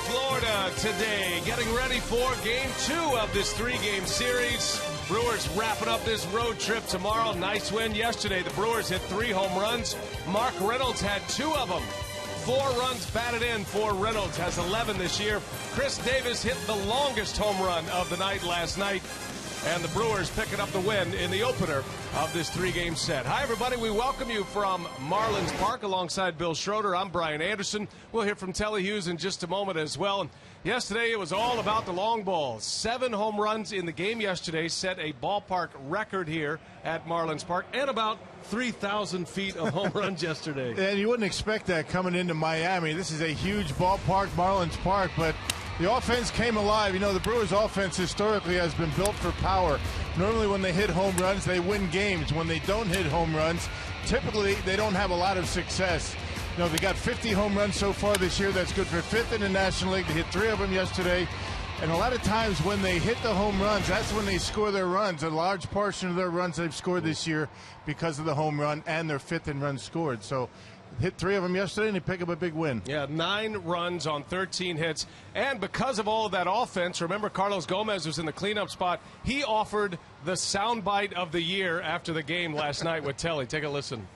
Florida today, getting ready for Game 2 of this 3-game series. Brewers wrapping up this road trip tomorrow. Nice win yesterday. The Brewers hit 3 home runs. Mark Reynolds had 2 of them. 4 runs batted in for Reynolds, has 11 this year. Chris Davis hit the longest home run of the night last night. And the Brewers picking up the win in the opener of this 3-game set. Hi, everybody. We welcome you from Marlins Park alongside Bill Schroeder. I'm Brian Anderson. We'll hear from Telly Hughes in just a moment as well. And yesterday, it was all about the long ball. 7 home runs in the game yesterday set a ballpark record here at Marlins Park, and about 3,000 feet of home runs yesterday. And you wouldn't expect that coming into Miami. This is a huge ballpark, Marlins Park, but the offense came alive. You know, the Brewers' offense historically has been built for power. Normally when they hit home runs, they win games. When they don't hit home runs, typically they don't have a lot of success. You know, they got 50 home runs so far this year. That's good for 5th in the National League. They hit 3 of them yesterday. And a lot of times when they hit the home runs, that's when they score their runs. A large portion of their runs they've scored this year because of the home run and their 5th in runs scored. So hit 3 of them yesterday, and they pick up a big win. Yeah, 9 runs on 13 hits. And because of all of that offense, remember Carlos Gomez was in the cleanup spot. He offered the soundbite of the year after the game last night with Telly. Take a listen.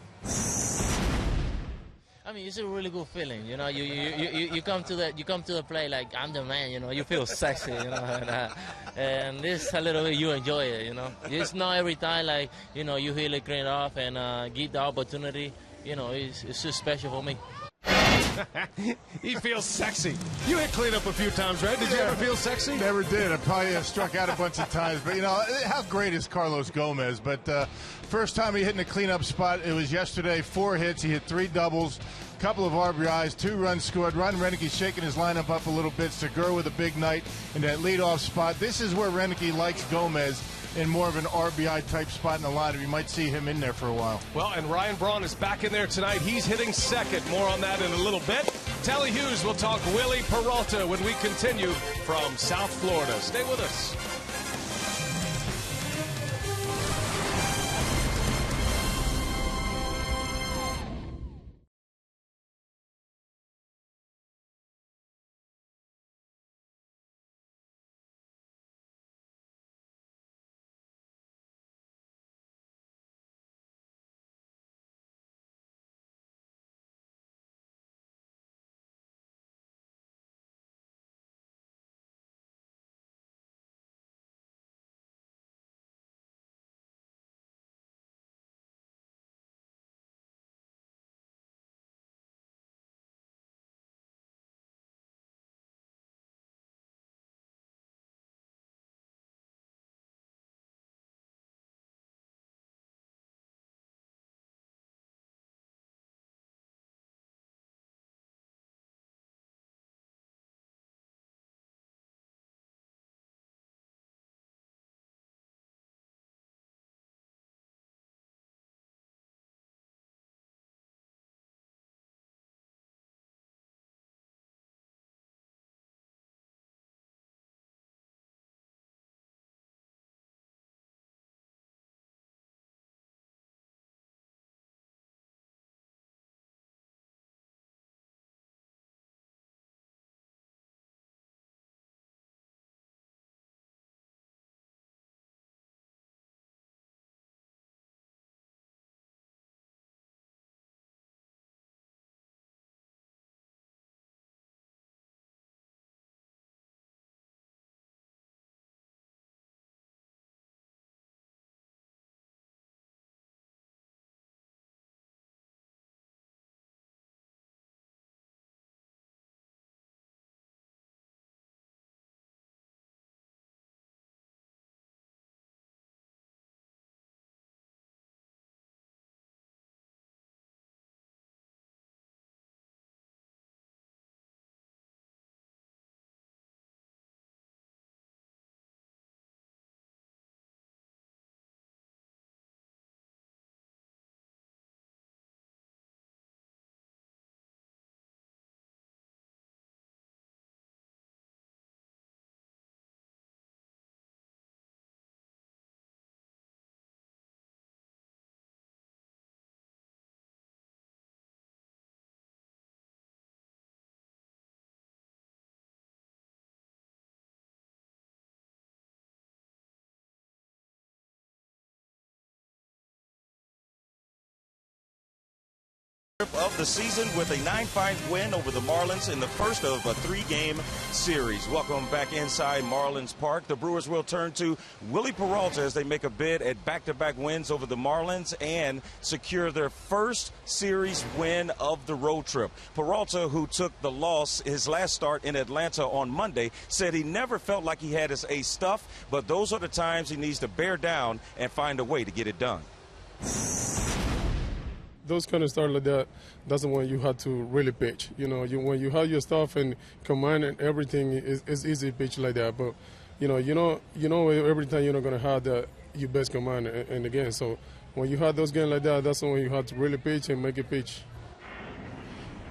I mean, it's a really good feeling, you know. You come to the play like I'm the man, you know. You feel sexy, you know, and this a little bit you enjoy it, you know. It's not every time like you know you hit it clean off and get the opportunity. You know, it's just special for me. He feels sexy. You hit cleanup a few times, right? Did you ever feel sexy? Never did. I probably struck out a bunch of times. But, you know, how great is Carlos Gomez? But first time he hit in a cleanup spot, it was yesterday. 4 hits. He hit 3 doubles, couple of RBIs, 2 runs scored. Ron Rennike's shaking his lineup up a little bit. Segura with a big night in that leadoff spot. This is where Rennike likes Gomez, in more of an RBI type spot in the lineup. You might see him in there for a while. Well, and Ryan Braun is back in there tonight. He's hitting second. More on that in a little bit. Telly Hughes will talk Willie Peralta when we continue from South Florida. Stay with us. of the season with a 9-5 win over the Marlins in the first of a 3-game series. Welcome back inside Marlins Park. The Brewers will turn to Willie Peralta as they make a bid at back-to-back wins over the Marlins and secure their first series win of the road trip. Peralta, who took the loss his last start in Atlanta on Monday, said he never felt like he had his ace stuff, but those are the times he needs to bear down and find a way to get it done. Those kind of start like that, that's the one you have to really pitch. You know, when you have your stuff and command and everything, it's easy to pitch like that. But you know, every time you're not gonna have your best command and again. So when you have those games like that, that's when you have to really pitch and make it pitch.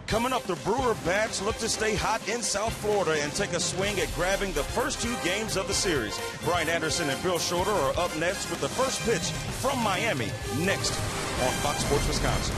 Coming up, the Brewer Bats look to stay hot in South Florida and take a swing at grabbing the first 2 games of the series. Brian Anderson and Bill Shorter are up next with the first pitch from Miami next on Fox Sports Wisconsin.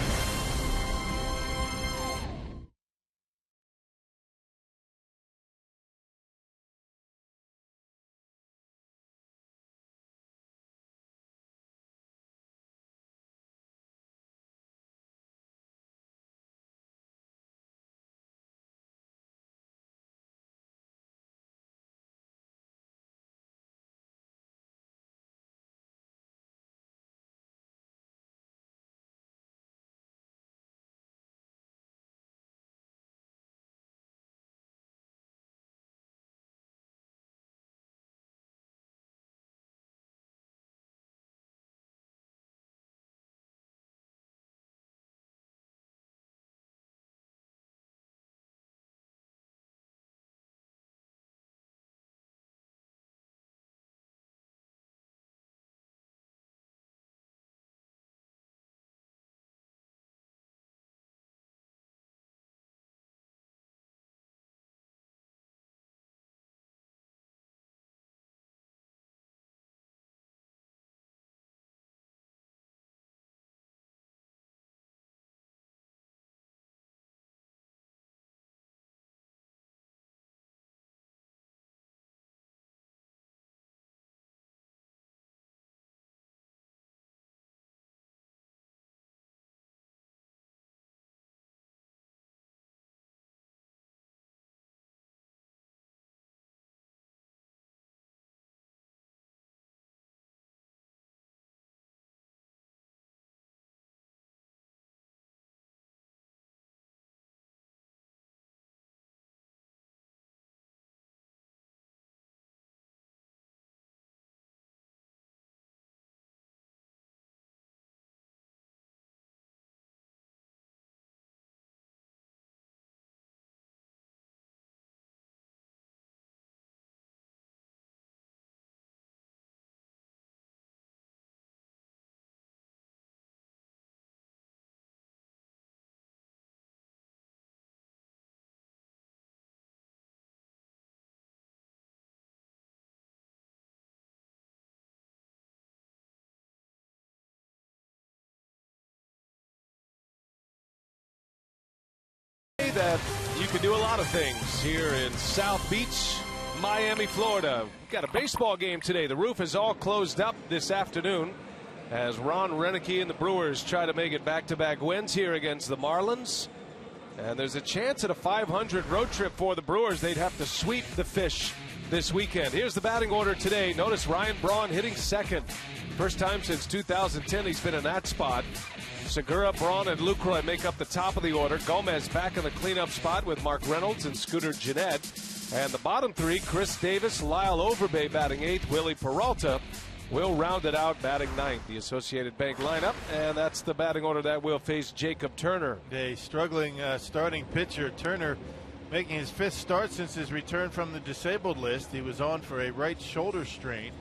That you can do a lot of things here in South Beach, Miami, Florida. We've got a baseball game today. The roof is all closed up this afternoon as Ron Renicky and the Brewers try to make it back-to-back wins here against the Marlins. And there's a chance at a 500 road trip for the Brewers. They'd have to sweep the Fish this weekend. Here's the batting order today. Notice Ryan Braun hitting second. First time since 2010 he's been in that spot. Segura, Braun, and Lucroy make up the top of the order. Gomez back in the cleanup spot with Mark Reynolds and Scooter Gennett. And the bottom 3, Chris Davis, Lyle Overbay batting 8th. Willie Peralta will round it out batting 9th. The Associated Bank lineup, and that's the batting order that will face Jacob Turner. A struggling starting pitcher. Turner making his 5th start since his return from the disabled list. He was on for a right shoulder strain.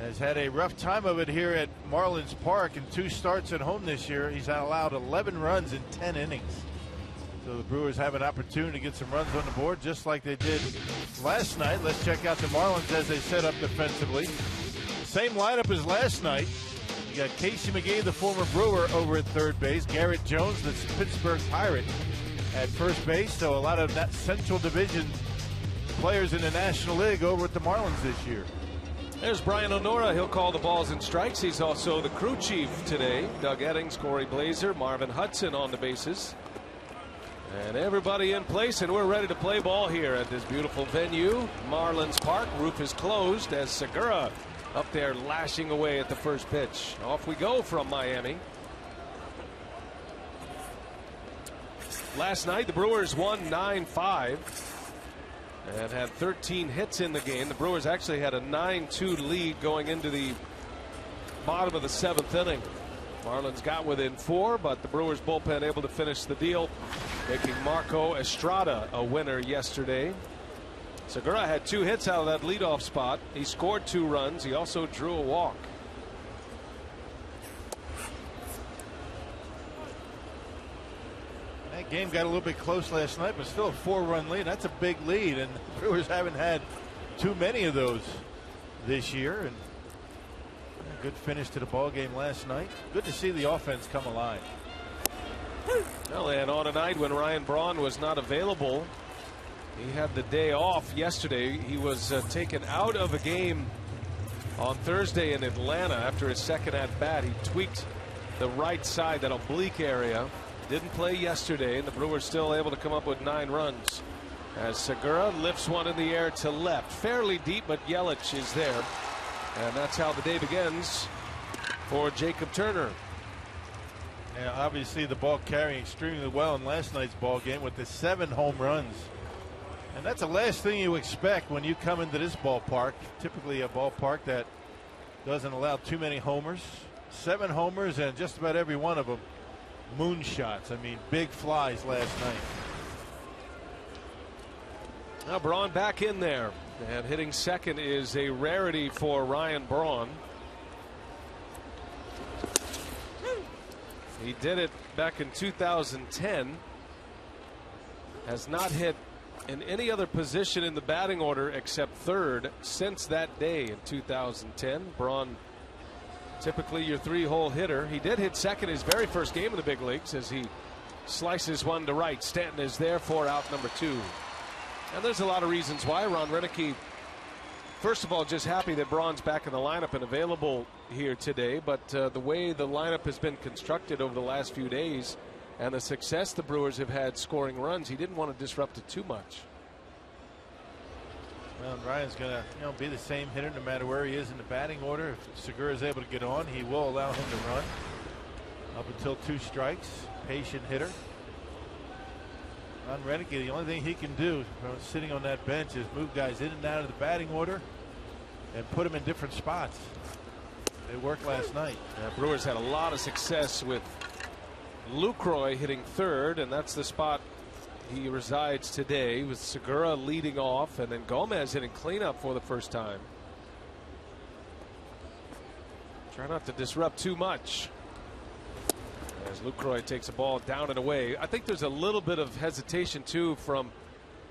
Has had a rough time of it here at Marlins Park in 2 starts at home this year. He's allowed 11 runs in 10 innings. So the Brewers have an opportunity to get some runs on the board just like they did last night. Let's check out the Marlins as they set up defensively. Same lineup as last night. You got Casey McGee, the former Brewer, over at third base. Garrett Jones, the Pittsburgh Pirate, at first base. So a lot of that Central Division players in the National League over at the Marlins this year. There's Brian Onora. He'll call the balls and strikes. He's also the crew chief today. Doug Eddings, Corey Blazer, Marvin Hudson on the bases. And everybody in place, and we're ready to play ball here at this beautiful venue, Marlins Park. Roof is closed as Segura up there lashing away at the first pitch. Off we go from Miami. Last night the Brewers won 9-5 and had 13 hits in the game. The Brewers actually had a 9-2 lead going into the bottom of the 7th inning. Marlins got within 4, but the Brewers bullpen able to finish the deal, making Marco Estrada a winner yesterday. Segura had 2 hits out of that leadoff spot. He scored 2 runs. He also drew a walk. That game got a little bit close last night, but still a 4-run lead. That's a big lead, and the Brewers haven't had too many of those this year. And a good finish to the ball game last night. Good to see the offense come alive. Well, and on a night when Ryan Braun was not available, he had the day off yesterday. He was taken out of a game on Thursday in Atlanta after his second at bat. He tweaked the right side, that oblique area. Didn't play yesterday, and the Brewers still able to come up with 9 runs as Segura lifts one in the air to left, fairly deep, but Yelich is there, and that's how the day begins for Jacob Turner. Yeah, obviously the ball carrying extremely well in last night's ball game with the 7 home runs, and that's the last thing you expect when you come into this ballpark. Typically a ballpark that doesn't allow too many homers. 7 homers, and just about every one of them moonshots. I mean, big flies last night. Now Braun back in there, and hitting second is a rarity for Ryan Braun. He did it back in 2010. Has not hit in any other position in the batting order except third since that day in 2010. Braun, typically your 3-hole hitter. He did hit second his very first game in the big leagues as he slices one to right. Stanton is there for out number 2. And there's a lot of reasons why. Ron Renicky, first of all, just happy that Braun's back in the lineup and available here today. But the way the lineup has been constructed over the last few days and the success the Brewers have had scoring runs, he didn't want to disrupt it too much. Well, Ryan's going to be the same hitter no matter where he is in the batting order. If Segura is able to get on, he will allow him to run up until 2 strikes. Patient hitter. On Renicky, the only thing he can do from sitting on that bench is move guys in and out of the batting order and put them in different spots. It worked last night. Brewers had a lot of success with Lucroy hitting third, and that's the spot he resides today, with Segura leading off and then Gomez hitting cleanup for the first time. Try not to disrupt too much as Lucroy takes a ball down and away. I think there's a little bit of hesitation too from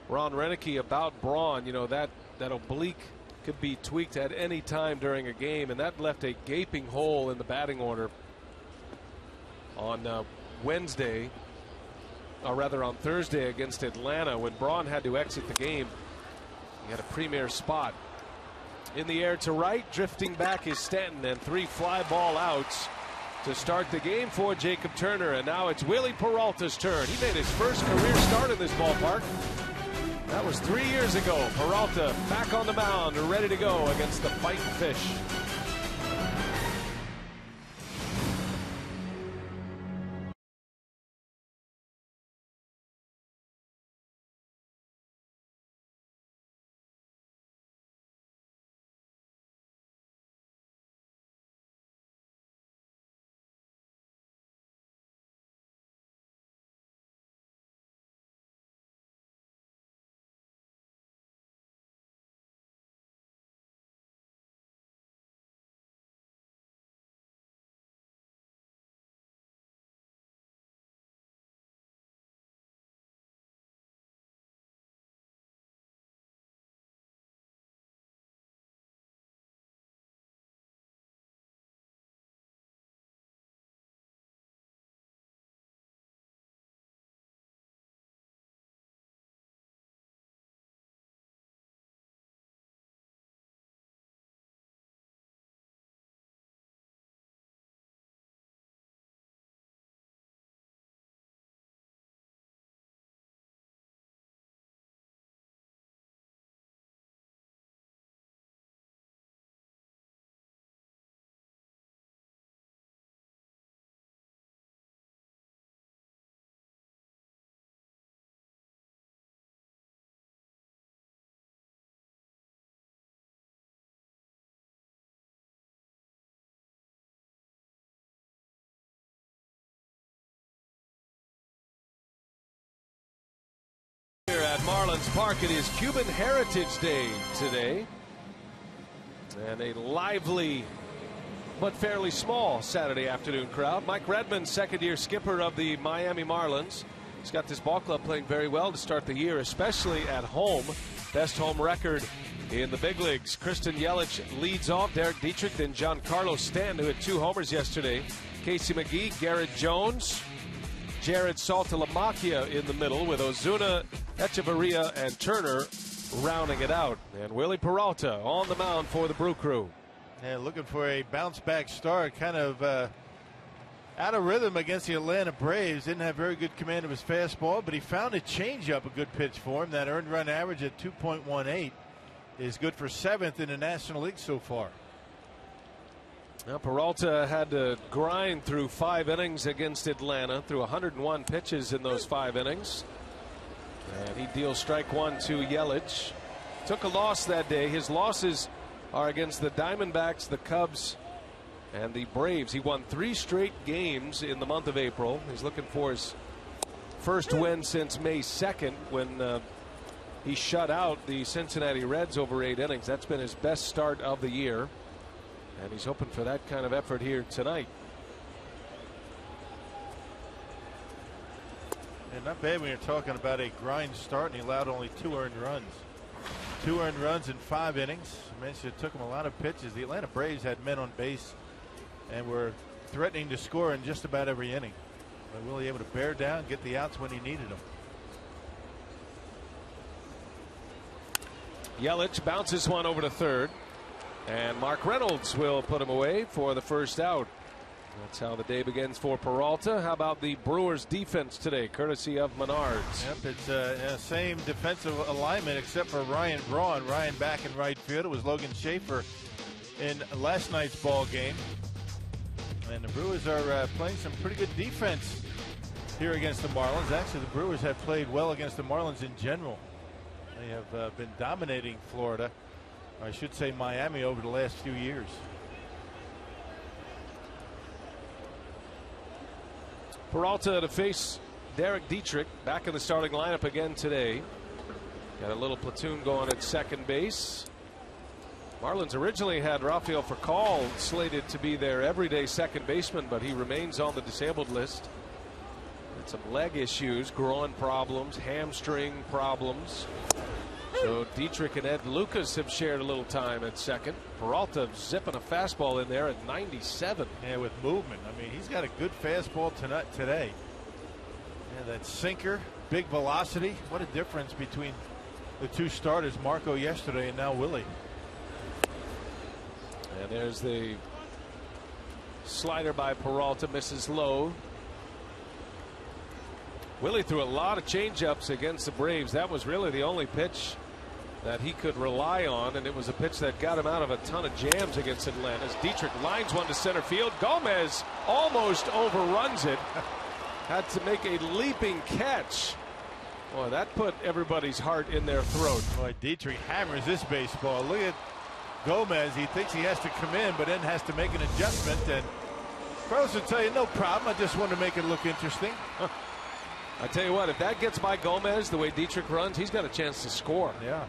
Ron Renicky about Braun. You know, that oblique could be tweaked at any time during a game, and that left a gaping hole in the batting order on Wednesday, or rather on Thursday against Atlanta, when Braun had to exit the game. He had a premier spot. In the air to right, drifting back is Stanton, and 3 fly ball outs to start the game for Jacob Turner. And now it's Willie Peralta's turn. He made his first career start in this ballpark. That was 3 years ago. Peralta back on the mound, ready to go against the Fighting Fish. Marlins Park. It is Cuban Heritage Day today. And a lively but fairly small Saturday afternoon crowd. Mike Redmond, second-year skipper of the Miami Marlins. He's got this ball club playing very well to start the year, especially at home. Best home record in the big leagues. Christian Yelich leads off. Derek Dietrich, then Giancarlo Stanton, who had 2 homers yesterday. Casey McGee, Garrett Jones, Jared Saltalamacchia in the middle, with Ozuna, Echeverria, and Turner rounding it out. And Willie Peralta on the mound for the Brew Crew. Yeah, looking for a bounce-back start. Kind of out of rhythm against the Atlanta Braves. Didn't have very good command of his fastball, but he found a changeup, a good pitch for him. That earned run average at 2.18 is good for 7th in the National League so far. Now, Peralta had to grind through 5 innings against Atlanta, through 101 pitches in those 5 innings. And he deals strike 1 to Yelich. Took a loss that day. His losses are against the Diamondbacks, the Cubs, and the Braves. He won 3 straight games in the month of April. He's looking for his first win since May 2nd, when he shut out the Cincinnati Reds over 8 innings. That's been his best start of the year, and he's hoping for that kind of effort here tonight. And not bad when you're talking about a grind start, and he allowed only 2 earned runs. 2 earned runs in 5 innings. I mentioned it took him a lot of pitches. The Atlanta Braves had men on base and were threatening to score in just about every inning. But Willie able to bear down, get the outs when he needed them. Yelich bounces one over to third, and Mark Reynolds will put him away for the first out. That's how the day begins for Peralta. How about the Brewers defense today, courtesy of Menards? Yep, it's same defensive alignment except for Ryan Braun. Ryan back in right field. It was Logan Schaefer in last night's ball game. And the Brewers are playing some pretty good defense here against the Marlins. Actually, the Brewers have played well against the Marlins in general. They have been dominating Florida, or I should say Miami, over the last few years. Peralta to face Derek Dietrich, back in the starting lineup again today. Got a little platoon going at second base. Marlins originally had Rafael Furcal slated to be their everyday second baseman, but he remains on the disabled list. Had some leg issues, groin problems, hamstring problems. So Dietrich and Ed Lucas have shared a little time at second. Peralta zipping a fastball in there at 97. Yeah, with movement. I mean, he's got a good fastball today. Yeah, that sinker, big velocity. What a difference between the 2 starters, Marco yesterday and now Willie. And there's the slider by Peralta, misses low. Willie threw a lot of changeups against the Braves. That was really the only pitch that he could rely on, and it was a pitch that got him out of a ton of jams against Atlanta. As Dietrich lines one to center field. Gomez almost overruns it. Had to make a leaping catch. Boy, that put everybody's heart in their throat. Boy, Dietrich hammers this baseball. Look at Gomez. He thinks he has to come in, but then has to make an adjustment. And Carlos will tell you, no problem. I just want to make it look interesting. I tell you what, if that gets by Gomez the way Dietrich runs, he's got a chance to score. Yeah.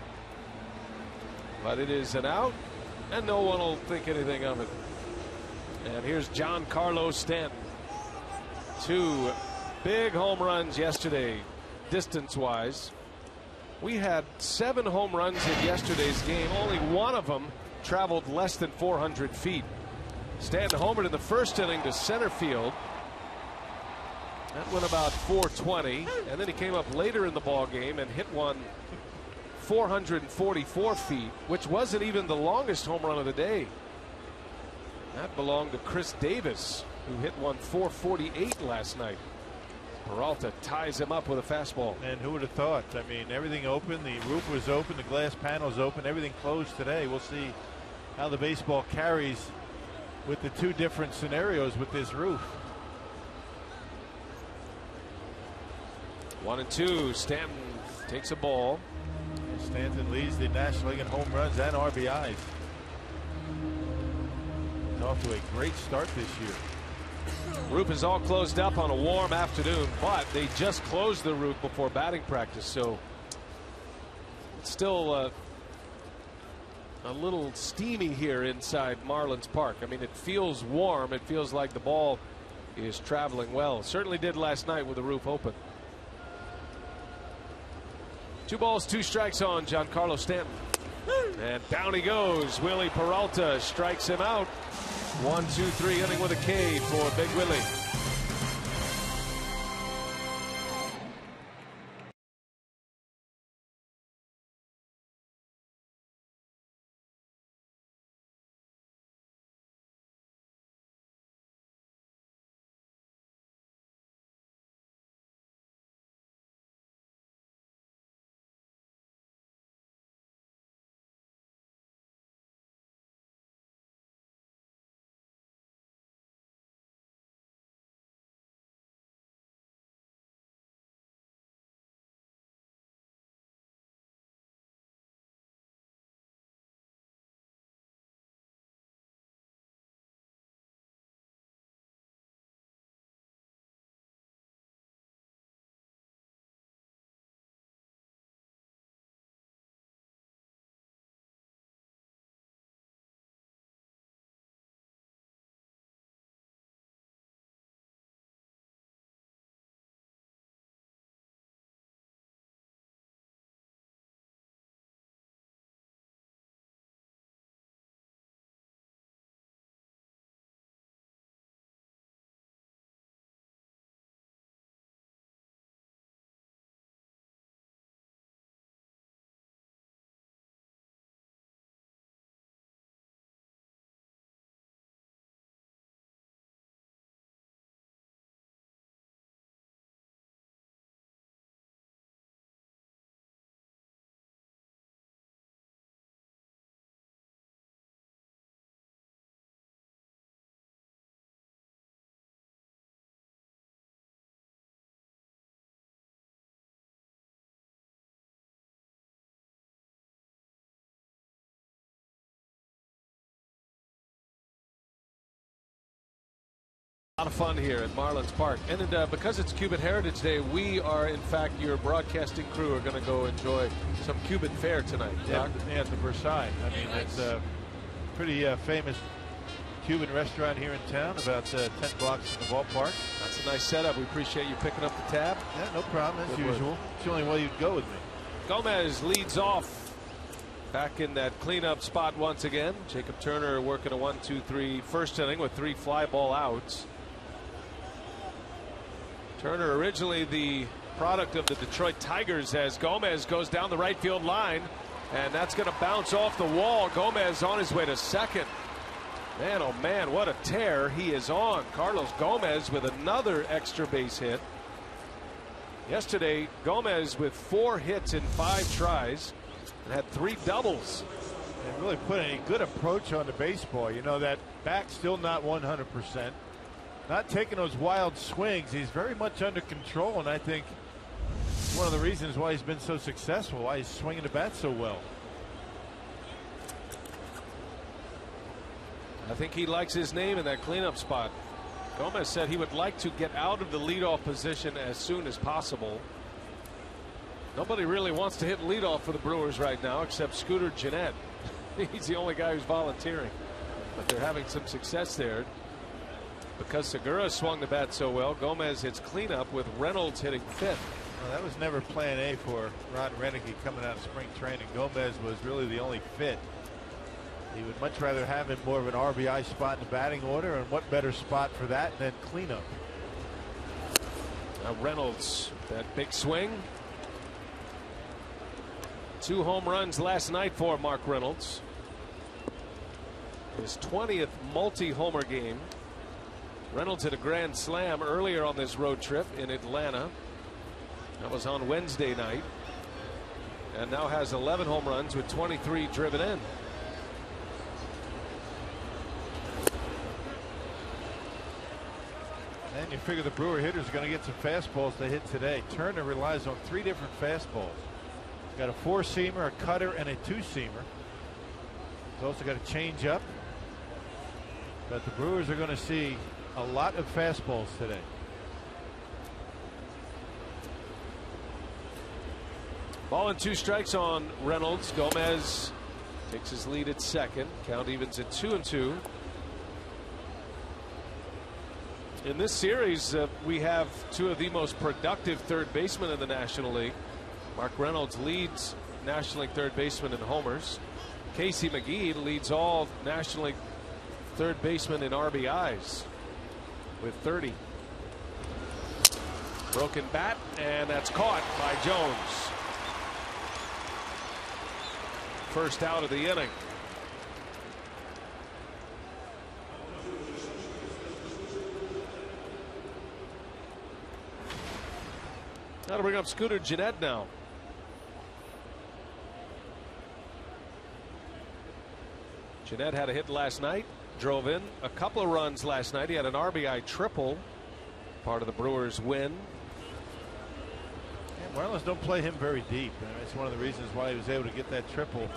But it is an out, and no one will think anything of it. And here's Giancarlo Stanton. 2 big home runs yesterday, distance-wise. We had 7 home runs in yesterday's game. Only one of them traveled less than 400 feet. Stanton homered in the first inning to center field. That went about 420, and then he came up later in the ball game and hit one 444 feet, which wasn't even the longest home run of the day. That belonged to Chris Davis, who hit one 448 last night. Peralta ties him up with a fastball. And who would have thought? I mean, everything open. The roof was open. The glass panels open. Everything closed today. We'll see how the baseball carries with the 2 different scenarios with this roof. 1-2. Stanton takes a ball. Stanton leads the National League in home runs and RBIs. He's off to a great start this year. Roof is all closed up on a warm afternoon, but they just closed the roof before batting practice, so it's still a little steamy here inside Marlins Park. I mean, it feels warm. It feels like the ball is traveling well. Certainly did last night with the roof open. 2 balls, 2 strikes on Giancarlo Stanton. And down he goes. Willie Peralta strikes him out. 1-2-3 inning with a K for Big Willie. A lot of fun here at Marlins Park, and because it's Cuban Heritage Day, we are, in fact, your broadcasting crew are going to go enjoy some Cuban fare tonight. Yeah, at the Versailles. I mean, it's a pretty famous Cuban restaurant here in town, about 10 blocks from the ballpark. That's a nice setup. We appreciate you picking up the tab. Yeah, no problem, as usual. It's the only way you'd go with me. Gomez leads off back in that cleanup spot once again. Jacob Turner working a 1-2-3 first inning with 3 fly ball outs. Turner, originally the product of the Detroit Tigers, as Gomez goes down the right field line, and that's going to bounce off the wall. Gomez on his way to second. Man, oh man, what a tear he is on. Carlos Gomez with another extra base hit. Yesterday, Gomez with 4 hits in 5 tries and had 3 doubles. And really put a good approach on the baseball. You know, that back still not 100%. Not taking those wild swings. He's very much under control, and I think one of the reasons why he's been so successful, why he's swinging the bat so well. I think he likes his name in that cleanup spot. Gomez said he would like to get out of the leadoff position as soon as possible. Nobody really wants to hit leadoff for the Brewers right now except Scooter Gennett. He's the only guy who's volunteering, but they're having some success there. Because Segura swung the bat so well, Gomez hits cleanup with Reynolds hitting 5th. Well, that was never plan A for Ron Renicky coming out of spring training. Gomez was really the only fit. He would much rather have him more of an RBI spot in the batting order, and what better spot for that than cleanup. Now Reynolds, that big swing. 2 home runs last night for Mark Reynolds. His 20th multi-homer game. Reynolds hit a grand slam earlier on this road trip in Atlanta. That was on Wednesday night. And now has 11 home runs with 23 driven in. And you figure the Brewer hitters are going to get some fastballs to hit today. Turner relies on 3 different fastballs. He's got a 4-seamer, a cutter, and a 2-seamer. He's also got a changeup. But the Brewers are going to see a lot of fastballs today. Ball and 2 strikes on Reynolds. Gomez takes his lead at second. Count evens at 2-2. In this series, we have 2 of the most productive third basemen in the National League. Mark Reynolds leads National League third baseman in homers. Casey McGee leads all National League third basemen in RBIs with 30. Broken bat, and that's caught by Jones. First out of the inning. Now to bring up Scooter Gennett now. Gennett had a hit last night, drove in a couple of runs last night. He had an RBI triple, part of the Brewers win. Yeah, Marlins don't play him very deep. It's one of the reasons why he was able to get that triple.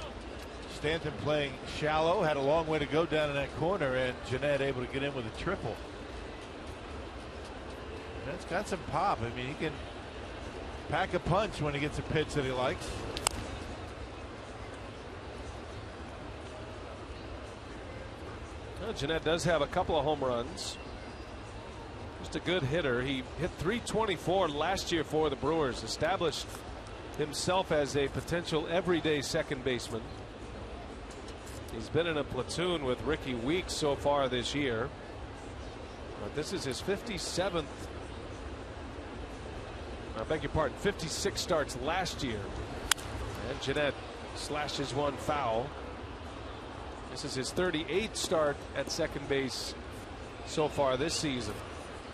Stanton playing shallow, had a long way to go down in that corner, and Gennett able to get in with a triple. That's got some pop. I mean, he can pack a punch when he gets a pitch that he likes. Well, Gennett does have a couple of home runs. Just a good hitter. He hit .324 last year for the Brewers. Established himself as a potential everyday second baseman. He's been in a platoon with Ricky Weeks so far this year. But this is his 57th. I beg your pardon, 56 starts last year. And Gennett slashes one foul. This is his 38th start at second base so far this season.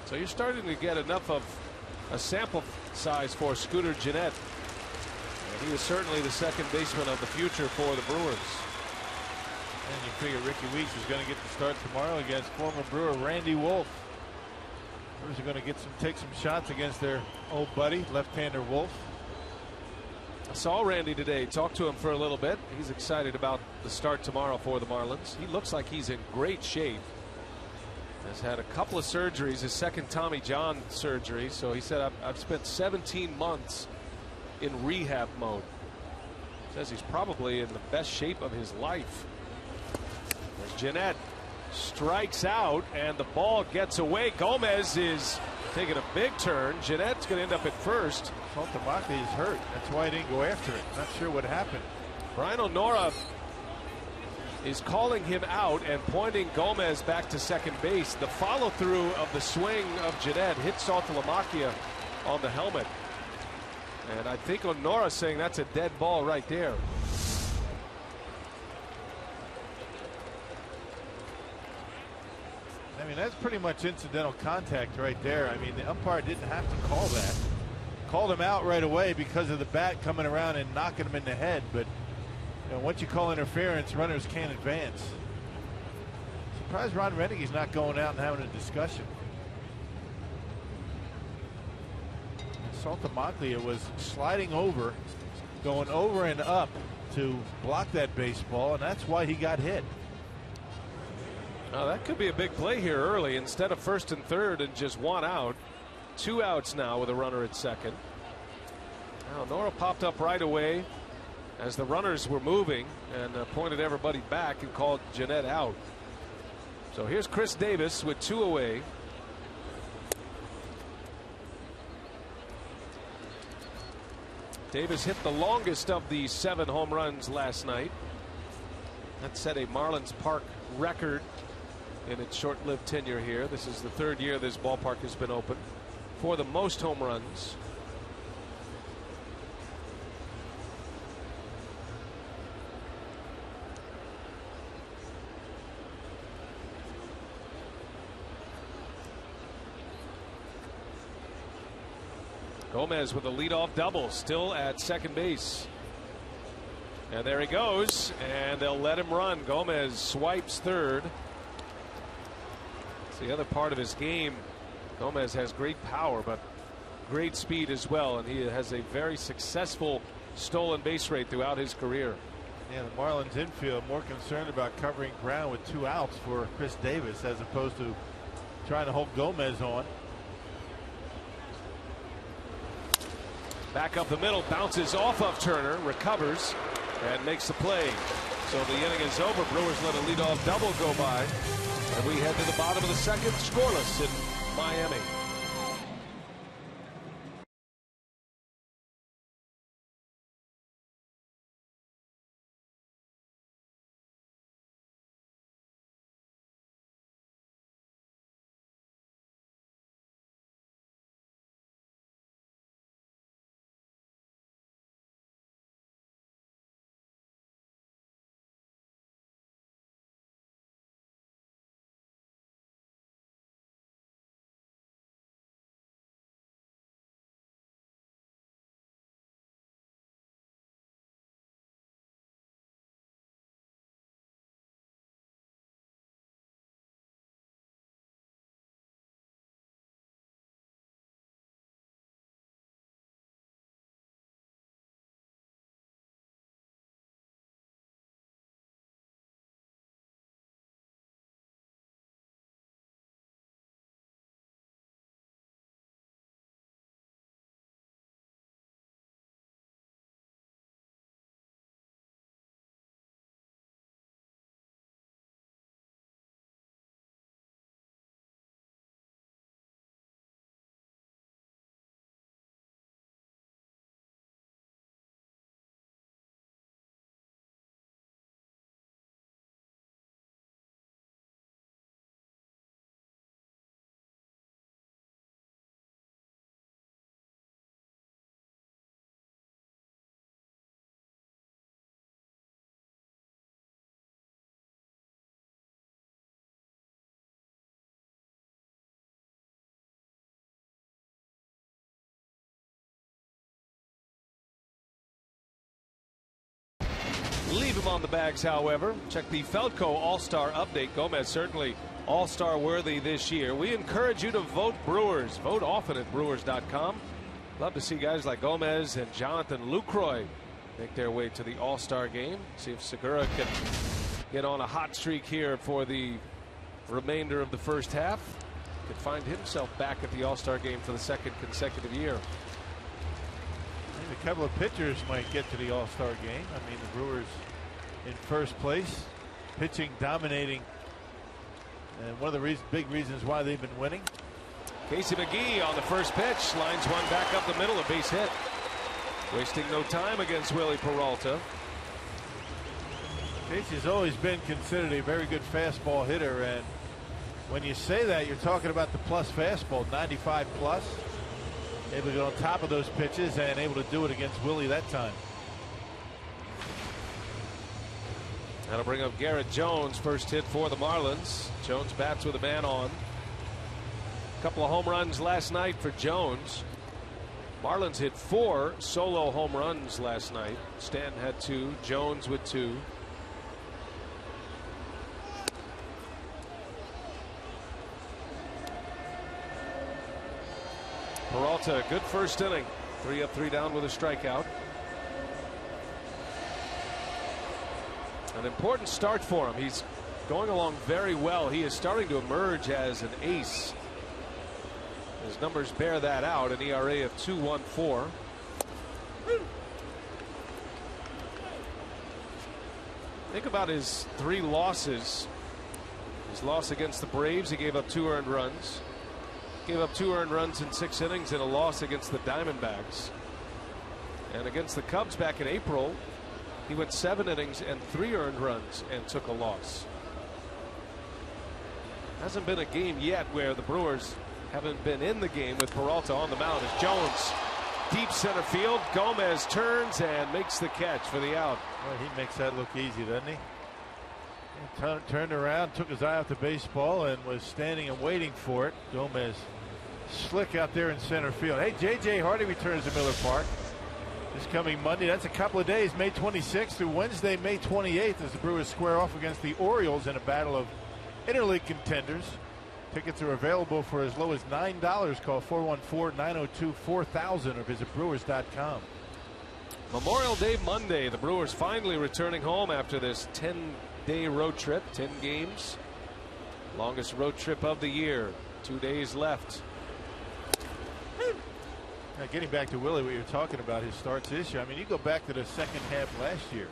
So you're starting to get enough of a sample size for Scooter Gennett. And he is certainly the second baseman of the future for the Brewers. And you figure Ricky Weeks is going to get the start tomorrow against former Brewer Randy Wolf. Brewers are going to take some shots against their old buddy, left-hander Wolf. I saw Randy today, talked to him for a little bit. He's excited about the start tomorrow for the Marlins. He looks like he's in great shape. Has had a couple of surgeries, his second Tommy John surgery. So he said, I've spent 17 months in rehab mode. Says he's probably in the best shape of his life. As Gennett strikes out and the ball gets away. Gomez is taking a big turn. Gennett's going to end up at first. Saltamonte is hurt. That's why he didn't go after it. Not sure what happened. Brian O'Nora is calling him out and pointing Gomez back to second base. The follow through of the swing of Gennett hit Saltamonte on the helmet. And I think O'Nora saying that's a dead ball right there. I mean, that's pretty much incidental contact right there. I mean, the umpire didn't have to call that. Called him out right away because of the bat coming around and knocking him in the head. But you know, once you call interference, runners can't advance. Surprised Ron Renegie's not going out and having a discussion. Saltamonte was sliding over, going over and up to block that baseball, and that's why he got hit. Now that could be a big play here early. Instead of first and third and just one out, 2 outs now with a runner at second. Now Nora popped up right away as the runners were moving and pointed everybody back and called Gennett out. So here's Chris Davis with 2 away. Davis hit the longest of the 7 home runs last night. That set a Marlins Park record in its short-lived tenure here. This is the 3rd year this ballpark has been open for the most home runs. Gomez with a leadoff double, still at second base. And there he goes, and they'll let him run. Gomez swipes third. It's the other part of his game. Gomez has great power, but great speed as well, and he has a very successful stolen base rate throughout his career. Yeah, the Marlins infield more concerned about covering ground with 2 outs for Chris Davis as opposed to trying to hold Gomez on. Back up the middle, bounces off of Turner, recovers, and makes the play. So the inning is over. Brewers let a leadoff double go by. And we head to the bottom of the second, scoreless in Miami. Leave him on the bags, however. Check the Felco All-Star update. Gomez certainly All-Star worthy this year. We encourage you to vote Brewers. Vote often at Brewers.com. Love to see guys like Gomez and Jonathan Lucroy make their way to the All-Star game. See if Segura can get on a hot streak here for the remainder of the first half. Could find himself back at the All-Star game for the second consecutive year. Maybe a couple of pitchers might get to the All-Star game. I mean, the Brewers in first place, pitching, dominating, and one of the big reasons why they've been winning. Casey McGee on the first pitch, lines one back up the middle, a base hit. Wasting no time against Willie Peralta. Casey's always been considered a very good fastball hitter, and when you say that, you're talking about the plus fastball, 95 plus. Able to get on top of those pitches and able to do it against Willie that time. That'll bring up Garrett Jones, first hit for the Marlins. Jones bats with a man on. A couple of home runs last night for Jones. Marlins hit 4 solo home runs last night. Stanton had 2, Jones with 2. Peralta, good first inning. 3 up, 3 down with a strikeout. An important start for him. He's going along very well. He is starting to emerge as an ace. His numbers bear that out. An ERA of 2.14. Think about his 3 losses. His loss against the Braves, he gave up 2 earned runs. Gave up 2 earned runs in 6 innings and a loss against the Diamondbacks. And against the Cubs back in April, he went 7 innings and 3 earned runs and took a loss. Hasn't been a game yet where the Brewers haven't been in the game with Peralta on the mound. As Jones, deep center field, Gomez turns and makes the catch for the out. Well, he makes that look easy, doesn't he? Turned around, took his eye off the baseball, and was standing and waiting for it. Gomez slick out there in center field. Hey, J.J. Hardy returns to Miller Park this coming Monday. That's a couple of days, May 26th through Wednesday, May 28th, as the Brewers square off against the Orioles in a battle of interleague contenders. Tickets are available for as low as $9. Call 414-902-4000 or visit Brewers.com. Memorial Day Monday, the Brewers finally returning home after this 10-day road trip, 10 games. Longest road trip of the year. 2 days left. Now, getting back to Willie, what you're talking about, his starts this year. I mean, you go back to the second half last year.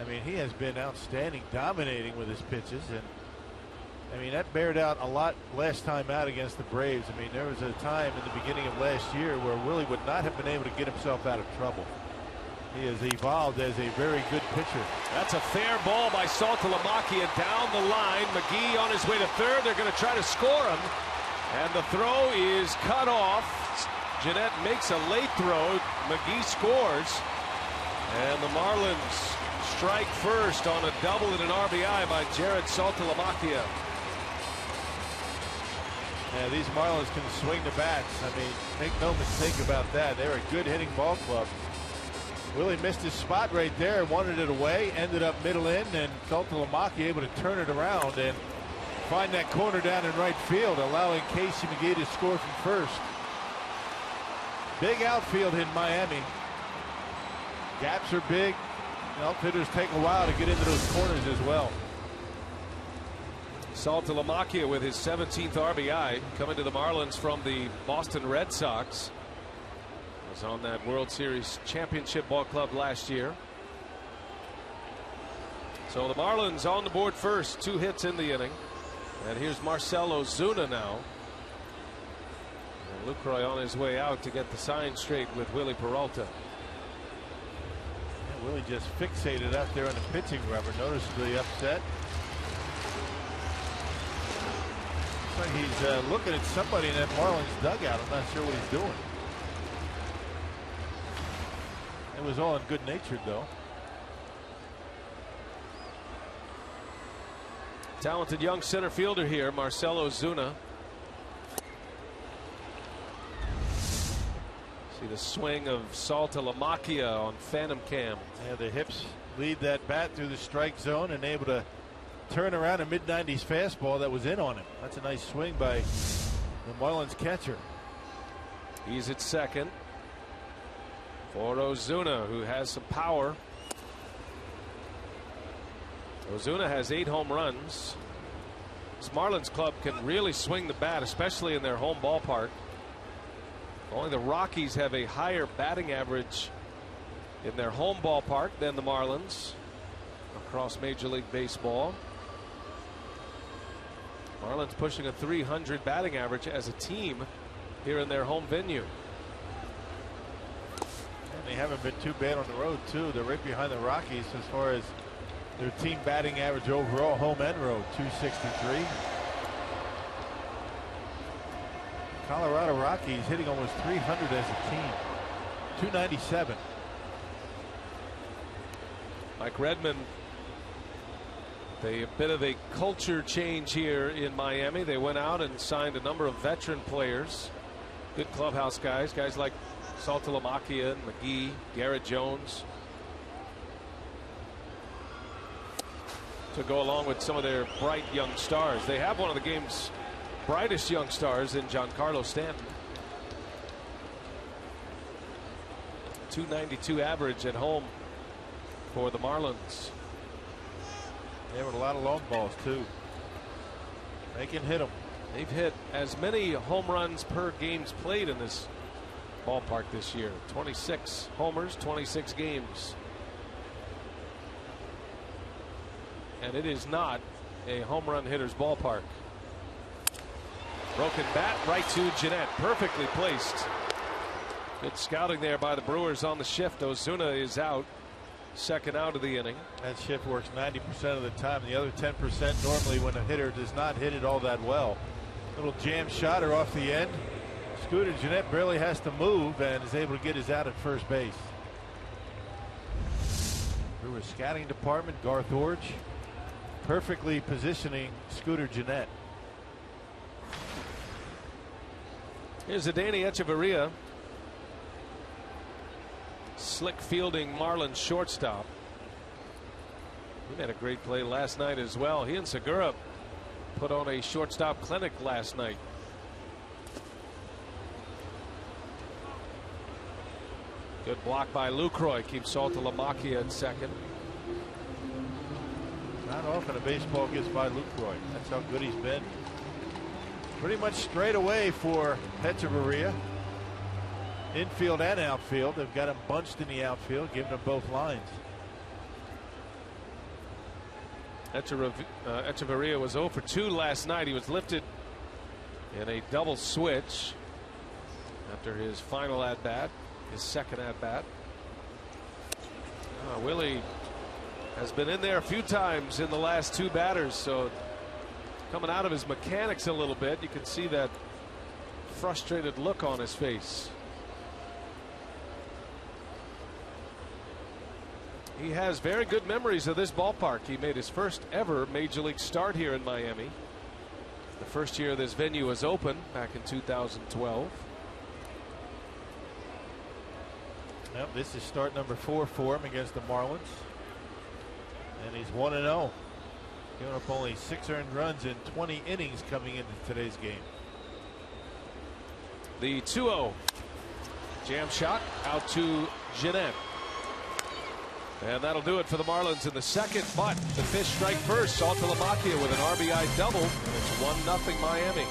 I mean, he has been outstanding, dominating with his pitches, and I mean that bared out a lot last time out against the Braves. I mean, there was a time in the beginning of last year where Willie would not have been able to get himself out of trouble. He has evolved as a very good pitcher. That's a fair ball by Saltalamacchia down the line. McGee on his way to third. They're going to try to score him, and the throw is cut off. Jeanette makes a late throw. McGee scores, and the Marlins strike first on a double and an RBI by Jared Saltalamacchia. Yeah, these Marlins can swing the bats. I mean, make no mistake about that. They're a good hitting ball club. Willie missed his spot right there, wanted it away, ended up middle in, and Saltalamacchia able to turn it around and find that corner down in right field, allowing Casey McGee to score from first. Big outfield in Miami. Gaps are big. Outfitters take a while to get into those corners as well. Saltalamacchia with his 17th RBI, coming to the Marlins from the Boston Red Sox. Was on that World Series championship ball club last year. So the Marlins on the board first, 2 hits in the inning. And here's Marcell Ozuna now. And Lucroy on his way out to get the sign straight with Willie Peralta. Willie just fixated out there on the pitching rubber, noticeably upset. Looks like he's looking at somebody in that Marlins dugout. I'm not sure what he's doing. It was all in good natured though. Talented young center fielder here, Marcell Ozuna. See the swing of Saltalamacchia on Phantom Cam. Yeah, the hips lead that bat through the strike zone and able to turn around a mid-90s fastball that was in on him. That's a nice swing by the Marlins catcher. He's at second for Ozuna, who has some power. Ozuna has 8 home runs. This Marlins club can really swing the bat, especially in their home ballpark. Only the Rockies have a higher batting average in their home ballpark than the Marlins across Major League Baseball. Marlins pushing a .300 batting average as a team here in their home venue. And they haven't been too bad on the road too. They're right behind the Rockies as far as their team batting average overall, home and road, .263. Colorado Rockies hitting almost .300 as a team, .297. Mike Redmond, a bit of a culture change here in Miami. They went out and signed a number of veteran players, good clubhouse guys like Saltalamacchia and McGee, Garrett Jones, to go along with some of their bright young stars. They have one of the game's brightest young stars in Giancarlo Stanton. .292 average at home for the Marlins. They have a lot of long balls too. They can hit them. They've hit as many home runs per games played in this ballpark this year. 26 homers, 26 games. And it is not a home run hitter's ballpark. Broken bat right to Jeanette, perfectly placed. Good scouting there by the Brewers on the shift. Ozuna is out, second out of the inning. That shift works 90% of the time. The other 10% normally when a hitter does not hit it all that well. Little jam shotter off the end. Scooter Jeanette barely has to move and is able to get his out at first base. Brewers scouting department, Garth Orge, perfectly positioning Scooter Jeanette. Here's a Danny Echeverria. Slick fielding Marlins shortstop. He made a great play last night as well. He and Segura put on a shortstop clinic last night. Good block by Lucroy keeps Saltalamacchia at second. Not often a baseball gets by Lucroy. That's how good he's been. Pretty much straight away for Echeverria. infield and outfield. They've got them bunched in the outfield, giving them both lines. Echeverria was 0 for 2 last night. He was lifted in a double switch after his final at bat, his second at bat. Willie has been in there a few times in the last 2 batters, so coming out of his mechanics a little bit. You can see that frustrated look on his face. He has very good memories of this ballpark. He made his first ever major league start here in Miami. The first year this venue was open back in 2012. Yep, this is start number 4 for him against the Marlins. And he's 1-0. Giving up only 6 earned runs in 20 innings coming into today's game. The 2-0 jam shot out to Jeanette. And that'll do it for the Marlins in the second. But the Fish strike first. Saltalamacchia with an RBI double. And it's 1-0 Miami.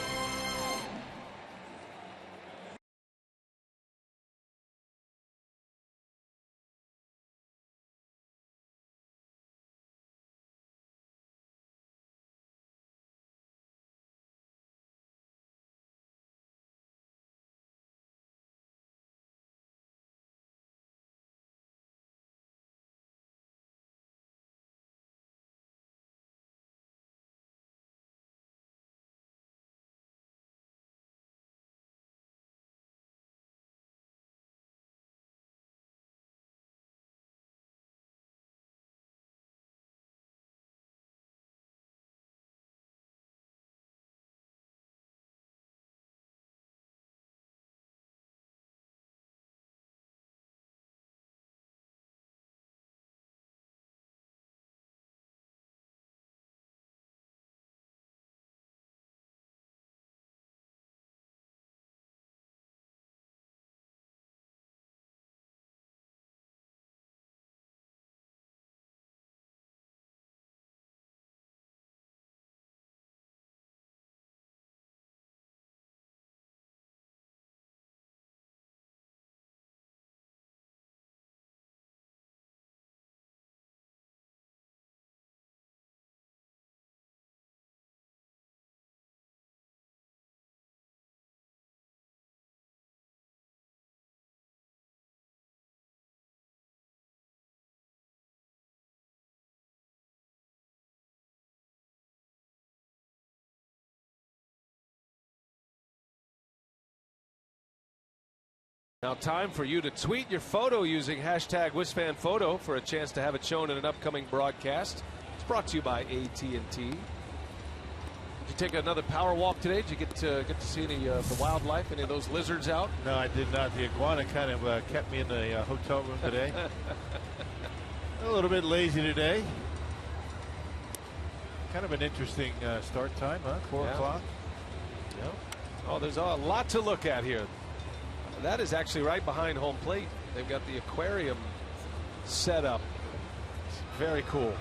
Now time for you to tweet your photo using hashtag WisFanPhoto for a chance to have it shown in an upcoming broadcast. It's brought to you by AT&T. Did you take another power walk today? Did you get to see any of the wildlife, any of those lizards out? No, I did not. The iguana kind of kept me in the hotel room today. A little bit lazy today. Kind of an interesting start time, huh? 4 o'clock. Yep. Oh, there's a lot to look at here. That is actually right behind home plate. They've got the aquarium set up. It's very cool.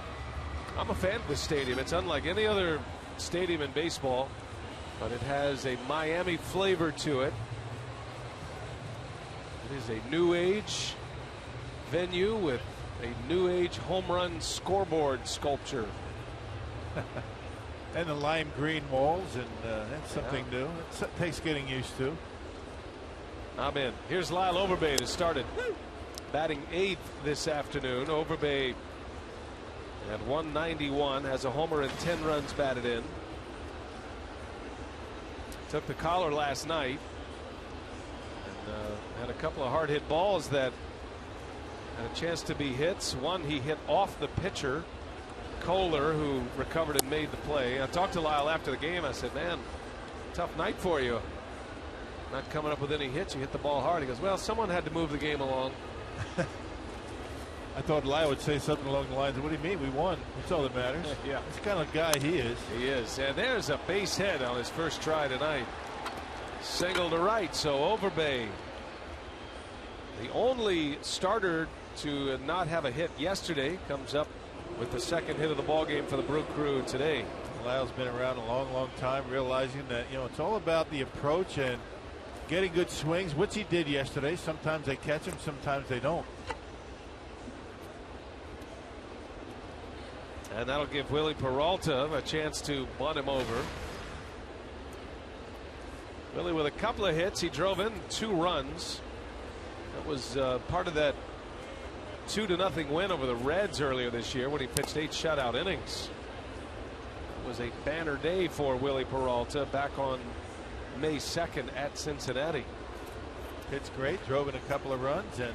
I'm a fan of this stadium. It's unlike any other stadium in baseball, but it has a Miami flavor to it. It is a new age venue with a new age home run scoreboard sculpture. And the lime green walls, and that's something new. It takes getting used to. I'm in. Here's Lyle Overbay to start it. Batting 8th this afternoon. Overbay at 191 has a homer and 10 runs batted in. Took the collar last night and had a couple of hard hit balls that had a chance to be hits. One he hit off the pitcher, Kohler, who recovered and made the play. I talked to Lyle after the game. I said, man, tough night for you. Not coming up with any hits. You hit the ball hard. He goes, well, someone had to move the game along. I thought Lyle would say something along the lines of, what do you mean? We won. That's all that matters. Yeah. That's the kind of guy he is. He is. And there's a base hit on his first try tonight. Single to right. So Overbay, the only starter to not have a hit yesterday, comes up with the second hit of the ball game for the Brew Crew today. Lyle's been around a long time, realizing that, it's all about the approach, and getting good swings, which he did yesterday. Sometimes they catch him, sometimes they don't. And that'll give Willie Peralta a chance to bunt him over. Willie with a couple of hits. He drove in 2 runs. That was part of that 2-0 win over the Reds earlier this year when he pitched 8 shutout innings. It was a banner day for Willie Peralta back on May 2nd at Cincinnati. Pitched great, drove in a couple of runs, and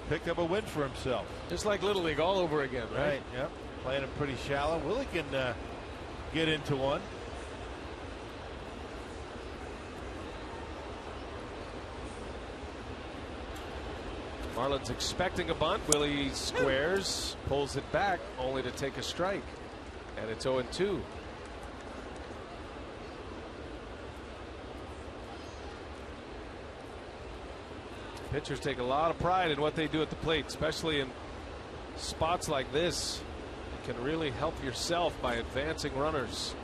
picked up a win for himself. Just like Little League all over again, right? Right, yep. Playing him pretty shallow. Willie can get into one. Marlins expecting a bunt. Willie squares, pulls it back, only to take a strike. And it's 0-2. Pitchers take a lot of pride in what they do at the plate, especially in spots like this. You can really help yourself by advancing runners.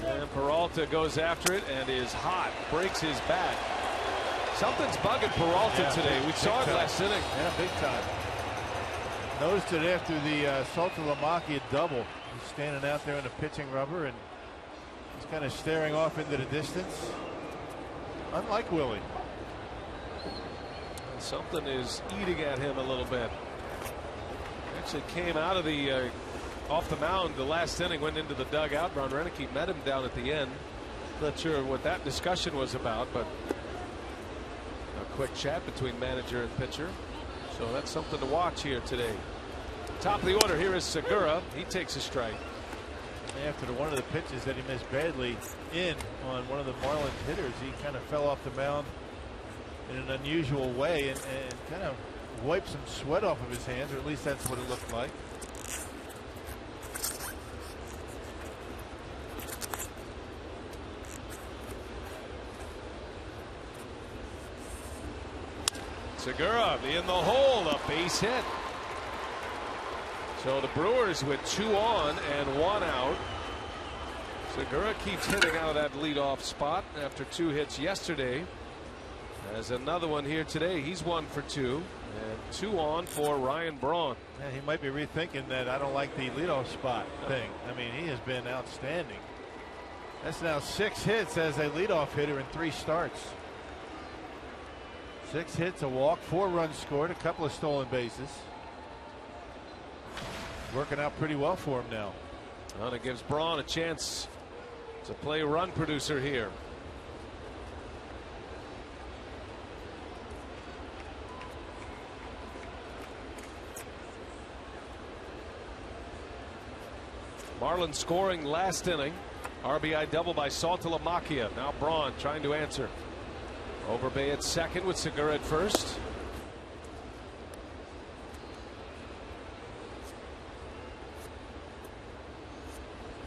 And Peralta goes after it and is hot, breaks his bat. Something's bugging Peralta today. We saw it last inning. Yeah, big time. Noticed it after the Saltalamacchia double. He's standing out there in the pitching rubber, and he's kind of staring off into the distance. Unlike Willie. And something is eating at him a little bit. Actually came out of the off the mound the last inning, went into the dugout. Ron Renicky met him down at the end. Not sure what that discussion was about, but a quick chat between manager and pitcher. So that's something to watch here today. Top of the order, here is Segura. He takes a strike. After one of the pitches that he missed badly in on one of the Marlins hitters, he kind of fell off the mound in an unusual way and kind of wiped some sweat off of his hands, or at least that's what it looked like. Segura in the hole, a base hit. So the Brewers with 2 on and 1 out. Segura keeps hitting out of that leadoff spot after 2 hits yesterday. Has another one here today. He's 1 for 2 and 2 on for Ryan Braun. Yeah, he might be rethinking that I don't like the leadoff spot thing. I mean, he has been outstanding. That's now 6 hits as a leadoff hitter in 3 starts. 6 hits, a walk, 4 runs scored, a couple of stolen bases. Working out pretty well for him now. Well, it gives Braun a chance to play run producer here. Marlins scoring last inning. RBI double by Saltalamacchia. Now Braun trying to answer. Overbay at second with Segura at first.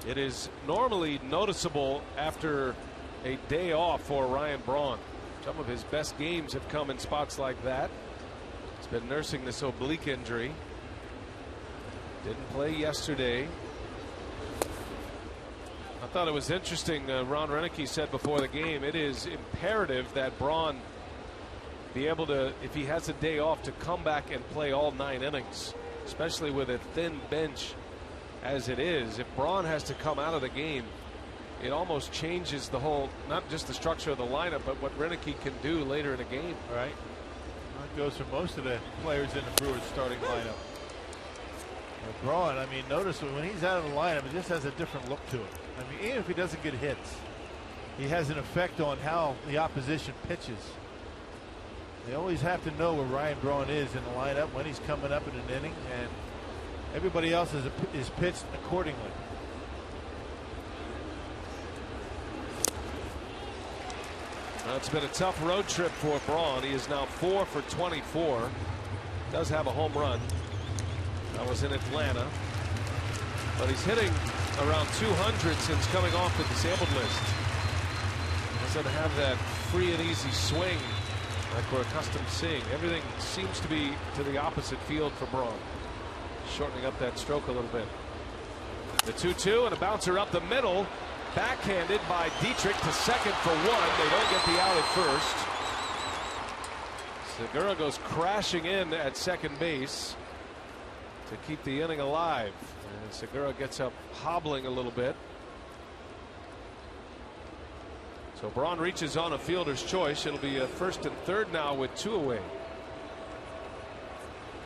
It is normally noticeable after a day off for Ryan Braun. Some of his best games have come in spots like that. He's been nursing this oblique injury. Didn't play yesterday. I thought it was interesting. Ron Renicky said before the game, it is imperative that Braun be able to, if he has a day off, to come back and play all 9 innings, especially with a thin bench as it is. If Braun has to come out of the game, it almost changes the whole, not just the structure of the lineup, but what Renicky can do later in a game. Right. That goes for most of the players in the Brewers starting lineup. Braun, I mean, notice when he's out of the lineup, it just has a different look to it. I mean, even if he doesn't get hits, he has an effect on how the opposition pitches. They always have to know where Ryan Braun is in the lineup, when he's coming up in an inning, and everybody else is pitched accordingly. Well, it's been a tough road trip for Braun. He is now 4 for 24. Does have a home run. That was in Atlanta. But he's hitting around 200 since coming off the disabled list. Doesn't have that free and easy swing like we're accustomed to seeing. Everything seems to be to the opposite field for Braun. Shortening up that stroke a little bit. The 2-2 and a bouncer up the middle. backhanded by Dietrich to second for one. They don't get the out at first. Segura goes crashing in at second base to keep the inning alive. And Segura gets up hobbling a little bit. So Braun reaches on a fielder's choice. It'll be a first and third now with 2 away.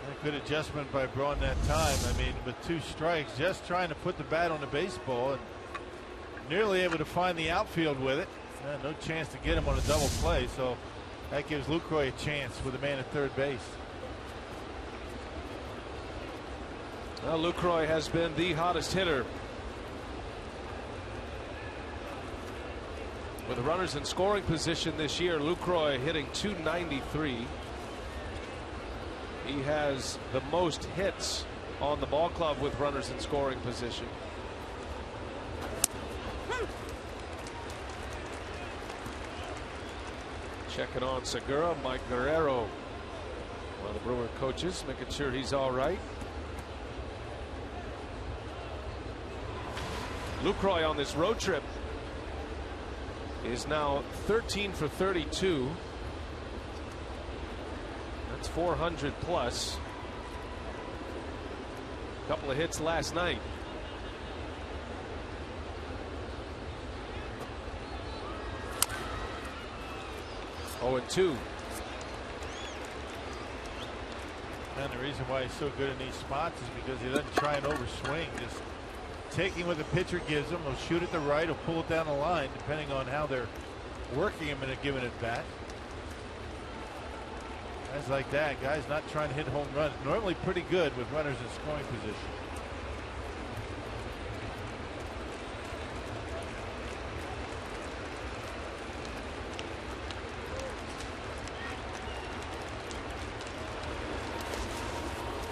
A good adjustment by Braun that time. I mean, with 2 strikes, just trying to put the bat on the baseball and nearly able to find the outfield with it. No chance to get him on a double play, so that gives Lucroy a chance with a man at third base. Well, Lucroy has been the hottest hitter. With the runners in scoring position this year, Lucroy hitting .293. He has the most hits on the ball club with runners in scoring position. Checking on Segura, Mike Guerrero, one of the Brewer coaches, making sure he's all right. Lucroy on this road trip is now 13 for 32. That's 400 plus. A couple of hits last night. Oh, and 2. And the reason why he's so good in these spots is because he doesn't try and overswing. Just taking what the pitcher gives him. He'll shoot it to right or pull it down the line, depending on how they're working him in a given at bat. Guys like that, guys not trying to hit home runs, normally pretty good with runners in scoring position.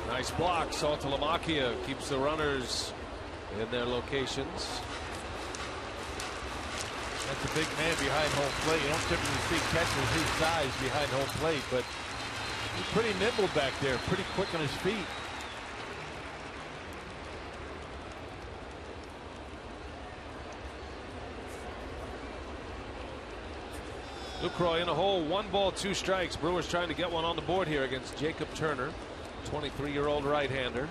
Nice block. Saltalamacchia keeps the runners in their locations. That's a big man behind home plate. You don't typically see catchers his size behind home plate, but he's pretty nimble back there, pretty quick on his feet. Lucroy in a hole, 1 ball, 2 strikes. Brewers trying to get one on the board here against Jacob Turner, 23-year-old right-hander.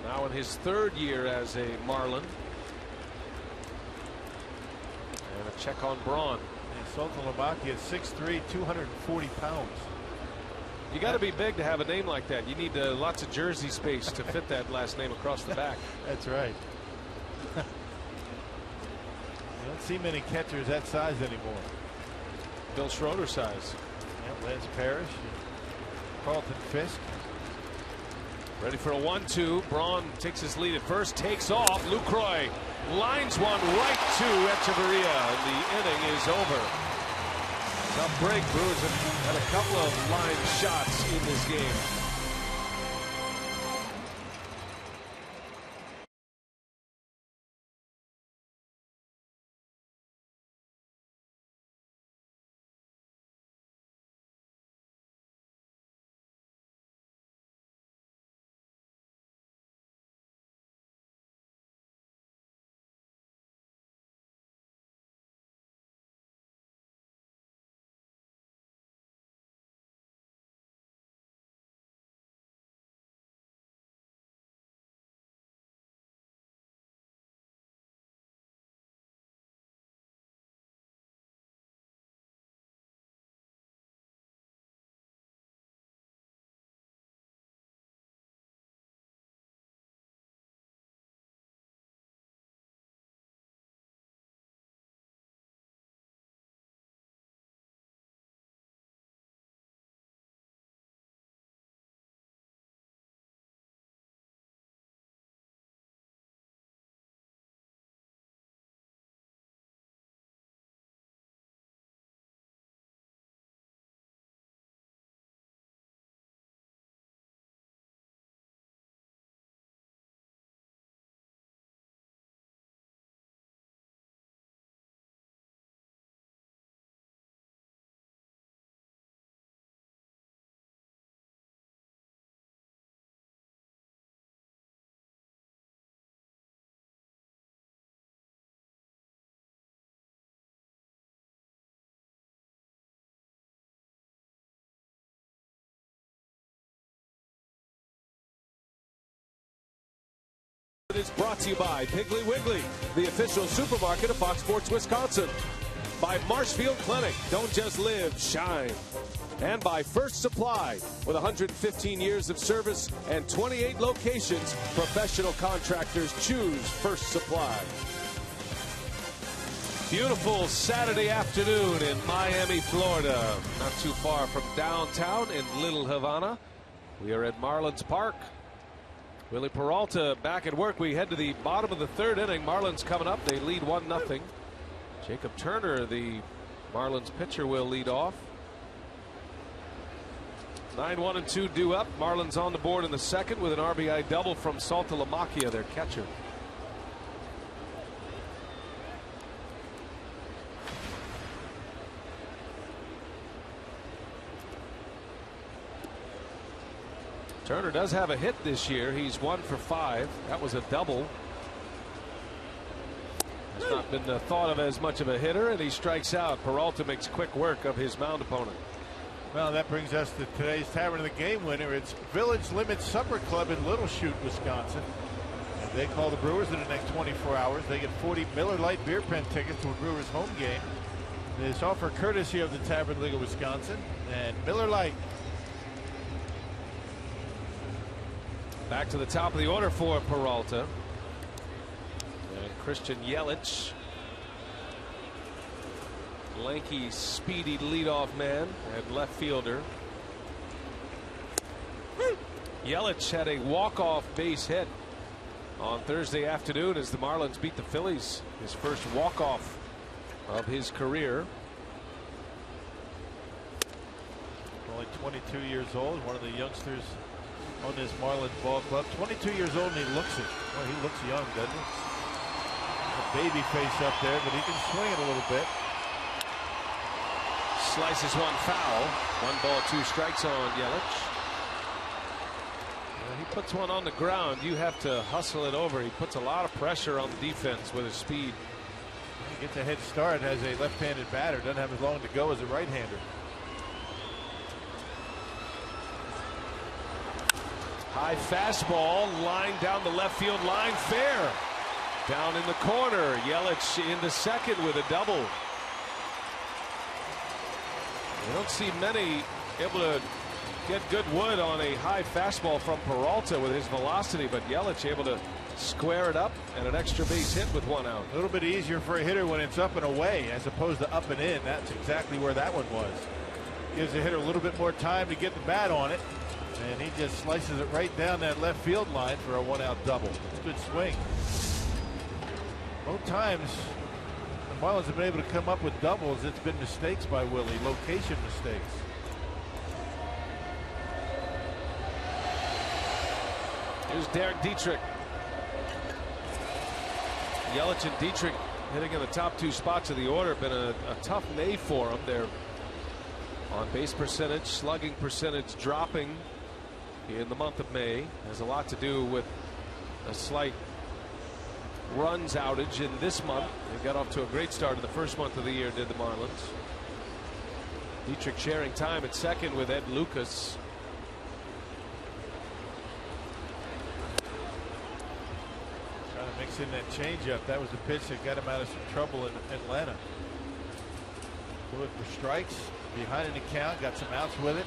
Now in his 3rd year as a Marlin. And a check on Braun. Saltalamacchia at 6'3", 240 pounds. You got to be big to have a name like that. You need lots of jersey space to fit that last name across the back. That's right. You don't see many catchers that size anymore. Bill Schroeder size. Yep, Lance Parrish, Carlton Fisk. Ready for a 1-2. Braun takes his lead at first, takes off. Lucroy lines one right to Echeverria, and the inning is over. Tough break. Brewers have had a couple of line shots in this game. is brought to you by Piggly Wiggly, the official supermarket of Fox Sports Wisconsin. By Marshfield Clinic, don't just live, shine. And by First Supply, with 115 years of service and 28 locations, professional contractors choose First Supply. Beautiful Saturday afternoon in Miami, Florida. Not too far from downtown in Little Havana. We are at Marlins Park. Willie Peralta back at work. We head to the bottom of the third inning. Marlins coming up. They lead 1-0. Jacob Turner, the Marlins pitcher, will lead off. 9-1-2 due up. Marlins on the board in the second with an RBI double from Saltalamacchia, their catcher. Turner does have a hit this year. He's 1 for 5. That was a double. Has not been thought of as much of a hitter, and he strikes out. Peralta makes quick work of his mound opponent. Well, that brings us to today's Tavern of the Game winner. It's Village Limit Supper Club in Little Chute, Wisconsin. And they call the Brewers in the next 24 hours. They get 40 Miller Lite beer pen tickets to a Brewers home game. This offer courtesy of the Tavern League of Wisconsin and Miller Lite. Back to the top of the order for Peralta. And Christian Yelich. Lanky, speedy leadoff man and left fielder. Yelich had a walk-off base hit on Thursday afternoon as the Marlins beat the Phillies. His first walk-off of his career. Only 22 years old, one of the youngsters on this Marlins ball club. 22 years old, and he looks it. Well, he looks young, doesn't he? A baby face up there, but he can swing it a little bit. Slices one foul. 1 ball, 2 strikes on Yelich. He puts one on the ground. You have to hustle it over. He puts a lot of pressure on the defense with his speed. He gets a head start, has a left-handed batter, doesn't have as long to go as a right-hander. High fastball, line down the left field line, fair. Down in the corner, Yelich into second with a double. You don't see many able to get good wood on a high fastball from Peralta with his velocity, but Yelich able to square it up and an extra base hit with 1 out. A little bit easier for a hitter when it's up and away as opposed to up and in. That's exactly where that one was. Gives the hitter a little bit more time to get the bat on it. And he just slices it right down that left field line for a 1 out double. It's a good swing. Both times the Marlins have been able to come up with doubles. It's been mistakes by Willie, location mistakes. Here's Derek Dietrich. Yelich and Dietrich hitting in the top 2 spots of the order. Been a tough May for them. Their on base percentage, slugging percentage dropping in the month of May. Has a lot to do with a slight runs outage in this month. They got off to a great start in the first month of the year, did the Marlins. Dietrich sharing time at second with Ed Lucas. Trying to mix in that changeup. That was the pitch that got him out of some trouble in Atlanta. Do it for strikes. Behind in the count, got some outs with it.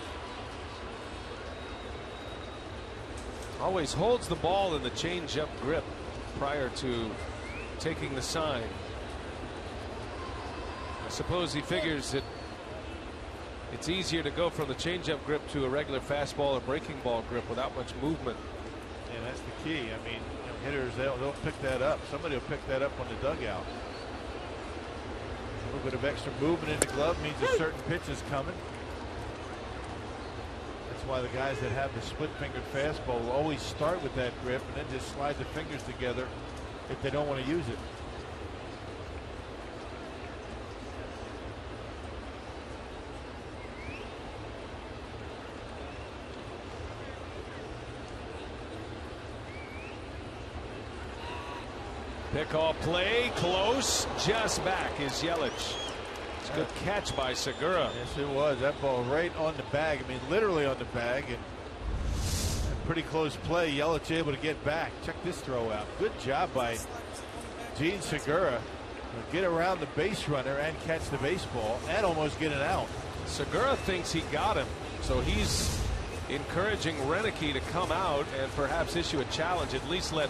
Always holds the ball in the changeup grip prior to taking the sign. I suppose he figures that it's easier to go from the changeup grip to a regular fastball or breaking ball grip without much movement. And that's the key. I mean, hitters, they'll pick that up. Somebody will pick that up on the dugout. A little bit of extra movement in the glove means a certain pitch is coming. That's why the guys that have the split-fingered fastball will always start with that grip and then just slide the fingers together if they don't want to use it. Pickoff play, close, just back is Yelich. It's a good catch by Segura. Yes, it was. That ball right on the bag. I mean, literally on the bag. And Pretty close play. Yelich able to get back. Check this throw out. Good job by Gene Segura. Get around the base runner and catch the baseball and almost get it out. Segura thinks he got him, so he's encouraging Renicky to come out and perhaps issue a challenge. At least let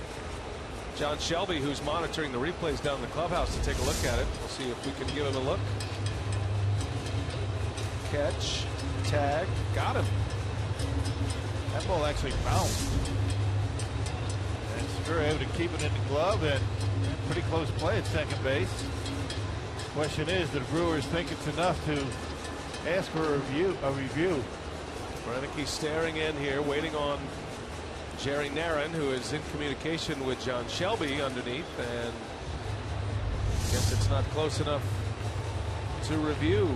John Shelby, who's monitoring the replays down in the clubhouse, to take a look at it. We'll see if we can give him a look. Catch, tag, got him. That ball actually bounced. And Segura able to keep it in the glove, and pretty close play at second base. Question is, do the Brewers think it's enough to ask for a review? Renicky staring in here, waiting on Jerry Narron, who is in communication with John Shelby underneath, and guess it's not close enough to review.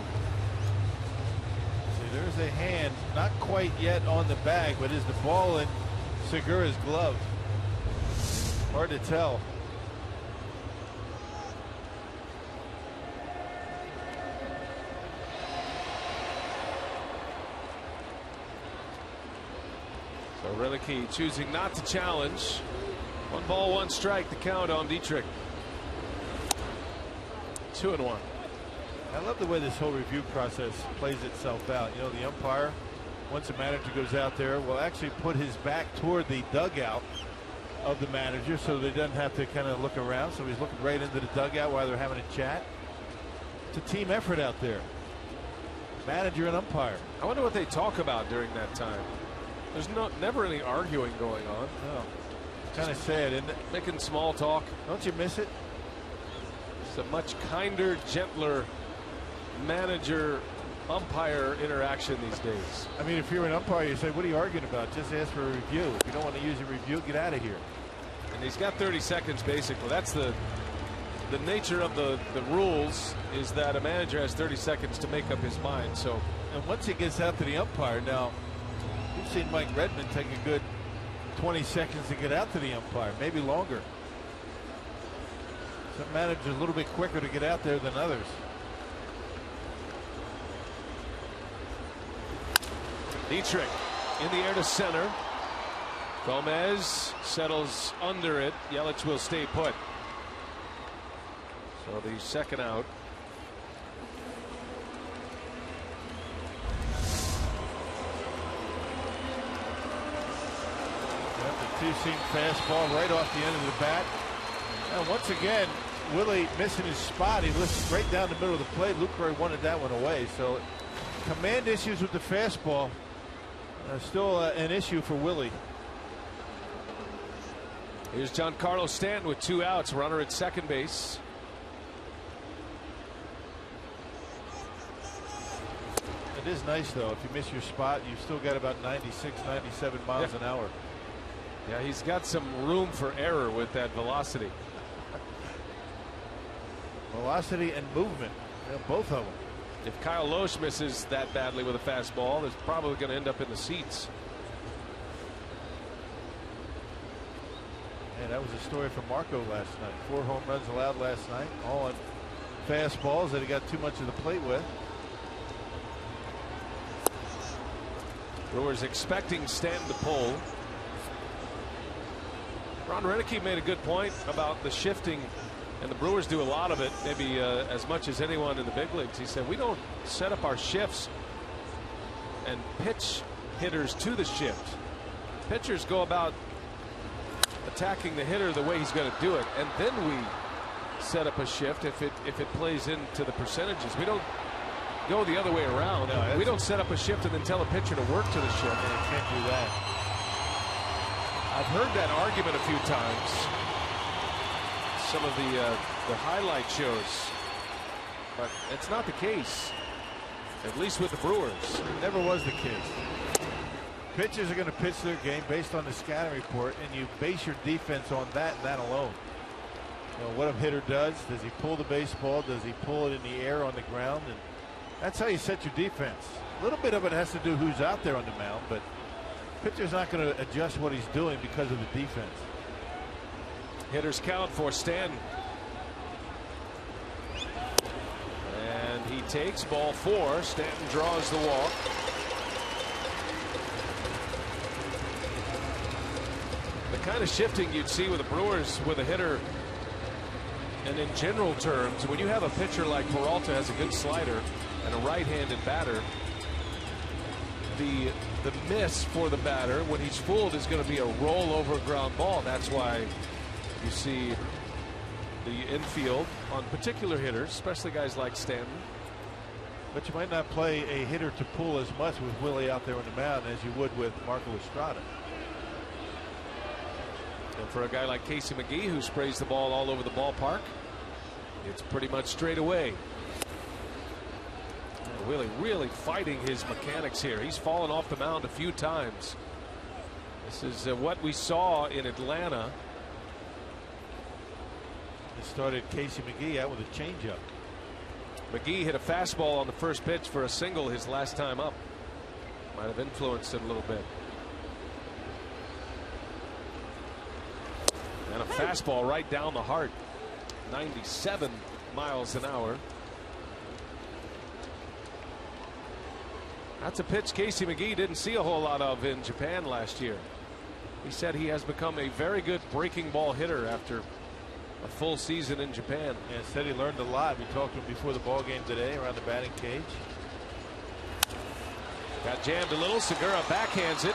See, there's a hand, not quite yet on the bag, but is the ball in Segura's glove? Hard to tell. So Renicky choosing not to challenge. 1 ball, 1 strike, the count on Dietrich. 2-1. I love the way this whole review process plays itself out. You know, the umpire, once the manager goes out there, will actually put his back toward the dugout of the manager so they doesn't have to kind of look around. So he's looking right into the dugout while they're having a chat. It's a team effort out there. Manager and umpire. I wonder what they talk about during that time. There's never any arguing going on. No. Kind of sad, isn't it? Making small talk. Don't you miss it? It's a much kinder, gentler manager umpire interaction these days. I mean, if you're an umpire, you say, what are you arguing about? Just ask for a review. If you don't want to use a review, get out of here. And he's got 30 seconds basically. That's the nature of the rules, is that a manager has 30 seconds to make up his mind. So, and once it gets out to the umpire, now you've seen Mike Redmond take a good 20 seconds to get out to the umpire, maybe longer. Some managers a little bit quicker to get out there than others. Dietrich in the air to center. Gomez settles under it. Yelich will stay put. So the second out. The two-seam fastball right off the end of the bat. And once again, Willie missing his spot. He lifts right down the middle of the plate. Lucroy wanted that one away. So command issues with the fastball. Still an issue for Willie. Here's Giancarlo Stanton with 2 outs. Runner at second base. It is nice, though. If you miss your spot, you've still got about 96, 97 miles an hour. Yeah, he's got some room for error with that velocity. Velocity and movement, both of them. If Kyle Loesch misses that badly with a fastball, it's probably going to end up in the seats. And that was a story from Marco last night. 4 home runs allowed last night, all on fastballs that he got too much of the plate with. Brewers expecting Stanton to pull. Ron Renicky made a good point about the shifting, and the Brewers do a lot of it, maybe as much as anyone in the big leagues. He said, we don't set up our shifts and pitch hitters to the shift. Pitchers go about attacking the hitter the way he's going to do it, and then we set up a shift if it plays into the percentages. We don't go the other way around. No, we don't set up a shift and then tell a pitcher to work to the shift. Yeah, you can't do that. I've heard that argument a few times. Some of the highlight shows, but it's not the case, at least with the Brewers. It never was the case. Pitchers are going to pitch their game based on the scouting report, and you base your defense on that and that alone. You know, what a hitter does he pull the baseball? Does he pull it in the air on the ground? And that's how you set your defense. A little bit of it has to do who's out there on the mound, but pitcher's not going to adjust what he's doing because of the defense. Hitters count for Stanton. And he takes ball 4. Stanton draws the walk. kind of shifting you'd see with the Brewers with a hitter. And in general terms, when you have a pitcher like Peralta has a good slider and a right-handed batter, the miss for the batter when he's fooled is going to be a rollover ground ball. That's why you see the infield on particular hitters, especially guys like Stanton. But you might not play a hitter to pull as much with Willie out there on the mound as you would with Marco Estrada. And for a guy like Casey McGee, who sprays the ball all over the ballpark, it's pretty much straight away. Willie really fighting his mechanics here. He's fallen off the mound a few times. This is what we saw in Atlanta. It started Casey McGee out with a changeup. McGee hit a fastball on the first pitch for a single his last time up. Might have influenced it a little bit. And a fastball right down the heart. 97 miles an hour. That's a pitch Casey McGee didn't see a whole lot of in Japan last year. He said he has become a very good breaking ball hitter after a full season in Japan. Yeah, said he learned a lot. We talked to him before the ball game today around the batting cage. Got jammed a little. Segura backhands it.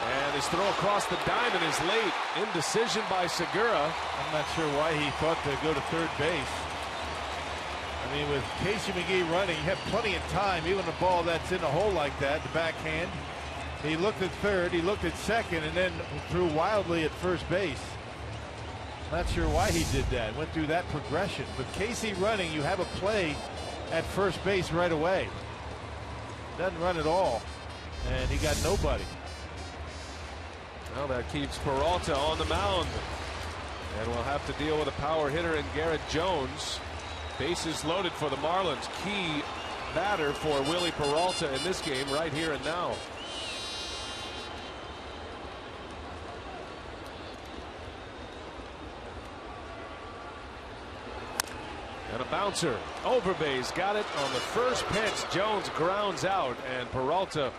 And his throw across the diamond is late. Indecision by Segura. I'm not sure why he thought to go to third base. I mean, with Casey McGee running, you have plenty of time, even a ball that's in a hole like that, the backhand. He looked at third, he looked at second, and then threw wildly at first base. Not sure why he did that. Went through that progression. With Casey running, you have a play at first base right away. Doesn't run at all, and he got nobody. Well, that keeps Peralta on the mound. And we'll have to deal with a power hitter in Garrett Jones. Bases loaded for the Marlins. Key batter for Willie Peralta in this game right here and now. And a bouncer. Overbase got it on the first pitch. Jones grounds out, and Peralta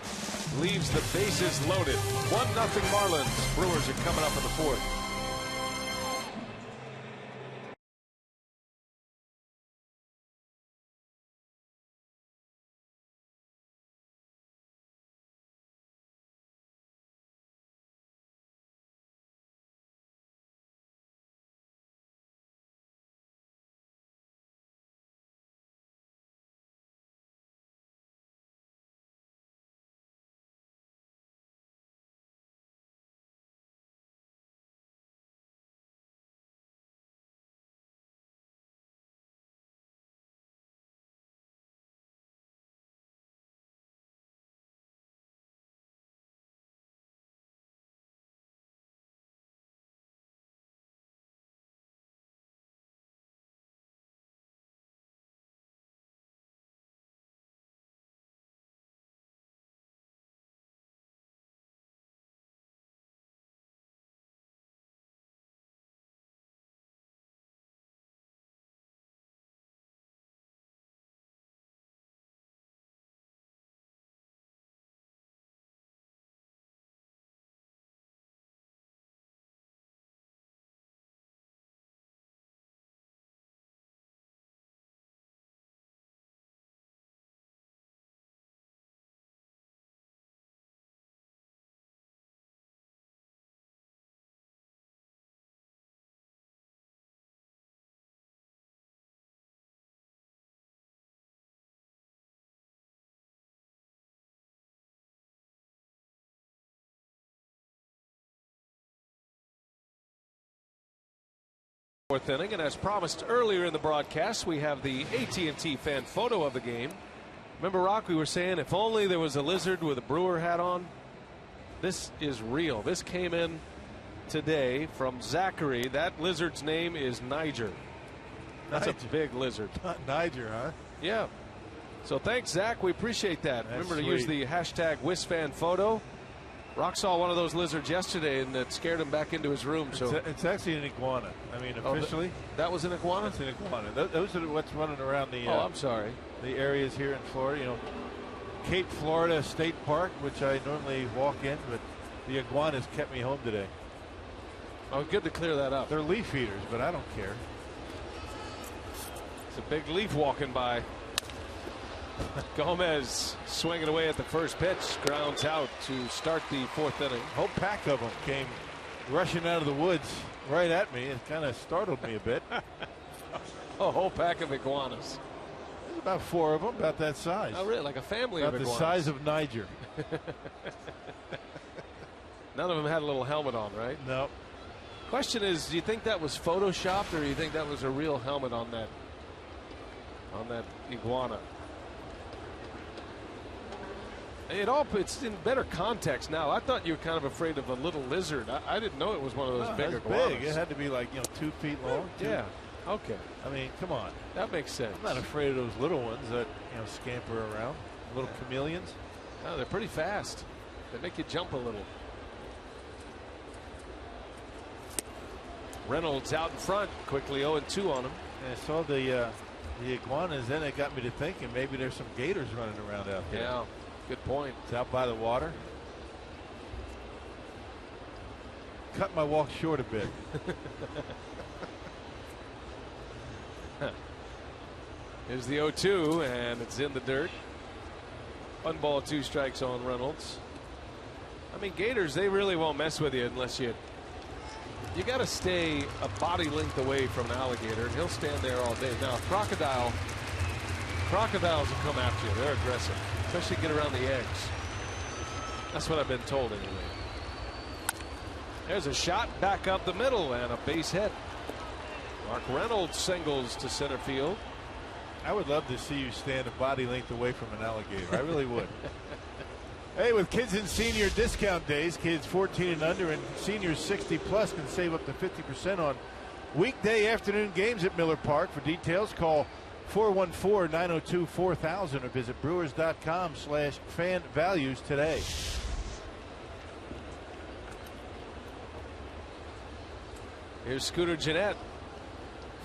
leaves the bases loaded. 1-0 Marlins. Brewers are coming up in the fourth. Fourth inning, and as promised earlier in the broadcast, we have the AT&T fan photo of the game. Remember, Rock, we were saying if only there was a lizard with a Brewer hat on. This is real. This came in today from Zachary. That lizard's name is Niger. That's a big lizard. Niger, huh? Yeah. So thanks, Zach. We appreciate that. That's Remember to sweet. use the hashtag WisFanPhoto. Rock saw one of those lizards yesterday, and it scared him back into his room. So it's actually an iguana. I mean, officially, that was an iguana. it's an iguana. Those are what's running around the. I'm sorry. The areas here in Florida, you know, Cape Florida State Park, which I normally walk in, but the iguanas kept me home today. Oh, good to clear that up. They're leaf eaters, but I don't care. It's a big leaf walking by. Gomez swinging away at the first pitch, grounds out to start the 4th inning. A whole pack of them came rushing out of the woods right at me. It kind of startled me a bit. A whole pack of iguanas. There's about 4 of them, about that size. Oh, really? Like a family about of iguanas. the size of Niger. None of them had a little helmet on, right? No. Question is, do you think that was photoshopped, or do you think that was a real helmet on that iguana? It's in better context now. I thought you were kind of afraid of a little lizard. I didn't know it was one of those big iguanas. Big. It had to be like 2 feet long. Yeah. Okay. I mean, come on. That makes sense. I'm not afraid of those little ones that scamper around. Little chameleons. No, they're pretty fast. They make you jump a little. Reynolds out in front, quickly 0-2 on him. And I saw the iguanas, then it got me to thinking maybe there's some gators running around out there. Yeah, good point. It's out by the water. Cut my walk short a bit. Here's the 0-2, and it's in the dirt. 1 ball, 2 strikes on Reynolds. I mean, gators, they really won't mess with you unless you got to stay a body length away from an alligator, and he'll stand there all day. Now, crocodiles will come after you. They're aggressive, especially get around the eggs. That's what I've been told anyway. There's a shot back up the middle and a base hit. Mark Reynolds singles to center field. I would love to see you stand a body length away from an alligator. I really would. Hey, with kids and senior discount days, kids 14 and under and seniors 60 plus can save up to 50% on weekday afternoon games at Miller Park. For details, call 414-902-4000 or visit brewers.com/fan values today. Here's Scooter Gennett,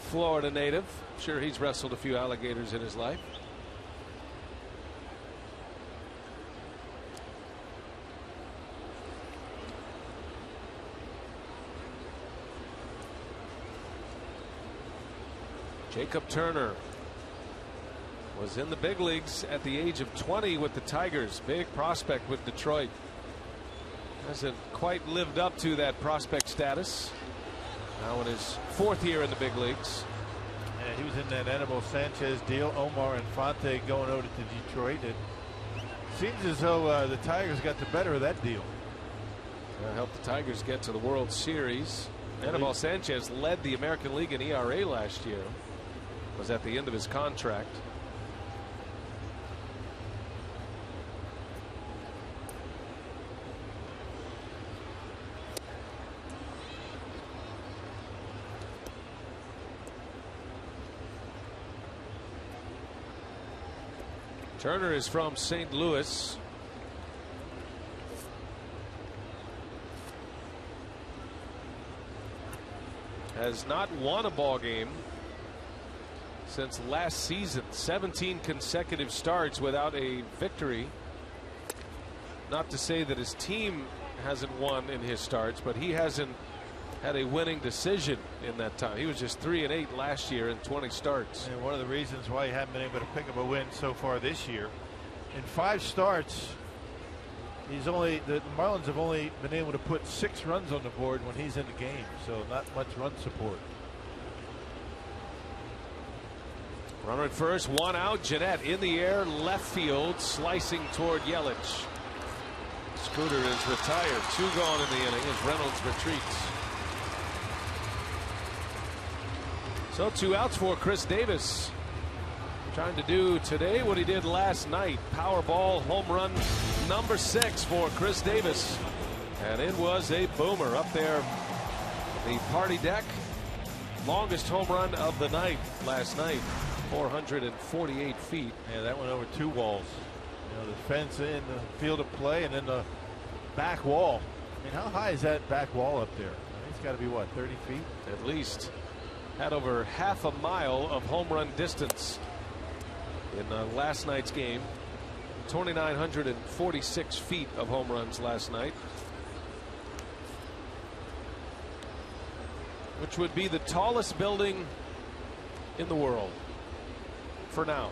Florida native. Sure, he's wrestled a few alligators in his life. Jacob Turner was in the big leagues at the age of 20 with the Tigers. Big prospect with Detroit. Hasn't quite lived up to that prospect status. Now in his 4th year in the big leagues. Yeah, he was in that Anibal Sanchez deal. Omar Infante going over to Detroit. It seems as though the Tigers got the better of that deal. Helped the Tigers get to the World Series. Anibal Sanchez led the American League in ERA last year. Was at the end of his contract. Turner is from St. Louis. Has not won a ball game since last season. 17 consecutive starts without a victory. Not to say that his team hasn't won in his starts, but he hasn't had a winning decision in that time. He was just 3-8 last year in 20 starts. And one of the reasons why he hasn't been able to pick up a win so far this year, in 5 starts, the Marlins have only been able to put 6 runs on the board when he's in the game, so not much run support. Runner at first, 1 out. Gennett in the air, left field, slicing toward Yelich. Scooter is retired. 2 gone in the inning as Reynolds retreats. So 2 outs for Chris Davis. Trying to do today what he did last night. Powerball home run number 6 for Chris Davis. And it was a boomer up there. The party deck. Longest home run of the night last night. 448 feet. Yeah, that went over 2 walls. The fence in the field of play and then the back wall. I mean, how high is that back wall up there? I mean, it's got to be, what, 30 feet? At least. Had over half a mile of home run distance in last night's game. 2,946 feet of home runs last night. which would be the tallest building in the world for now.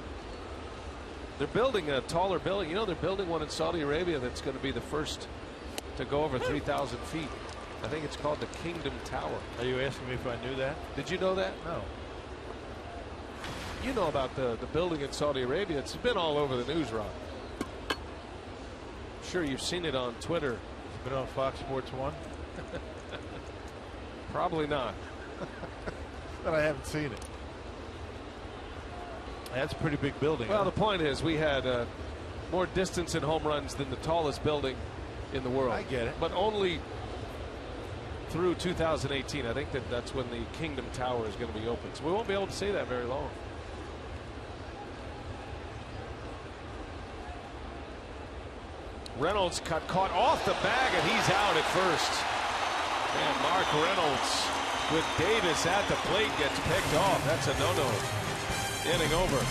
They're building a taller building. You know, they're building one in Saudi Arabia that's going to be the first to go over 3,000 feet. I think it's called the Kingdom Tower. Are you asking me if I knew that? Did you know that? No. You know about the building in Saudi Arabia. It's been all over the news, Rob. Sure, you've seen it on Twitter. It's been on Fox Sports 1? Probably not. But I haven't seen it. That's a pretty big building. Well, the point is we had more distance in home runs than the tallest building in the world. I get it. But only through 2018. I think that's when the Kingdom Tower is going to be open. So we won't be able to say that very long. Reynolds caught off the bag, and he's out at first. And Mark Reynolds with Davis at the plate gets picked off. That's a no-no. Inning over.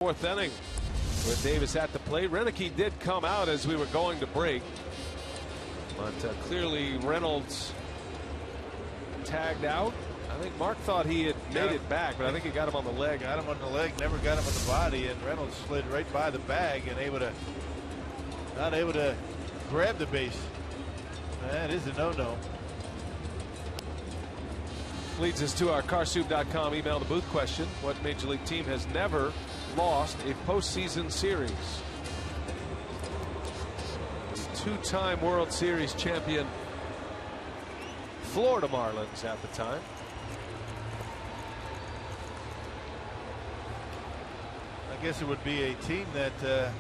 Fourth inning with Davis at the plate. Renicky did come out as we were going to break, but clearly Reynolds tagged out. I think Mark thought he had made it back, but I think he got him on the leg. Got him on the leg, never got him on the body, and Reynolds slid right by the bag and not able to grab the base. That is a no-no. Leads us to our carsoup.com email the booth question. What major league team has never lost a postseason series? Two-time World Series champion Florida Marlins at the time. I guess it would be a team that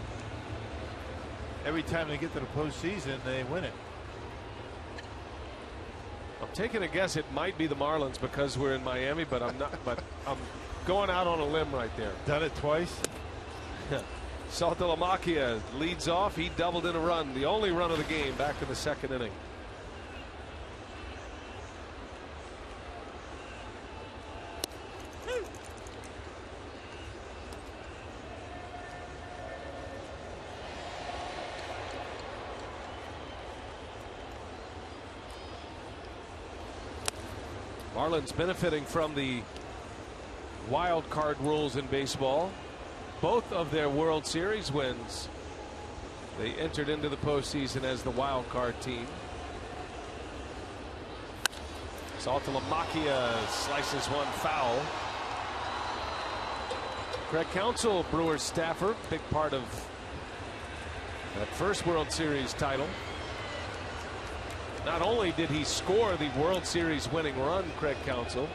every time they get to the postseason, they win it. I'm taking a guess it might be the Marlins because we're in Miami, but I'm not. But I'm going out on a limb right there. Done it twice. Saltalamacchia leads off. He doubled in a run, the only run of the game, back in the second inning. Marlins benefiting from the wild card rules in baseball. Both of their World Series wins, they entered into the postseason as the wild card team. Saltalamacchia slices one foul. Craig Counsell, Brewers staffer, big part of that first World Series title. Not only did he score the World Series winning run, Craig Counsell,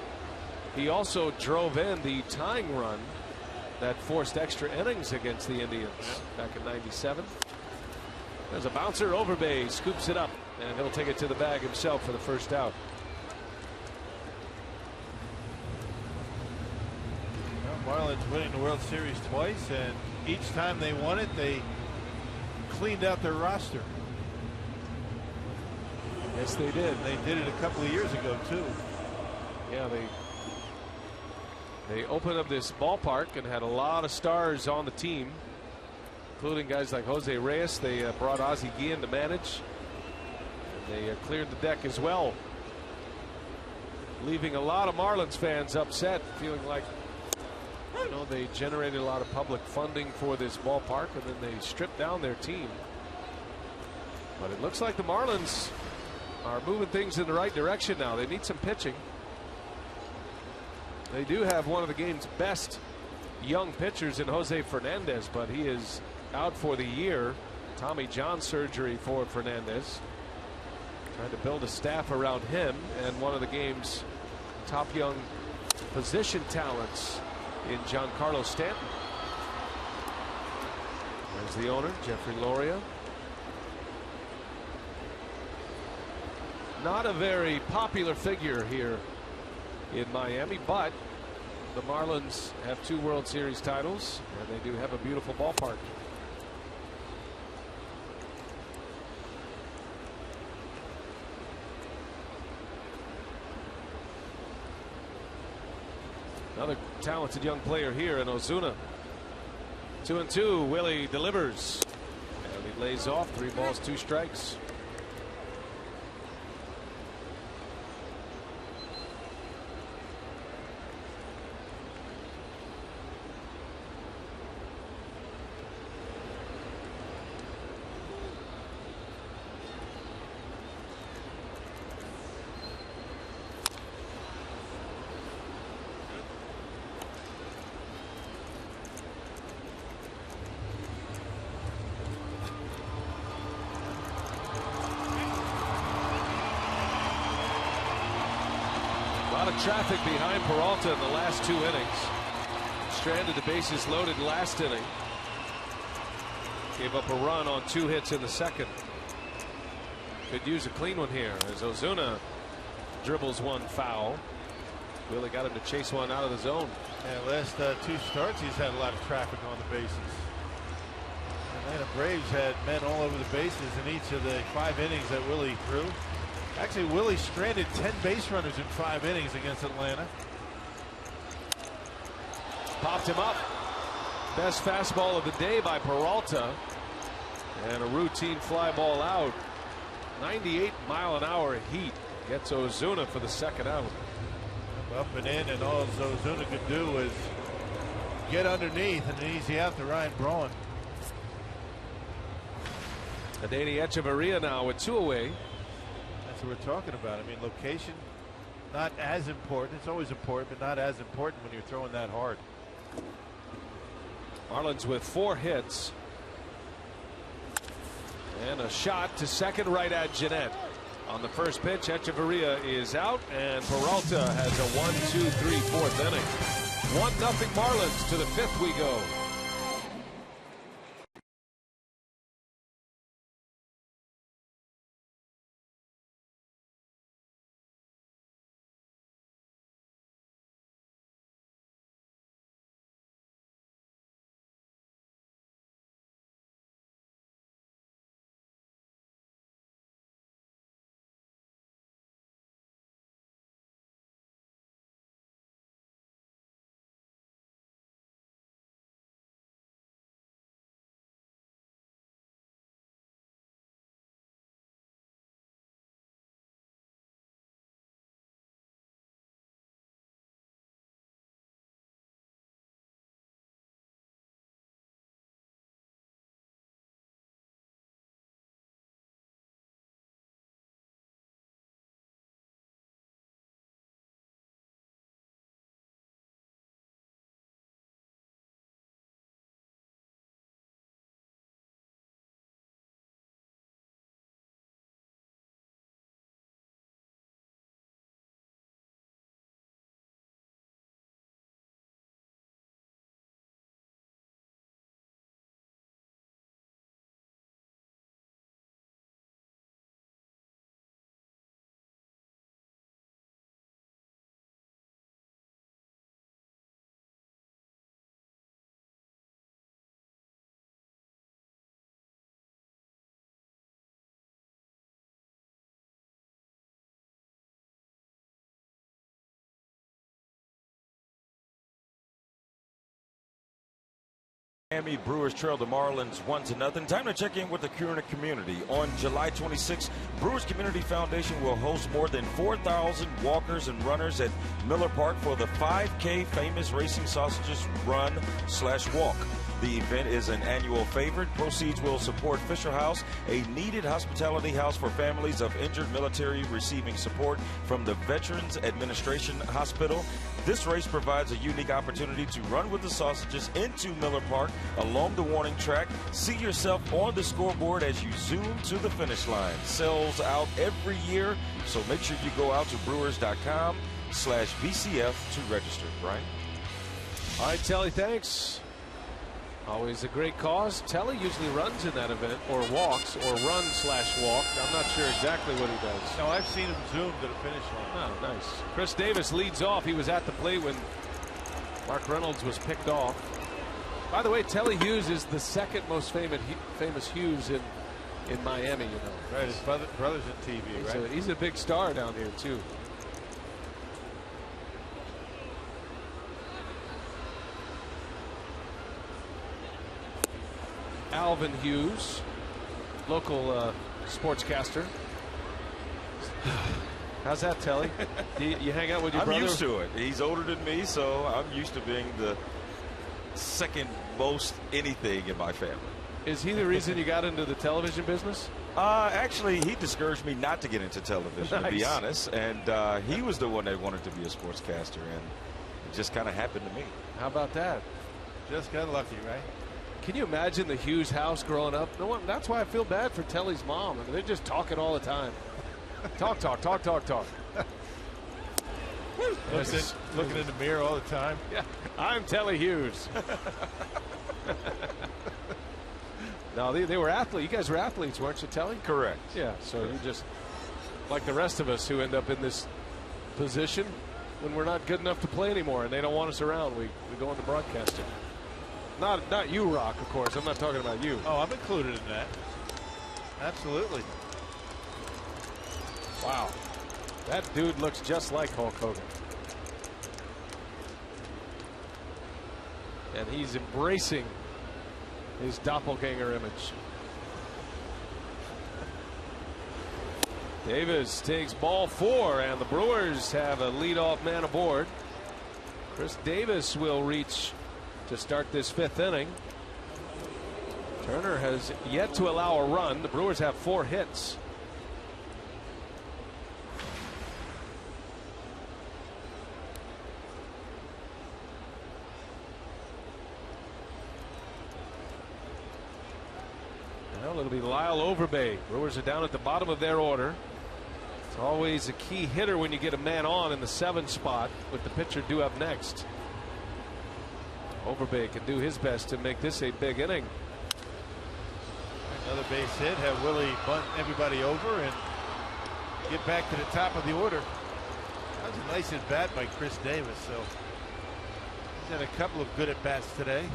he also drove in the tying run that forced extra innings against the Indians back in '97. There's a bouncer over base, scoops it up, and he'll take it to the bag himself for the first out. Well, Marlins winning the World Series twice, and each time they won it, they cleaned out their roster. Yes, they did. They did it a couple of years ago too. Yeah, they opened up this ballpark and had a lot of stars on the team, including guys like Jose Reyes. They brought Ozzie Guillen to manage. And they cleared the deck as well, leaving a lot of Marlins fans upset, feeling like, you know, they generated a lot of public funding for this ballpark, and then they stripped down their team. But it looks like the Marlins are moving things in the right direction now. They need some pitching. They do have one of the game's best young pitchers in Jose Fernandez, but he is out for the year. Tommy John surgery for Fernandez. Trying to build a staff around him, and one of the game's top young position talents in Giancarlo Stanton. There's the owner, Jeffrey Loria. Not a very popular figure here in Miami, but the Marlins have 2 World Series titles, and they do have a beautiful ballpark. Another talented young player here in Ozuna. 2-2. Willie delivers, and he lays off. 3 balls, 2 strikes. Traffic behind Peralta in the last 2 innings. Stranded the bases loaded last inning. Gave up a run on 2 hits in the second. Could use a clean one here as Ozuna dribbles one foul. Really got him to chase one out of the zone. Yeah, last 2 starts he's had a lot of traffic on the bases. Atlanta Braves had men all over the bases in each of the 5 innings that Willie threw. Actually, Willie stranded 10 base runners in 5 innings against Atlanta. Popped him up. Best fastball of the day by Peralta. And a routine fly ball out. 98-mile-an-hour heat gets Ozuna for the second out. Up and in, and all Ozuna could do was get underneath, and an easy out to Ryan Braun. Adeiny Echeverria now with 2 away. That's what we're talking about. I mean, location, not as important. It's always important, but not as important when you're throwing that hard. Marlins with 4 hits. And a shot to second right at Jeanette. On the first pitch, Echeverria is out, and Peralta has a 1-2-3 4th inning. 1-0 Marlins. To the 5th we go. Miami Brewers trail the Marlins 1-0. Time to check in with the current community. On July 26th, Brewers Community Foundation will host more than 4,000 walkers and runners at Miller Park for the 5K Famous Racing Sausages Run/Walk. The event is an annual favorite. Proceeds will support Fisher House, a needed hospitality house for families of injured military receiving support from the Veterans Administration Hospital. This race provides a unique opportunity to run with the sausages into Miller Park along the warning track. See yourself on the scoreboard as you zoom to the finish line. Sells out every year, so make sure you go out to brewers.com/BCF to register, right? All right, Telly, thanks. Always a great cause. Telly usually runs in that event, or walks, or run/walk. I'm not sure exactly what he does. No, I've seen him zoom to the finish line. Oh, nice. Chris Davis leads off. He was at the plate when Mark Reynolds was picked off. By the way, Telly Hughes is the second most famous Hughes in Miami, you know. Right, his brother's in TV, right? He's a big star down here, too. Alvin Hughes, local sportscaster. How's that, Telly? You hang out with your brother? I'm used to it. He's older than me, so I'm used to being the second most anything in my family. Is he the reason you got into the television business? Actually, he discouraged me not to get into television, nice. to be honest. And he was the one that wanted to be a sportscaster, and it just kind of happened to me. How about that? Just got lucky, right? Can you imagine the Hughes house growing up? No one. That's why I feel bad for Telly's mom. I mean, they're just talking all the time. Talk. Looking in the mirror all the time. Yeah, I'm Telly Hughes. No, they were athletes. You guys were athletes, weren't you, Telly? Correct. Yeah, so you just, like the rest of us who end up in this position when we're not good enough to play anymore and they don't want us around, we go into broadcasting. Not you, Rock, of course. I'm not talking about you. Oh, I'm included in that. Absolutely. Wow. That dude looks just like Hulk Hogan. And he's embracing his doppelganger image. Davis takes ball 4, and the Brewers have a leadoff man aboard. Chris Davis will reach to start this 5th inning. Turner has yet to allow a run. The Brewers have 4 hits. Well, it'll be Lyle Overbay. Brewers are down at the bottom of their order. It's always a key hitter when you get a man on in the 7 spot with the pitcher due up next. Overbay can do his best to make this a big inning. Another base hit, have Willie bunt everybody over and get back to the top of the order. That was a nice at bat by Chris Davis. So he's had a couple of good at bats today.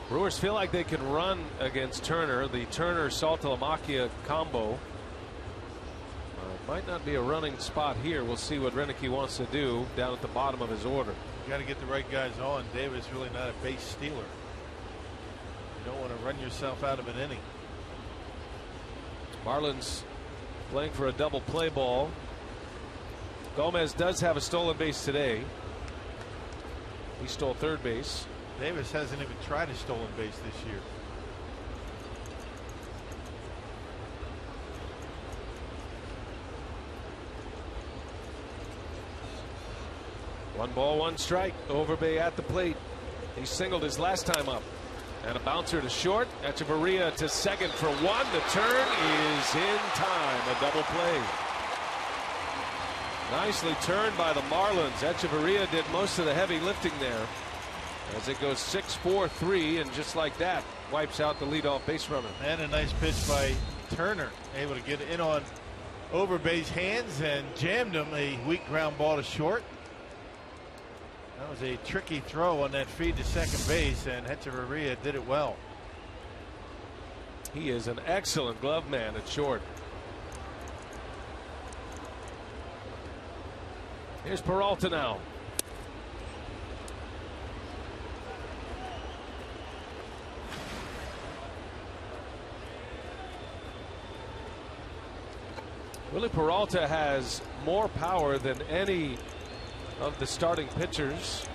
Brewers feel like they can run against Turner. The Turner-Saltalamacchia combo. Might not be a running spot here. We'll see what Renicky wants to do down at the bottom of his order. You got to get the right guys on. Davis really not a base stealer. You don't want to run yourself out of an inning. Marlins playing for a double play ball. Gomez does have a stolen base today. He stole 3rd base. Davis hasn't even tried a stolen base this year. One ball, 1 strike. Overbay at the plate. He singled his last time up. And a bouncer to short. Echeverria to second for 1. The turn is in time. A double play. Nicely turned by the Marlins. Echeverria did most of the heavy lifting there. As it goes 6-4-3, and just like that, wipes out the leadoff base runner. And a nice pitch by Turner, able to get in on over base hands and jammed him. A weak ground ball to short. That was a tricky throw on that feed to second base, and Hechavarria did it well. He is an excellent glove man at short. Here's Peralta now. Willie Peralta has more power than any of the starting pitchers,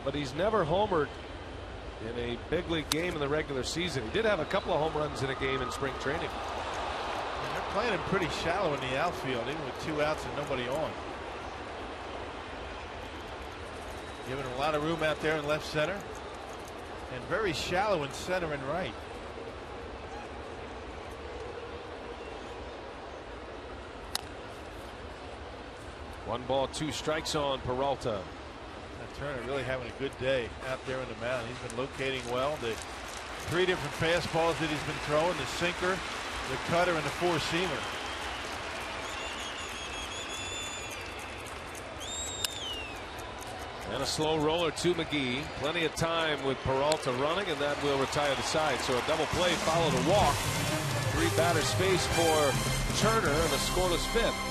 but he's never homered in a big league game in the regular season. He did have a couple of home runs in a game in spring training. And they're playing him pretty shallow in the outfield, even with 2 outs and nobody on. Giving a lot of room out there in left center, and very shallow in center and right. One ball, 2 strikes on Peralta. Turner really having a good day out there on the mound. He's been locating well. The 3 different fastballs that he's been throwing, the sinker, the cutter, and the 4-seamer. And a slow roller to McGee. Plenty of time with Peralta running, and that will retire the side. So a double play followed a walk. 3-batter space for Turner and a scoreless 5th.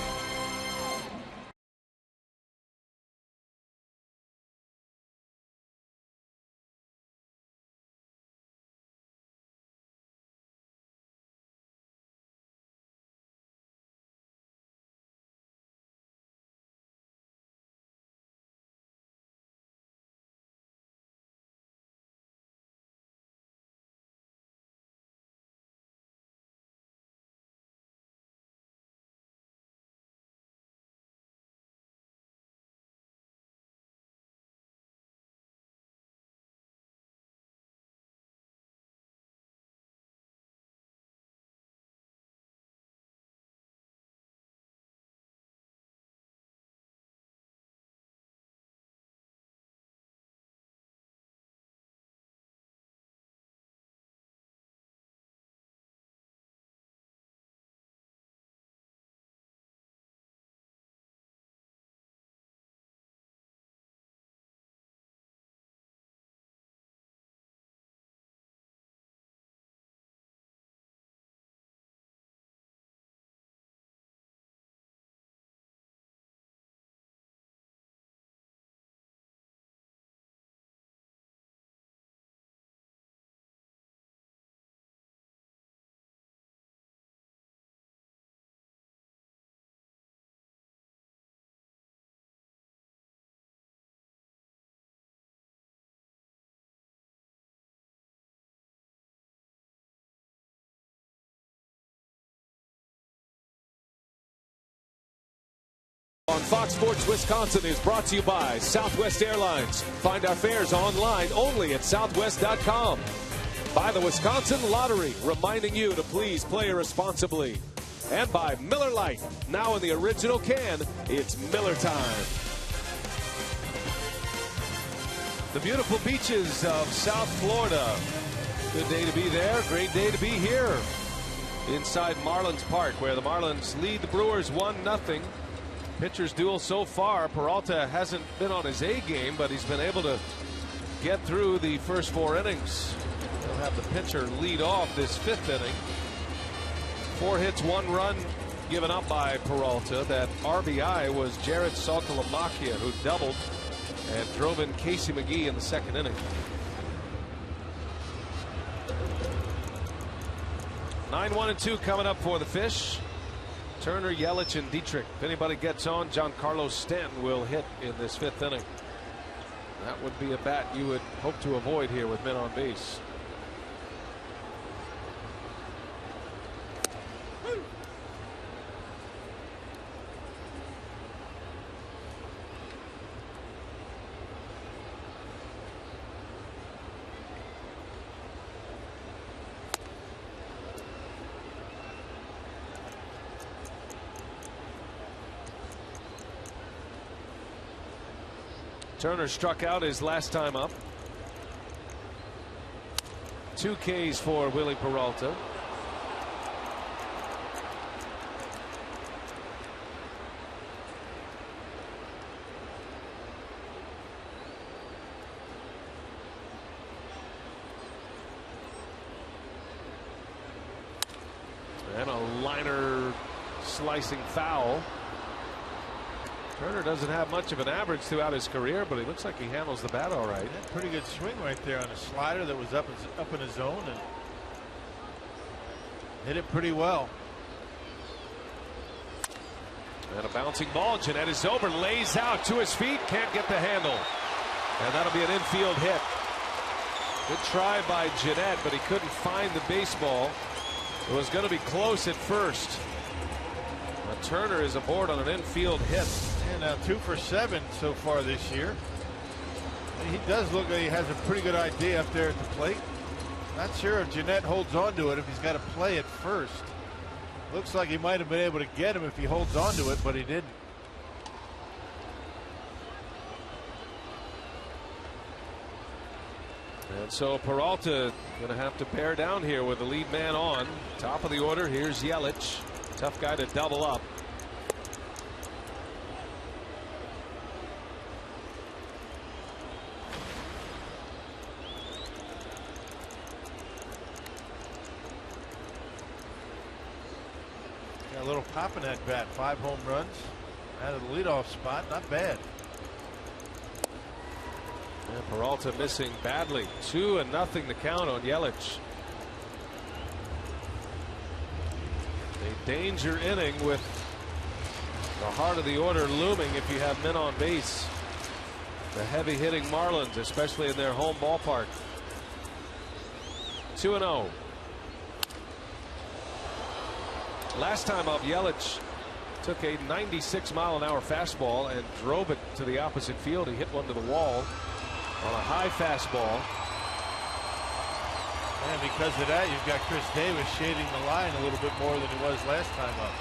On Fox Sports Wisconsin is brought to you by Southwest Airlines. Find our fares online only at southwest.com. By the Wisconsin Lottery, reminding you to please play responsibly. And by Miller Lite, now in the original can, it's Miller time. The beautiful beaches of South Florida. Good day to be there. Great day to be here inside Marlins Park, where the Marlins lead the Brewers 1-0. Pitchers duel so far. Peralta hasn't been on his A game, but he's been able to get through the first 4 innings. He'll have the pitcher lead off this 5th inning. 4 hits, 1 run given up by Peralta. That RBI was Jared Saltalamacchia, who doubled and drove in Casey McGee in the 2nd inning. 9-1-2 coming up for the Fish. Turner, Yelich, and Dietrich. If anybody gets on, Giancarlo Stanton will hit in this 5th inning. That would be a bat you would hope to avoid here with men on base. Turner struck out his last time up. 2 Ks for Willie Peralta. And a liner slicing foul. Turner doesn't have much of an average throughout his career, but he looks like he handles the bat all right. Yeah, pretty good swing right there on a slider that was up in his zone and hit it pretty well. And a bouncing ball. Jeanette is over, lays out to his feet, can't get the handle. And that'll be an infield hit. Good try by Jeanette, but he couldn't find the baseball. It was going to be close at first. But Turner is aboard on an infield hit. And now 2 for 7 so far this year. He does look like he has a pretty good idea up there at the plate. Not sure if Jeanette holds on to it, if he's got to play it first. Looks like he might have been able to get him if he holds on to it, but he didn't. And so Peralta going to have to bear down here with the lead man on. Top of the order, here's Yelich. Tough guy to double up. Got a little pop in that bat. 5 home runs out of the leadoff spot. Not bad. And Peralta missing badly. 2-0 the count on Yelich. A danger inning with the heart of the order looming if you have men on base. The heavy hitting Marlins, especially in their home ballpark. 2-0. Last time up, Yelich took a 96-mile-an-hour fastball and drove it to the opposite field. He hit one to the wall on a high fastball. And because of that, you've got Chris Davis shading the line a little bit more than he was last time up.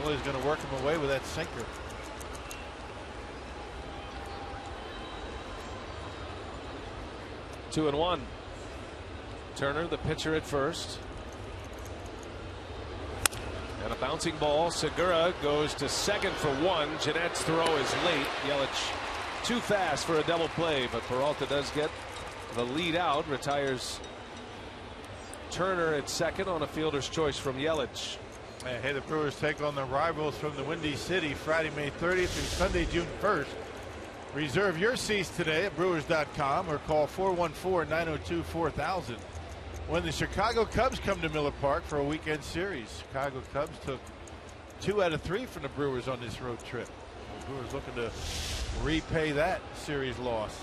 Willie's going to work him away with that sinker. Two and one. Turner, the pitcher at first. And a bouncing ball. Segura goes to second for one. Jeanette's throw is late. Yelich too fast for a double play, but Peralta does get the lead out. Retires Turner at second on a fielder's choice from Yelich. Hey, the Brewers take on the rivals from the Windy City Friday, May 30th through Sunday, June 1st. Reserve your seats today at Brewers.com or call 414-902-4000. When the Chicago Cubs come to Miller Park for a weekend series, Chicago Cubs took 2 out of 3 from the Brewers on this road trip. The Brewers looking to repay that series loss.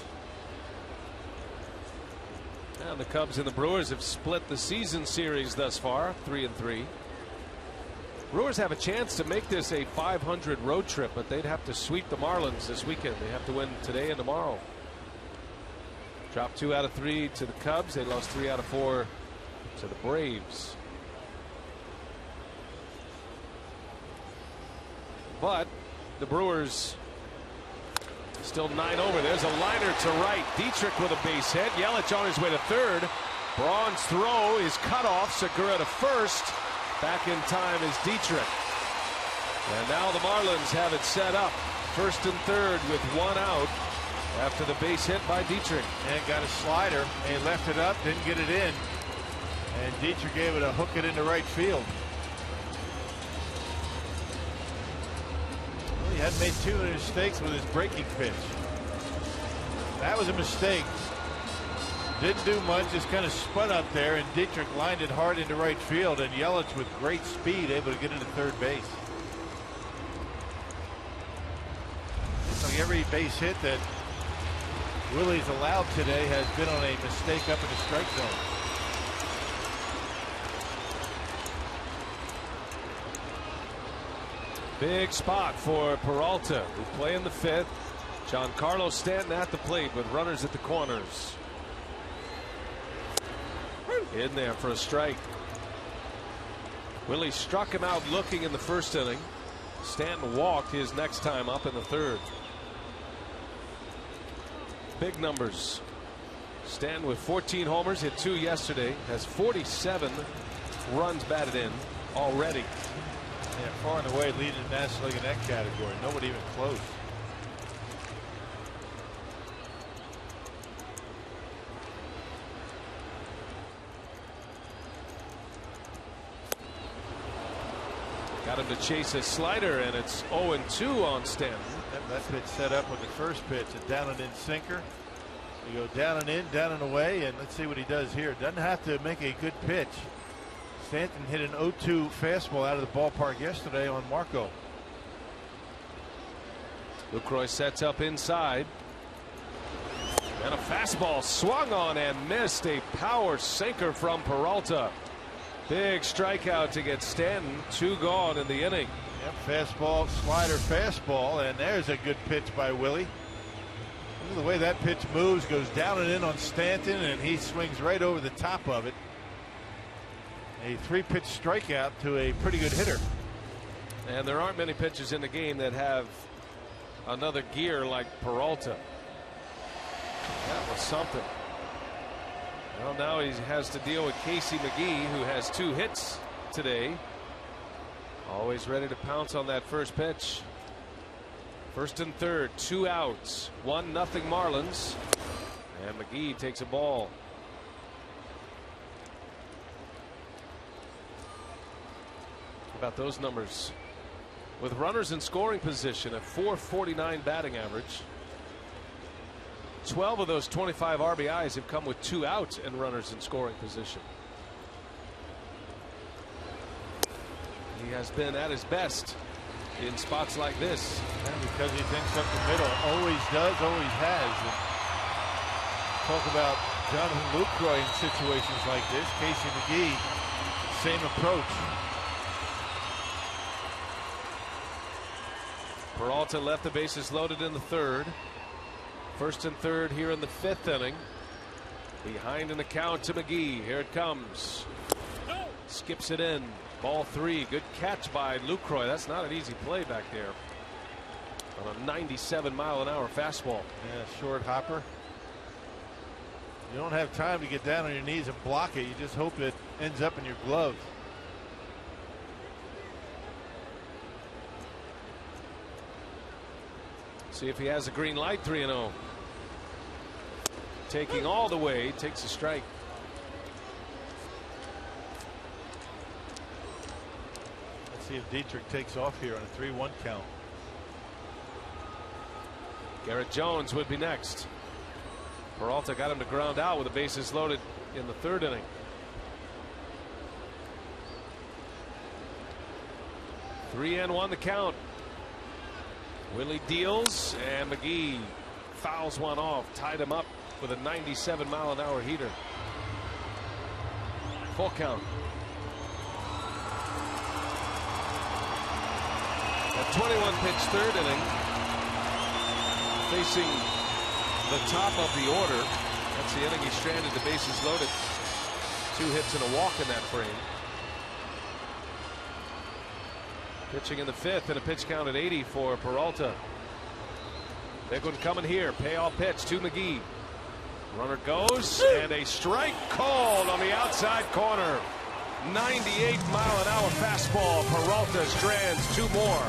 And the Cubs and the Brewers have split the season series thus far, 3-3. Brewers have a chance to make this a 500 road trip, but they'd have to sweep the Marlins this weekend. They have to win today and tomorrow. Dropped 2 out of 3 to the Cubs. They lost 3 out of 4 to the Braves. But the Brewers still 9 over. There's a liner to right. Dietrich with a base hit. Yelich on his way to third. Braun's throw is cut off. Segura to first. Back in time is Dietrich. And now the Marlins have it set up. First and third with 1 out after the base hit by Dietrich. And got a slider. And he left it up, didn't get it in. And Dietrich gave it a hook it into right field. Well, he had made 2 mistakes with his breaking pitch. That was a mistake. Didn't do much, just kind of spun up there, and Dietrich lined it hard into right field, and Yelich with great speed able to get into third base. It's like every base hit that Willie's allowed today has been on a mistake up in the strike zone. Big spot for Peralta, who play in the 5th. Giancarlo Stanton at the plate with runners at the corners. In there for a strike. Willie struck him out looking in the first inning. Stanton walked his next time up in the 3rd. Big numbers. Stanton with 14 homers, hit 2 yesterday, has 47 runs batted in already. Yeah, far and away leading the National League in that category. Nobody even close. Got him to chase a slider, and it's 0-2 on Stanton. That pitch set up with the first pitch, a down and in sinker. You go down and in, down and away, and let's see what he does here. Doesn't have to make a good pitch. Stanton hit an 0-2 fastball out of the ballpark yesterday on Marco. Lucroy sets up inside. And a fastball swung on and missed. A power sinker from Peralta. Big strikeout to get Stanton. 2 gone in the inning. Yep, fastball, slider, fastball, and there's a good pitch by Willie. Look at the way that pitch moves, goes down and in on Stanton, and he swings right over the top of it. A 3-pitch strikeout to a pretty good hitter. And there aren't many pitchers in the game that have another gear like Peralta. That was something. Well, now he has to deal with Casey McGee, who has 2 hits today. Always ready to pounce on that first pitch. First and third, 2 outs, 1-0 Marlins. And McGee takes a ball. How about those numbers? With runners in scoring position, a .449 batting average. 12 of those 25 RBIs have come with 2 outs and runners in scoring position. He has been at his best in spots like this. And because he thinks up the middle, always does, always has. And talk about Jonathan Lucroy in situations like this. Casey McGee, same approach. Peralta left the bases loaded in the third. First and third here in the 5th inning. Behind in the count to McGee. Here it comes. Skips it in. Ball 3. Good catch by Lucroy. That's not an easy play back there on a 97-mile-an-hour fastball. Yeah, short hopper. You don't have time to get down on your knees and block it. You just hope it ends up in your glove. See if he has a green light. 3-0. Taking all the way, takes a strike. Let's see if Dietrich takes off here on a 3-1 count. Garrett Jones would be next. Peralta got him to ground out with the bases loaded in the 3rd inning. Three and 1 the count. Willie deals, and McGee fouls one off, tied him up with a 97-mile-an-hour heater. Full count. A 21-pitch 3rd inning. Facing the top of the order. That's the inning he stranded, the bases loaded. 2 hits and a walk in that frame. Pitching in the 5th and a pitch count at 80 for Peralta. Big one coming here. Payoff pitch to McGee. Runner goes, and a strike called on the outside corner. 98-mile-an-hour fastball. Peralta strands 2 more.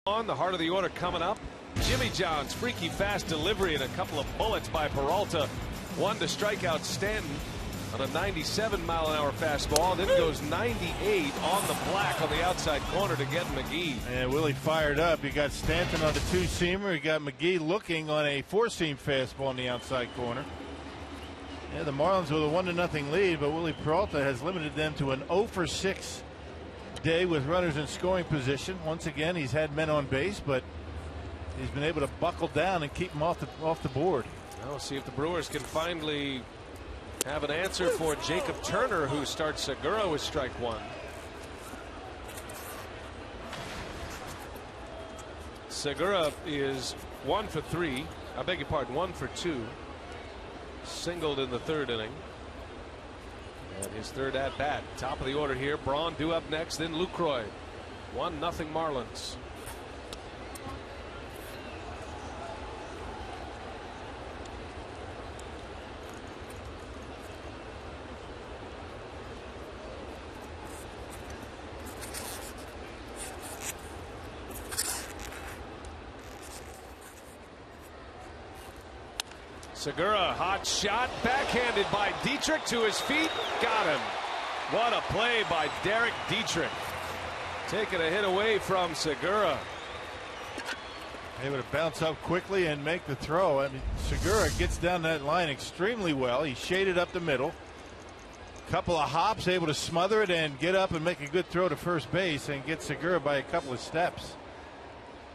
On the heart of the order coming up. Jimmy John's freaky fast delivery and a couple of bullets by Peralta. One to strike out Stanton on a 97-mile-an-hour fastball. Then goes 98 on the black on the outside corner to get McGee. And Willie fired up. You got Stanton on the two-seamer. You got McGee looking on a four-seam fastball on the outside corner. Yeah, the Marlins with a 1-0 lead, but Willie Peralta has limited them to an 0-for-6 day with runners in scoring position. Once again, he's had men on base, but he's been able to buckle down and keep them off the board. We'll see if the Brewers can finally have an answer for Jacob Turner, who starts Segura with strike one. Segura is 1 for 3. I beg your pardon, 1 for 2. Singled in the third inning. And his third at bat. Top of the order here. Braun due up next, then Lucroy. 1-0 Marlins. Segura, hot shot, backhanded by Dietrich to his feet, got him. What a play by Derek Dietrich. Taking a hit away from Segura. Able to bounce up quickly and make the throw. I mean, Segura gets down that line extremely well. He shaded up the middle. Couple of hops, able to smother it and get up and make a good throw to first base and get Segura by a couple of steps.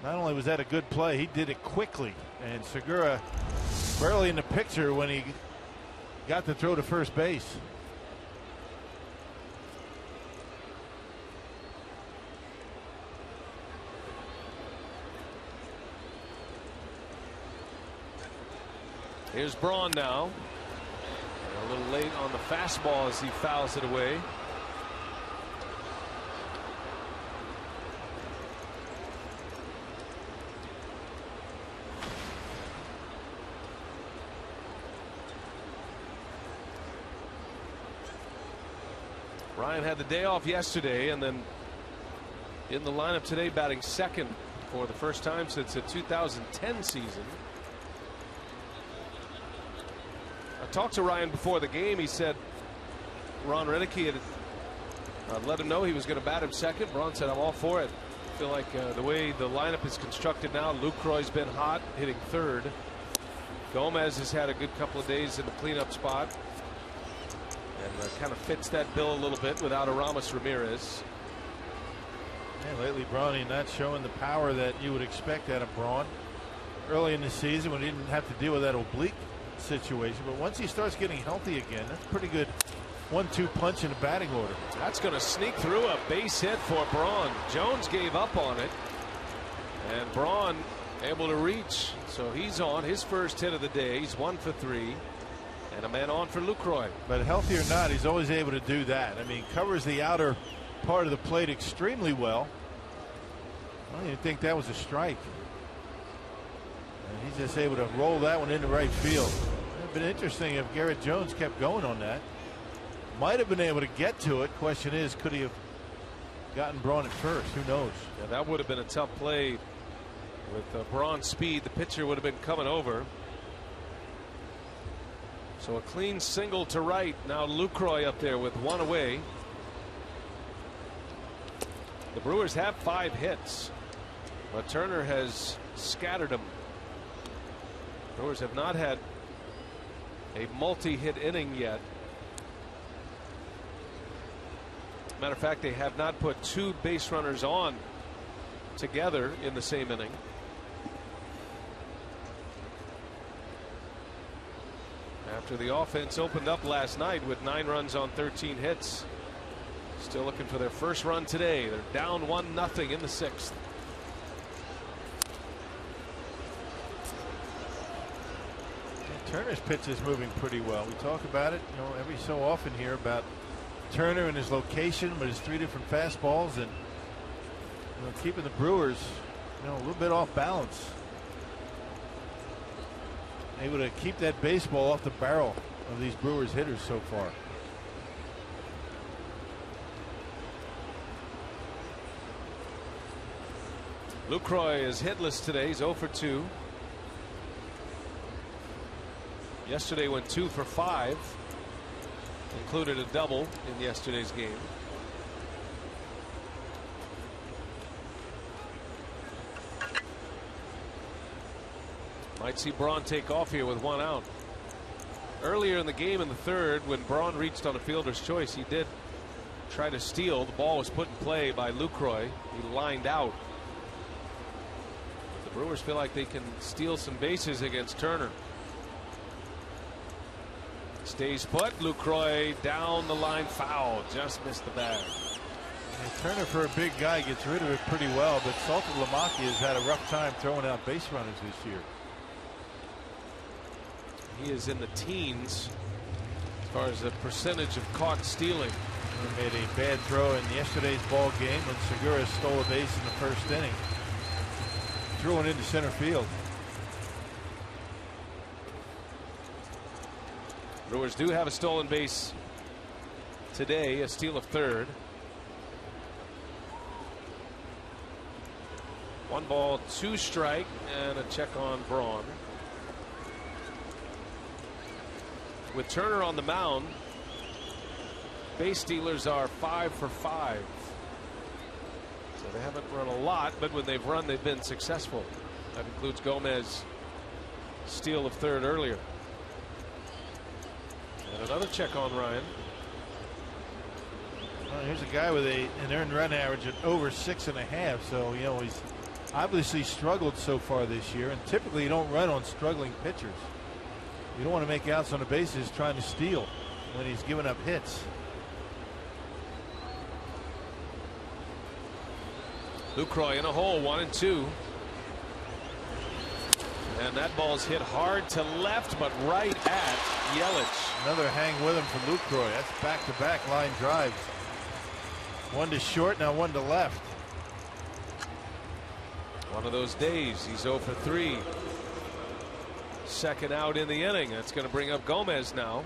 Not only was that a good play, he did it quickly. And Segura barely in the picture when he got the throw to first base. Here's Braun now. A little late on the fastball as he fouls it away. Ryan had the day off yesterday and then in the lineup today batting second for the first time since the 2010 season. I talked to Ryan before the game. He said Ron Renicky had let him know he was going to bat him second. Ron said, I'm all for it. I feel like the way the lineup is constructed now, Lucroy's been hot hitting third. Gomez has had a good couple of days in the cleanup spot. And kind of fits that bill a little bit without Aramis Ramirez. Yeah, lately Brawny not showing the power that you would expect out of Braun. Early in the season when he didn't have to deal with that oblique situation, but once he starts getting healthy again, that's a pretty good 1-2 punch in the batting order. That's going to sneak through a base hit for Braun. Jones gave up on it, and Braun able to reach. So he's on his first hit of the day. He's 1 for 3. And a man on for Lucroy. But healthy or not, he's always able to do that. I mean, covers the outer part of the plate extremely well. I don't even think that was a strike. And he's just able to roll that one into right field. It would have been interesting if Garrett Jones kept going on that. Might have been able to get to it. Question is, could he have gotten Braun at first? Who knows? Yeah, that would have been a tough play with Braun's speed. The pitcher would have been coming over. So a clean single to right. Now Lucroy up there with one away. The Brewers have 5 hits, but Turner has scattered them. Brewers have not had a multi-hit inning yet. Matter of fact, they have not put 2 base runners on together in the same inning. After the offense opened up last night with 9 runs on 13 hits. Still looking for their first run today. They're down 1-0 in the 6th. Turner's pitch is moving pretty well. We talk about it, you know, every so often here about Turner and his location with his 3 different fastballs and keeping the Brewers, a little bit off balance. Able to keep that baseball off the barrel of these Brewers hitters so far. Lucroy is hitless today. He's 0 for 2. Yesterday went 2 for 5. Included a double in yesterday's game. Might see Braun take off here with 1 out. Earlier in the game in the third, when Braun reached on a fielder's choice, he did try to steal. The ball was put in play by Lucroy. He lined out. The Brewers feel like they can steal some bases against Turner. Stays put. Lucroy down the line, foul. Just missed the bag. And Turner, for a big guy, gets rid of it pretty well, but Salter Lamacchia has had a rough time throwing out base runners this year. He is in the teens as far as the percentage of caught stealing. He made a bad throw in yesterday's ball game when Segura stole a base in the first inning. Threw it into center field. Brewers do have a stolen base today, a steal of third. 1 ball, 2 strike, and a check on Braun. With Turner on the mound, base stealers are 5 for 5. So they haven't run a lot, but when they've run, they've been successful. That includes Gomez's steal of third earlier. And another check on Ryan. Well, here's a guy with an earned run average of over 6.5. So, you know, he's obviously struggled so far this year. And typically you don't run on struggling pitchers. You don't want to make outs on the bases trying to steal when he's giving up hits. Lucroy in a hole, 1 and 2. And that ball's hit hard to left, but right at Yelich. Another hang with him for Lucroy. That's back-to-back line drives. 1 to short, now 1 to left. One of those days. He's 0 for 3. Second out in the inning. That's going to bring up Gomez now.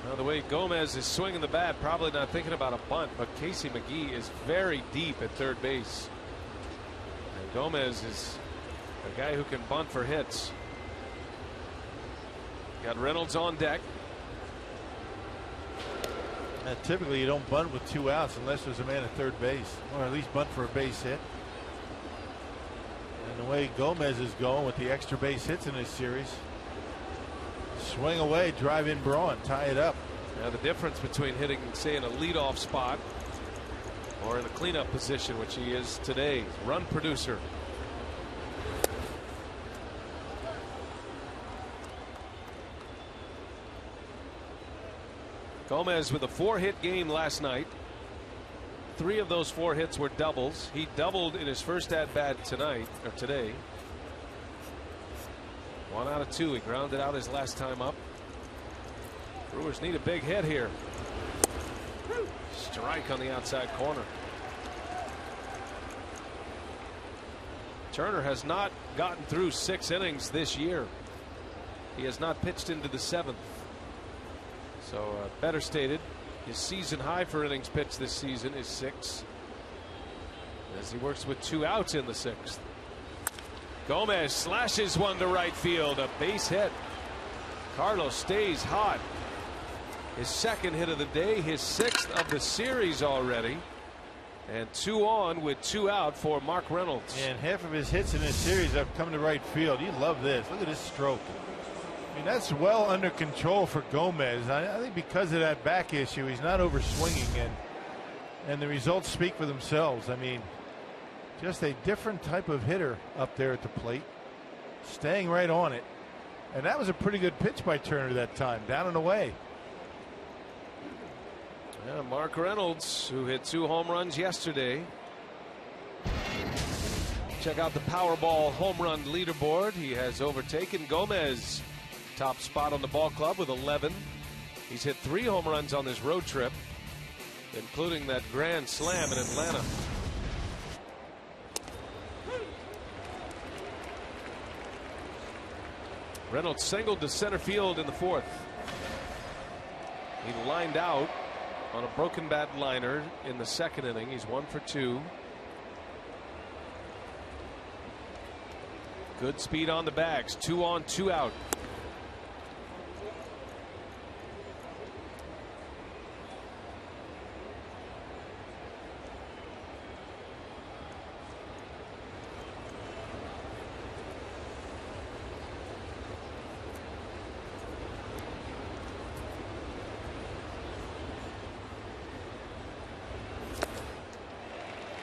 Now the way Gomez is swinging the bat, probably not thinking about a bunt, but Casey McGee is very deep at third base. And Gomez is a guy who can bunt for hits. Got Reynolds on deck. Typically you don't bunt with 2 outs unless there's a man at third base, or at least bunt for a base hit. And the way Gomez is going with the extra base hits in this series, swing away, drive in Braun, tie it up. Now the difference between hitting, say, in a leadoff spot or in a cleanup position, which he is today, run producer. Gomez with a 4-hit game last night. 3 of those 4 hits were doubles. He doubled in his first at bat tonight or today. 1 out of 2. He grounded out his last time up. Brewers need a big hit here. Strike on the outside corner. Turner has not gotten through 6 innings this year. He has not pitched into the 7th. So better stated, his season high for innings pitched this season is 6, as he works with 2 outs in the 6th. Gomez slashes 1 to right field, a base hit. Carlos stays hot. His 2nd hit of the day, his 6th of the series already, and 2 on with 2 out for Mark Reynolds. And half of his hits in this series have come to right field. You love this. Look at this stroke. I mean, that's well under control for Gomez. I think because of that back issue, he's not over swinging, and the results speak for themselves. I mean, just a different type of hitter up there at the plate, staying right on it. And that was a pretty good pitch by Turner that time, down and away. Yeah, Mark Reynolds, who hit 2 home runs yesterday. Check out the Powerball home run leaderboard. He has overtaken Gomez. Top spot on the ball club with 11. He's hit 3 home runs on this road trip, including that grand slam in Atlanta. Reynolds singled to center field in the 4th. He lined out on a broken bat liner in the 2nd inning. He's 1 for 2. Good speed on the bags. 2 on, 2 out.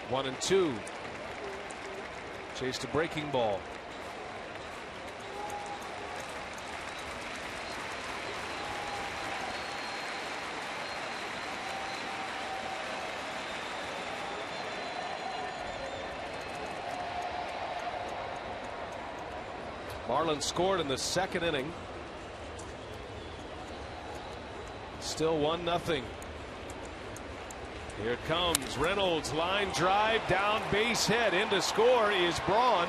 One and 2. Chased a breaking ball. Marlins scored in the 2nd inning. Still 1-0. Here it comes. Reynolds, line drive, down, base hit. In to score is Braun.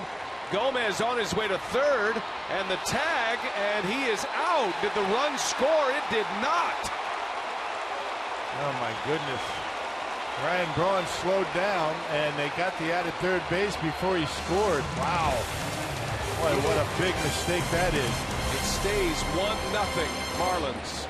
Gomez on his way to 3rd, and the tag, and he is out. Did the run score? It did not. Oh my goodness. Ryan Braun slowed down, and they got the out at 3rd base before he scored. Wow. Boy, what a big mistake that is. It stays 1-0 Marlins.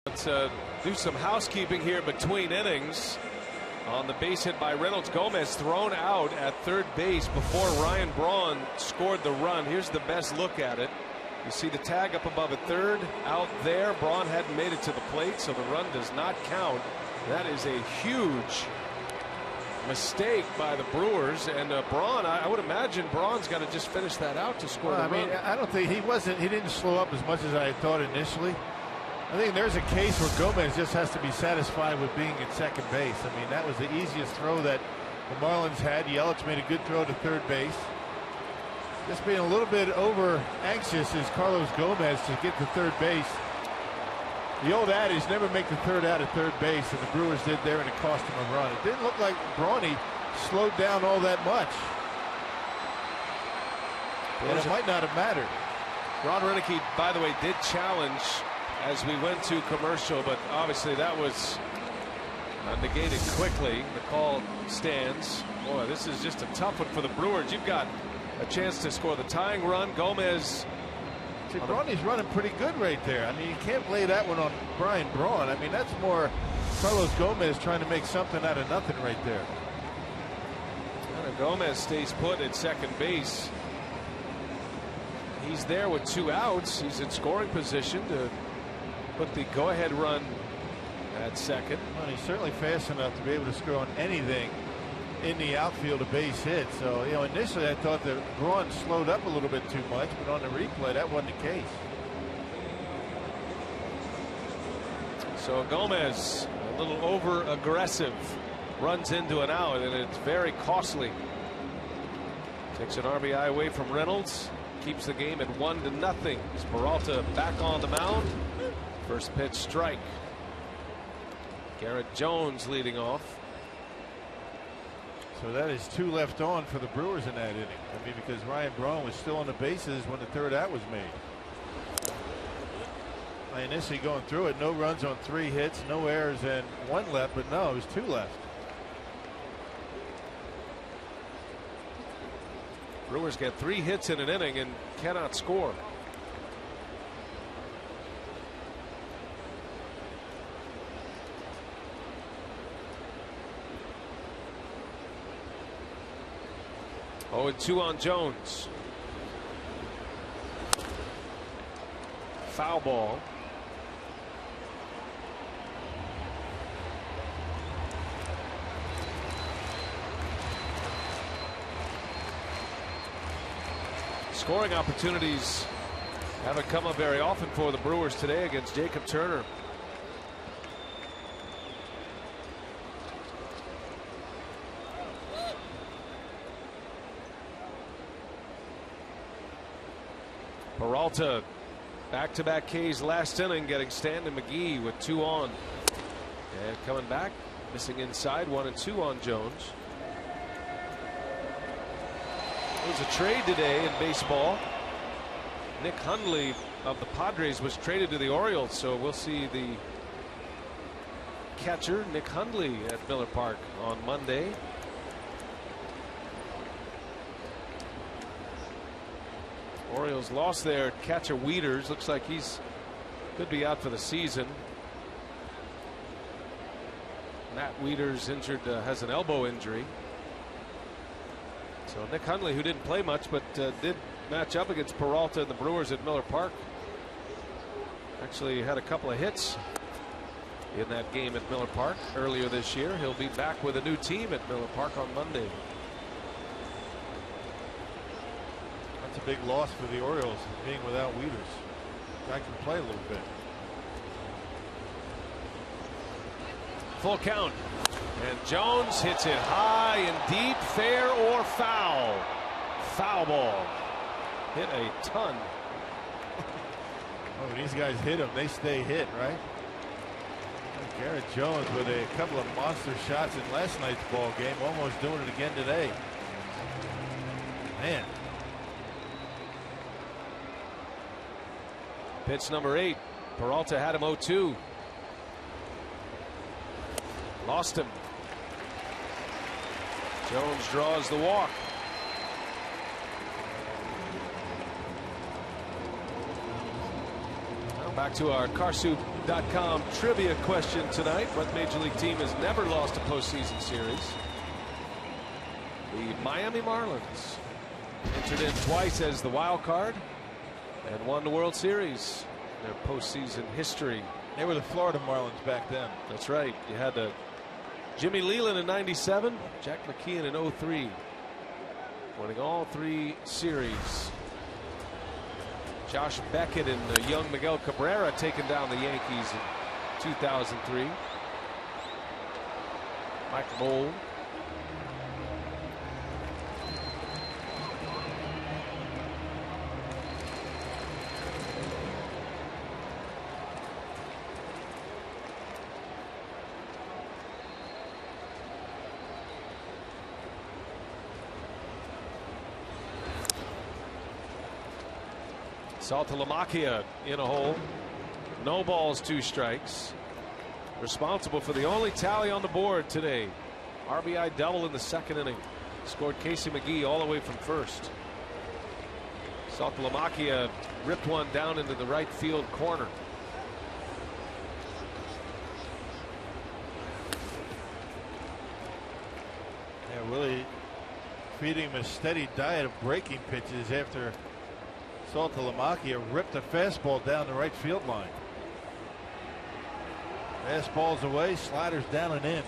Let's do some housekeeping here between innings. On the base hit by Reynolds, Gomez thrown out at 3rd base before Ryan Braun scored the run. Here's the best look at it. You see the tag up above at 3rd, out there. Braun hadn't made it to the plate, so the run does not count. That is a huge mistake by the Brewers, and Braun, I would imagine Braun's got to just finish that out to score the run. I don't think he didn't slow up as much as I thought initially. I think there's a case where Gomez just has to be satisfied with being at 2nd base. I mean, that was the easiest throw that the Marlins had. Yelich made a good throw to 3rd base. Just being a little bit over anxious is Carlos Gomez to get to 3rd base. The old adage, never make the 3rd out at 3rd base, and the Brewers did there, and it cost him a run. It didn't look like Brawny slowed down all that much. And it might not have mattered. Ron Renicky, by the way, did challenge as we went to commercial, but obviously that was negated quickly. The call stands. Boy, this is just a tough one for the Brewers. You've got a chance to score the tying run. Gomez. See, Brawny's running pretty good right there. I mean, you can't lay that one on Brian Braun. I mean, that's more Carlos Gomez trying to make something out of nothing right there. Gomez stays put at 2nd base. He's there with 2 outs. He's in scoring position to put the go-ahead run at 2nd. Well, he's certainly fast enough to be able to score on anything in the outfield a base hit. So, you know, initially I thought the run slowed up a little bit too much, but on the replay that wasn't the case. So Gomez, a little over aggressive, runs into an out, and it's very costly. Takes an RBI away from Reynolds, keeps the game at 1-0. As Peralta back on the mound. First pitch strike. Garrett Jones leading off. So that is 2 left on for the Brewers in that inning. I mean, because Ryan Braun was still on the bases when the third out was made. I initially going through it, no runs on 3 hits, no errors, and 1 left, but no, it was 2 left. Brewers get 3 hits in an inning and cannot score. Oh, and 2 on Jones. Foul ball. Scoring opportunities haven't come up very often for the Brewers today against Jacob Turner. Peralta back-to-back Ks last inning, getting Stanton McGee with 2 on. And coming back, missing inside, 1 and 2 on Jones. There's a trade today in baseball. Nick Hundley of the Padres was traded to the Orioles, so we'll see the catcher Nick Hundley at Miller Park on Monday. Orioles lost their catcher Wieters. Looks like he's could be out for the season. Matt Wieters injured, has an elbow injury. So Nick Hundley, who didn't play much but did match up against Peralta and the Brewers at Miller Park, actually had a couple of hits in that game at Miller Park earlier this year. He'll be back with a new team at Miller Park on Monday. That's a big loss for the Orioles, being without Wieters. Guy can play a little bit. Full count. And Jones hits it high and deep, fair or foul. Foul ball. Hit a ton. Oh, when these guys hit them, they stay hit, right? Garrett Jones with a couple of monster shots in last night's ball game, almost doing it again today. Man. Pitch number 8. Peralta had him 0-2. Lost him. Jones draws the walk. Now back to our Carsoup.com trivia question tonight. What Major League team has never lost a postseason series? The Miami Marlins. Entered in twice as the wild card and won the World Series in their postseason history. They were the Florida Marlins back then. That's right. You had the Jimmy Leland in '97, Jack McKeon in '03, winning all 3 series. Josh Beckett and the young Miguel Cabrera taking down the Yankees in 2003. Mike Mould. Saltalamacchia in a hole. No balls, 2 strikes. Responsible for the only tally on the board today. RBI double in the 2nd inning. Scored Casey McGee all the way from first. Saltalamacchia ripped one down into the right field corner. Yeah, really feeding him a steady diet of breaking pitches after Saltalamacchia ripped a fastball down the right field line. Fastball's away, sliders down and in.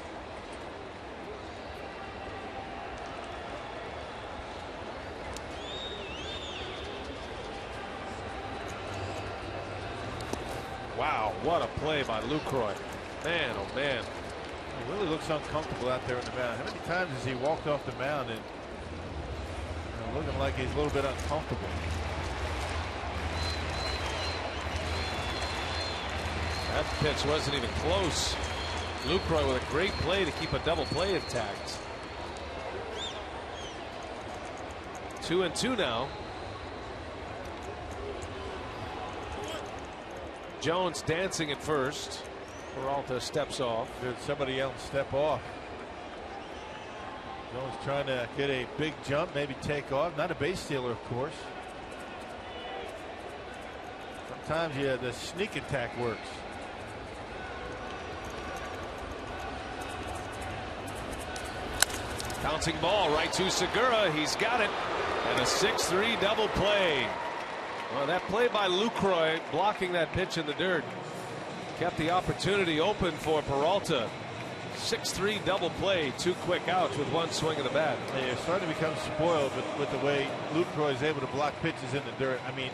Wow, what a play by Lucroy. Man, oh man. He really looks uncomfortable out there on the mound. How many times has he walked off the mound and looking like he's a little bit uncomfortable? That pitch wasn't even close. Lucroy with a great play to keep a double play intact. 2-2 now. Jones dancing at first. Peralta steps off. Did somebody else step off? Jones trying to get a big jump, maybe take off. Not a base stealer, of course. Sometimes, yeah, the sneak attack works. Bouncing ball right to Segura. He's got it. And a 6-3 double play. Well, that play by Lucroy blocking that pitch in the dirt kept the opportunity open for Peralta. 6-3 double play, 2 quick outs with 1 swing of the bat. They're starting to become spoiled with the way Lucroy is able to block pitches in the dirt. I mean,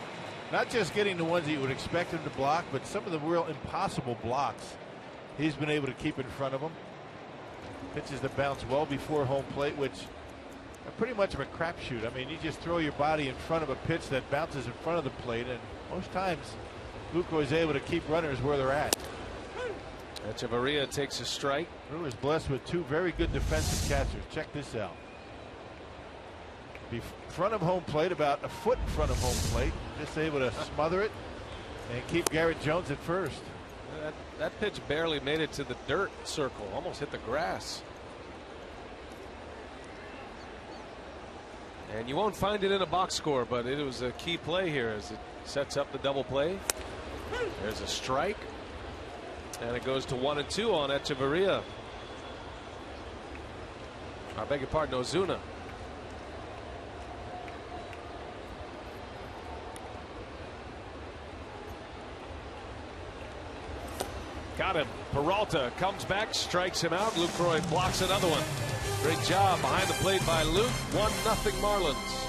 not just getting the ones that you would expect him to block, but some of the real impossible blocks he's been able to keep in front of him. Pitches that bounce well before home plate, which are pretty much of a crapshoot. I mean, you just throw your body in front of a pitch that bounces in front of the plate, and most times Lucroy is able to keep runners where they're at. Echeverria takes a strike. Brewers blessed with 2 very good defensive catchers. Check this out. Be front of home plate, about a foot in front of home plate, just able to smother it and keep Garrett Jones at first. That pitch barely made it to the dirt circle, almost hit the grass. And you won't find it in a box score, but it was a key play here as it sets up the double play. There's a strike. And it goes to 1-2 on Echeverria. I beg your pardon, Ozuna. Got him. Peralta comes back, strikes him out. Lucroy blocks another one. Great job behind the plate by Luke. 1-0 Marlins.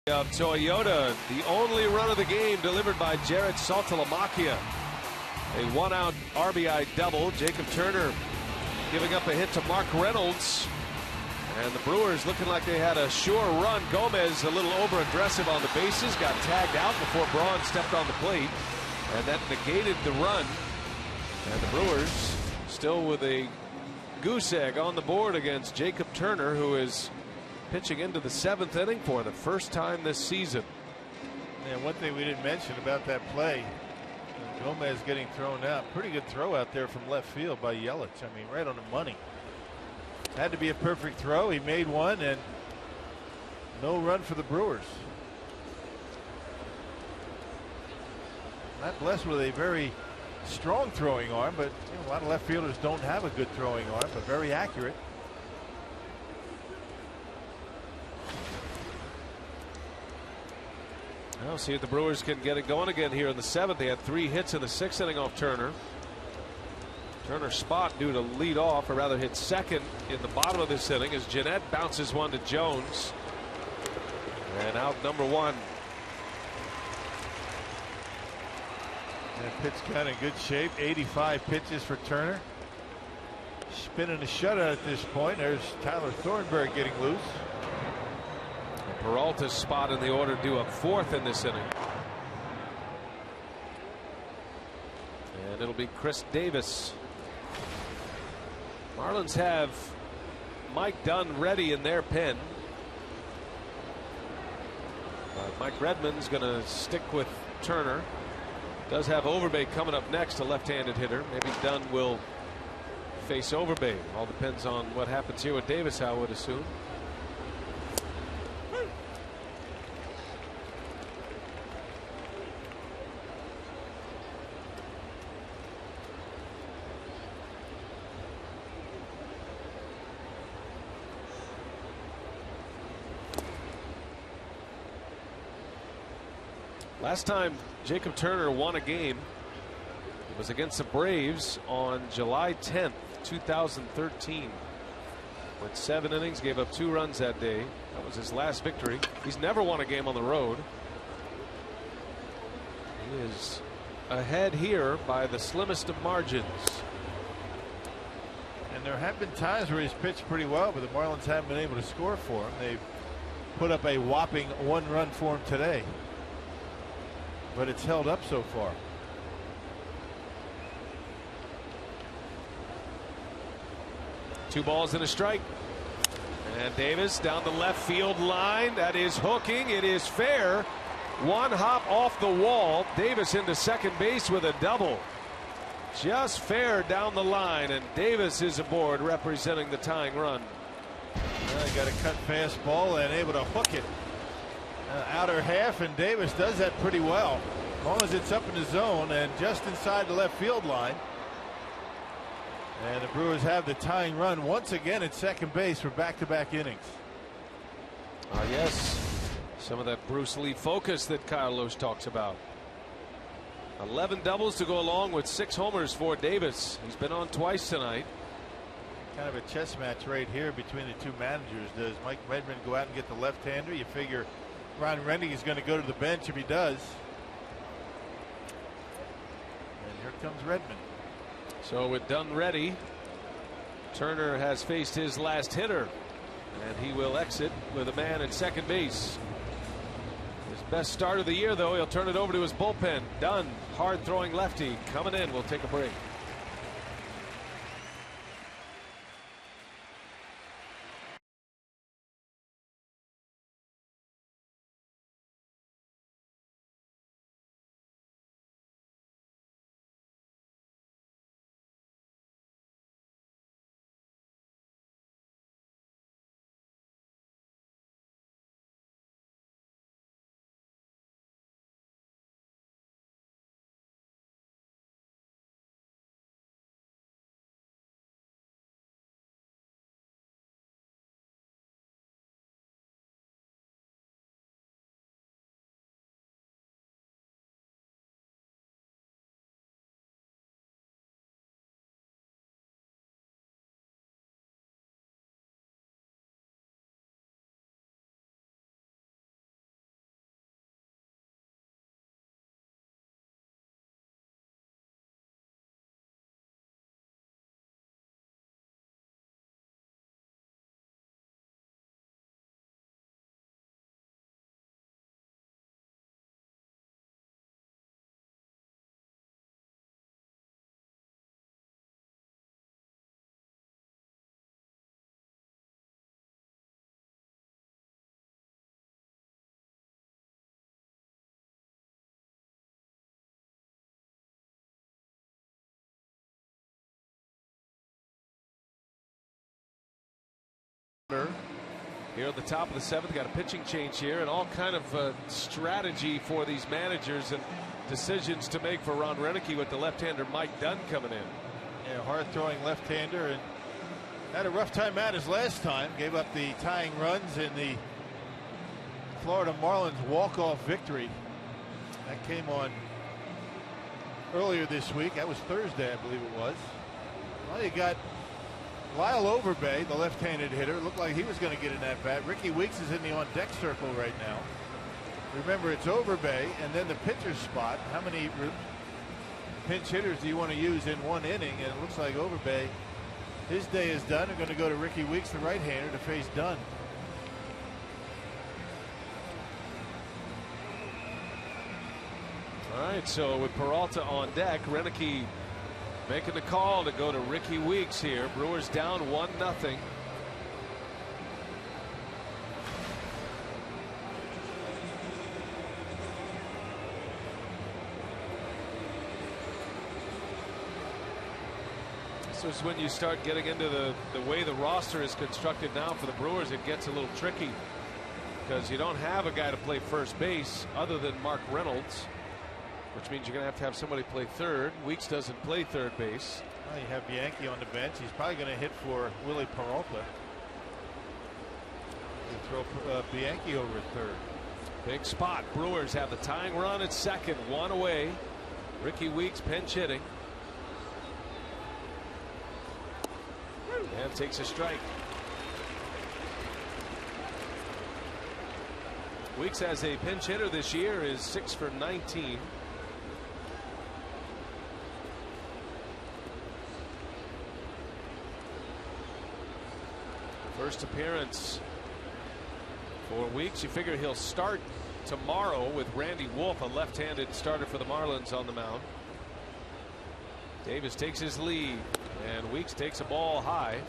Of Toyota, the only run of the game delivered by Jared Saltalamacchia. A 1-out RBI double. Jacob Turner giving up a hit to Mark Reynolds. And the Brewers looking like they had a sure run. Gomez a little over aggressive on the bases, got tagged out before Braun stepped on the plate, and that negated the run. And the Brewers still with a goose egg on the board against Jacob Turner, who is pitching into the 7th inning for the first time this season. And one thing we didn't mention about that play, Gomez getting thrown out. Pretty good throw out there from left field by Yelich. I mean, right on the money. Had to be a perfect throw. He made one, and no run for the Brewers. Not blessed with a very strong throwing arm, but a lot of left fielders don't have a good throwing arm, but very accurate. Well, see if the Brewers can get it going again here in the 7th. They had 3 hits in the 6th inning off Turner. Turner's spot due to lead off, or rather hit second in the bottom of this inning as Jeanette bounces one to Jones. And out number 1. And pitch count in good shape. 85 pitches for Turner. Spinning a shutout at this point. There's Tyler Thornburg getting loose. Peralta's spot in the order due up 4th in this inning. And it'll be Chris Davis. Marlins have Mike Dunn ready in their pen. Mike Redmond's going to stick with Turner. Does have Overbay coming up next, a left-handed hitter. Maybe Dunn will face Overbay. All depends on what happens here with Davis, I would assume. Last time Jacob Turner won a game, it was against the Braves on July 10th, 2013. Went 7 innings, gave up 2 runs that day. That was his last victory. He's never won a game on the road. He is ahead here by the slimmest of margins. And there have been times where he's pitched pretty well, but the Marlins haven't been able to score for him. They've put up a whopping 1 run for him today. But it's held up so far. Two balls and a strike. And Davis down the left field line. That is hooking. It is fair. 1 hop off the wall. Davis into second base with a double. Just fair down the line. And Davis is aboard representing the tying run. Got a cut fastball and able to hook it. Outer half, and Davis does that pretty well, as long as it's up in the zone and just inside the left field line. And the Brewers have the tying run once again at second base for back-to-back innings. Yes, some of that Bruce Lee focus that Kyle Loesch talks about. 11 doubles to go along with 6 homers for Davis. He's been on twice tonight. Kind of a chess match right here between the two managers. Does Mike Redmond go out and get the left-hander? You figure Ron Renning is going to go to the bench if he does. And here comes Redmond. So with Dunn ready, Turner has faced his last hitter, and he will exit with a man at second base. His best start of the year, though. He'll turn it over to his bullpen. Dunn, hard throwing lefty, coming in. We'll take a break. Here at the top of the 7th, got a pitching change here, and all kind of strategy for these managers and decisions to make for Ron Renicky with the left-hander Mike Dunn coming in. Yeah, hard-throwing left-hander, and had a rough time at his last time. Gave up the tying runs in the Florida Marlins walk-off victory. That came on earlier this week. That was Thursday, I believe it was. Well, you got Lyle Overbay, the left-handed hitter. Looked like he was going to get in that bat. Ricky Weeks is in the on-deck circle right now. Remember, it's Overbay and then the pitcher's spot. How many pinch hitters do you want to use in one inning? And it looks like Overbay, his day is done. They're going to go to Ricky Weeks, the right-hander, to face Dunn. All right, so with Peralta on deck, Renicky making the call to go to Ricky Weeks here. Brewers down 1-0. This is when you start getting into the way the roster is constructed now for the Brewers. It gets a little tricky because you don't have a guy to play first base other than Mark Reynolds, which means you're going to have somebody play third. Weeks doesn't play third base. Well, you have Bianchi on the bench. He's probably going to hit for Willie Peralta. You throw Bianchi over at third. Big spot. Brewers have the tying run at second, 1 away. Ricky Weeks pinch hitting. And takes a strike. Weeks as a pinch hitter this year is 6 for 19. First appearance for Weeks. You figure he'll start tomorrow with Randy Wolf, a left-handed starter for the Marlins, on the mound. Davis takes his lead, and Weeks takes a ball high.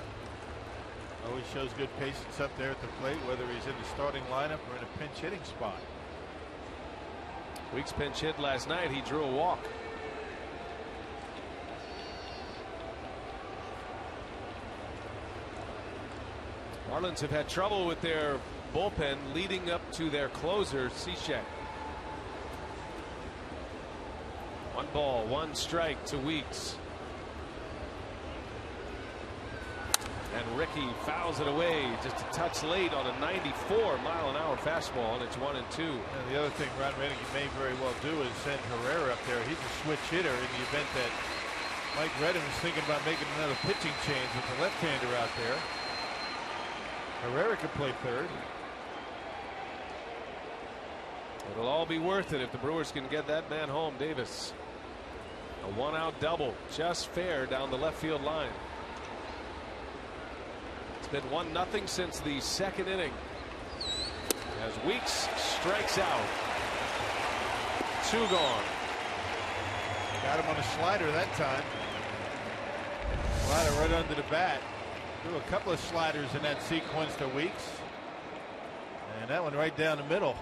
Always shows good patience up there at the plate, whether he's in the starting lineup or in a pinch hitting spot. Weeks pinch hit last night. He drew a walk. Marlins have had trouble with their bullpen leading up to their closer, Cishek. 1 ball, 1 strike to Weeks. And Ricky fouls it away just a touch late on a 94-mile-an-hour fastball, and it's 1-2. And the other thing Ron Renicky may very well do is send Herrera up there. He's a switch hitter in the event that Mike Redden was thinking about making another pitching change with the left-hander out there. Herrera could play third. It'll all be worth it if the Brewers can get that man home, Davis. A 1-out double, just fair down the left field line. It's been 1-0 since the 2nd inning, as Weeks strikes out. 2 gone. Got him on a slider that time. Slider right under the bat. Threw a couple of sliders in that sequence to Weeks, and that one right down the middle.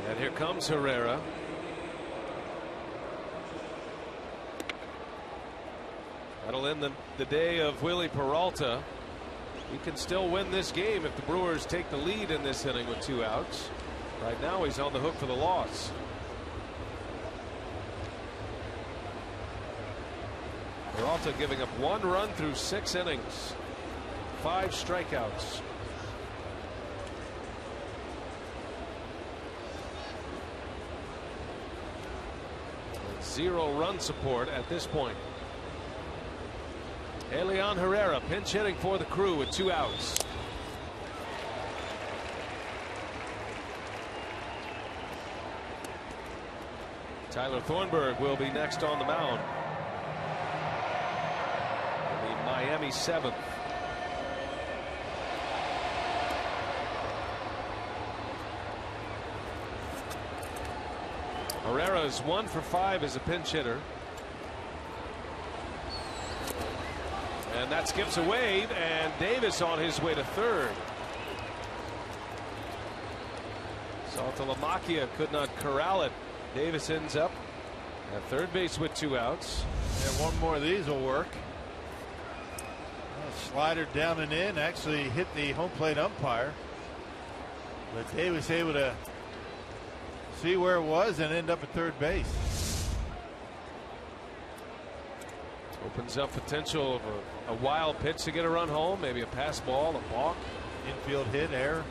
And here comes Herrera. That'll end the day of Willie Peralta. He can still win this game if the Brewers take the lead in this inning with 2 outs. Right now he's on the hook for the loss. Peralta giving up 1 run through 6 innings, 5 strikeouts. And 0 run support at this point. Elian Herrera pinch hitting for the Crew with 2 outs. Tyler Thornburg will be next on the mound. Miami 7th. Herrera is 1 for 5 as a pinch hitter. And that skips away, and Davis on his way to third. Saltalamacchia could not corral it. Davis ends up at third base with 2 outs. And 1 more of these will work. Slider down and in, actually hit the home plate umpire. But Day was able to see where it was and end up at third base. Opens up potential of a wild pitch to get a run home, maybe a pass ball, a balk. Infield hit, error.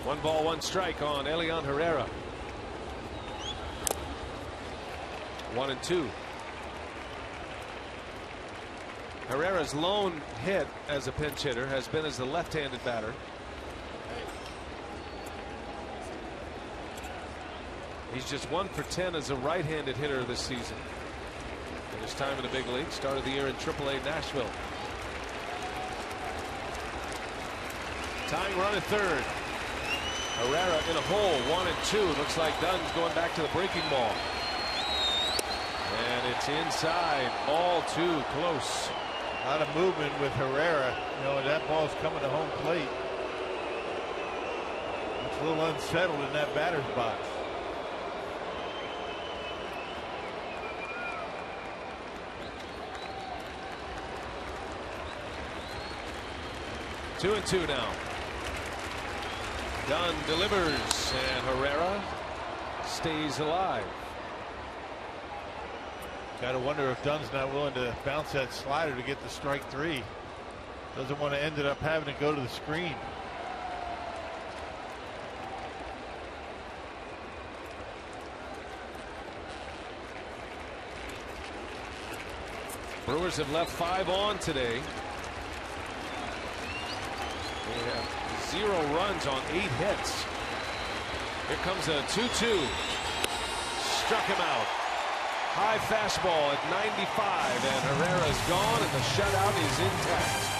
1 ball, 1 strike on Elian Herrera. 1-2. Herrera's lone hit as a pinch hitter has been as the left-handed batter. He's just 1 for 10 as a right-handed hitter this season. In his time in the big league, started the year in AAA Nashville. Tying run at third. Herrera in a hole, 1-2. Looks like Dunn's going back to the breaking ball. And it's inside, all too close. A lot of movement with Herrera. You know, that ball's coming to home plate. It's a little unsettled in that batter's box. Two and two now. Dunn delivers, and Herrera stays alive. Gotta wonder if Dunn's not willing to bounce that slider to get the strike 3. Doesn't want to end up having to go to the screen. Brewers have left 5 on today. They have 0 runs on 8 hits. Here comes a 2-2. Struck him out. High fastball at 95, and Herrera's gone, and the shutout is intact.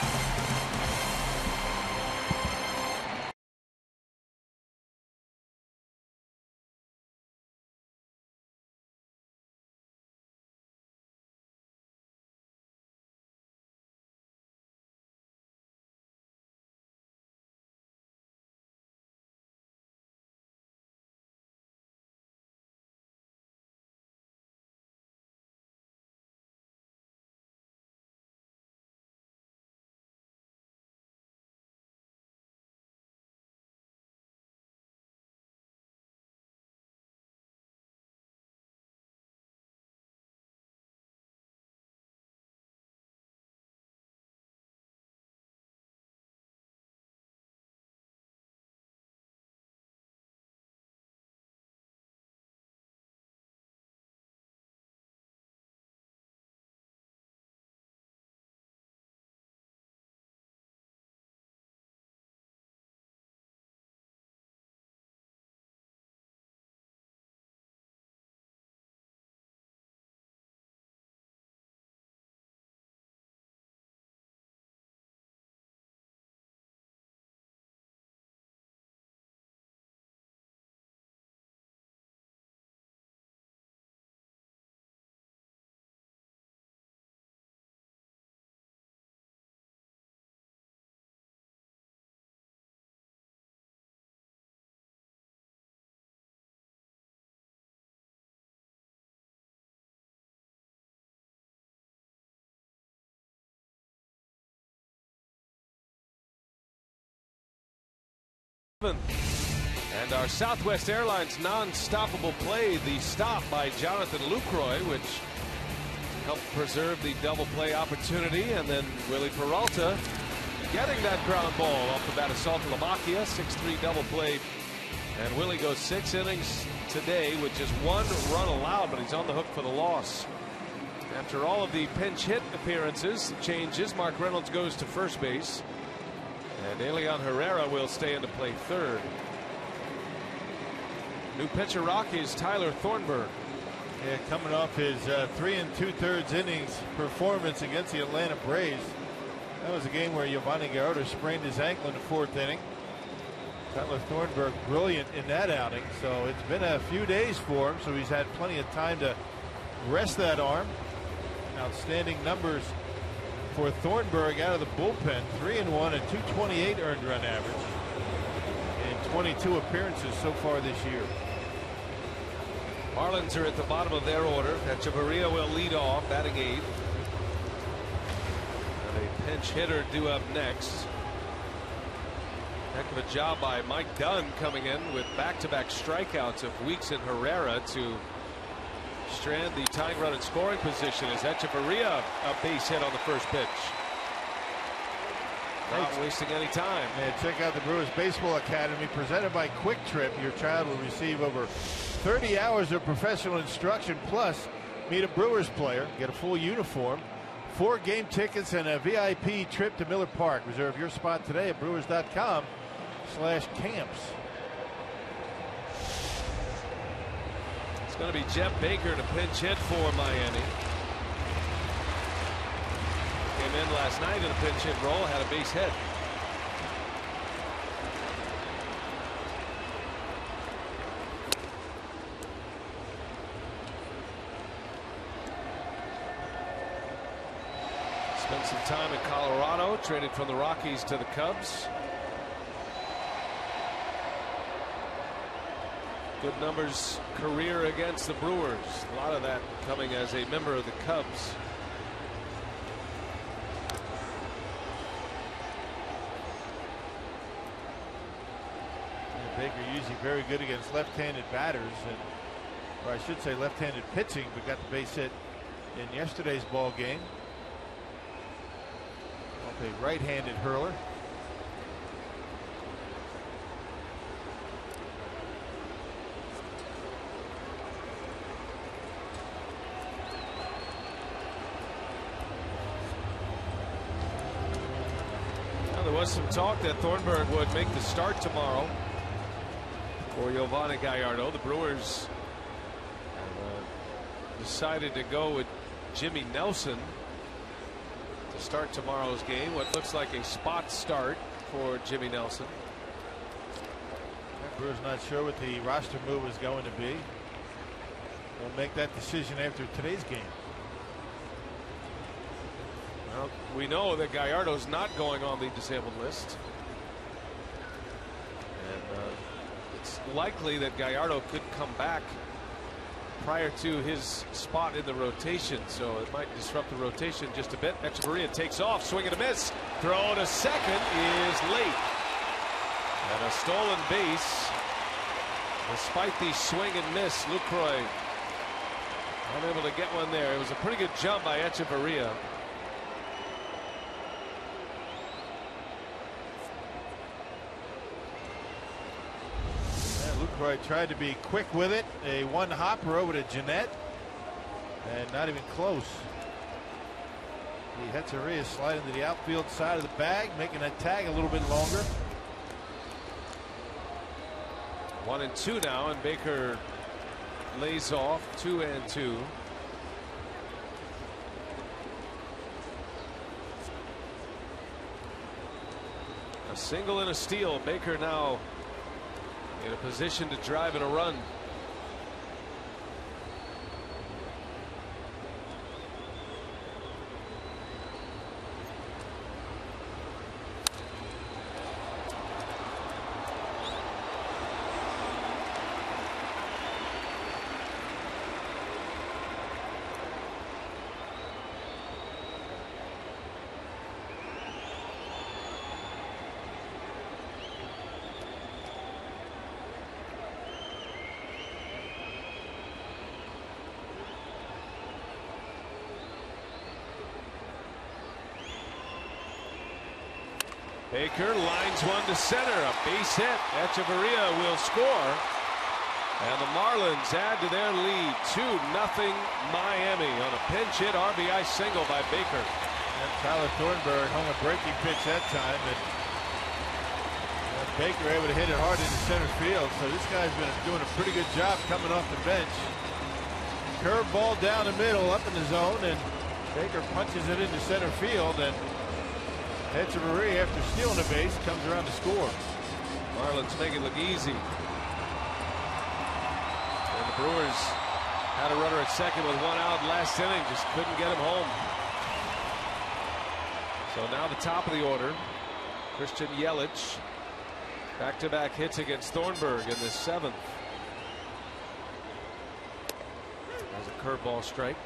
And our Southwest Airlines non-stoppable play, the stop by Jonathan Lucroy, which helped preserve the double play opportunity, and then Willie Peralta getting that ground ball off the bat of Saltalamacchia, 6-3 double play, and Willie goes 6 innings today with just 1 run allowed, but he's on the hook for the loss. After all of the pinch hit appearances, changes, Mark Reynolds goes to first base, and Elian Herrera will stay into play third. New pitcher Rockies Tyler Thornburg. Yeah, coming off his 3 2/3 innings performance against the Atlanta Braves. That was a game where Giovanni Garotta sprained his ankle in the 4th inning. Tyler Thornburg brilliant in that outing. So it's been a few days for him, so he's had plenty of time to rest that arm. Outstanding numbers for Thornburg out of the bullpen. 3-1 and 228 earned run average in 22 appearances so far this year. Marlins are at the bottom of their order. Echeverria will lead off, batting 8th. pinch hitter due up next. Heck of a job by Mike Dunn coming in with back-to-back strikeouts of Weeks and Herrera to strand the tying run in scoring position as Echeverria a base hit on the first pitch. Not wasting any time. Yeah, check out the Brewers Baseball Academy presented by Quick Trip. Your child will receive over 30 hours of professional instruction, plus meet a Brewers player, get a full uniform, 4 game tickets, and a VIP trip to Miller Park. Reserve your spot today at brewers.com/camps. It's going to be Jeff Baker to pinch hit for Miami. Came in last night in a pinch hit role, had a base hit. Spent some time in Colorado, traded from the Rockies to the Cubs. Good numbers career against the Brewers. A lot of that coming as a member of the Cubs. Baker usually very good against left-handed batters, or I should say left-handed pitching, but got the base hit in yesterday's ball game. A right-handed hurler. Now, there was some talk that Thornburg would make the start tomorrow for Giovanni Gallardo. The Brewers decided to go with Jimmy Nelson to start tomorrow's game. What looks like a spot start for Jimmy Nelson. Brewers not sure what the roster move is going to be. We'll make that decision after today's game. Well, we know that Gallardo's not going on the disabled list. And it's likely that Gallardo could come back prior to his spot in the rotation, so it might disrupt the rotation just a bit. Echeverria takes off, swing and a miss. Throw to second is late. And a stolen base. Despite the swing and miss, Lucroy unable to get one there. It was a pretty good jump by Echeverria. Lucroy tried to be quick with it. A one hopper over to Jeanette, and not even close. The Echeverria sliding to the outfield side of the bag, making that tag a little bit longer. 1-2 now, and Baker lays off. 2-2. A single and a steal. Baker now in a position to drive in a run. Baker lines one to center, a base hit. Echeverria will score, and the Marlins add to their lead. 2-0 Miami on a pinch hit RBI single by Baker. And Tyler Thornburg hung a breaking pitch that time, and Baker able to hit it hard into center field. So this guy's been doing a pretty good job coming off the bench. Curve ball down the middle, up in the zone, and Baker punches it into center field, and Echeverria, after stealing a base, comes around to score. Marlins make it look easy. And the Brewers had a runner at second with one out last inning, just couldn't get him home. So now the top of the order, Christian Yelich, back-to-back hits against Thornburg in the 7th. Has a curveball strike.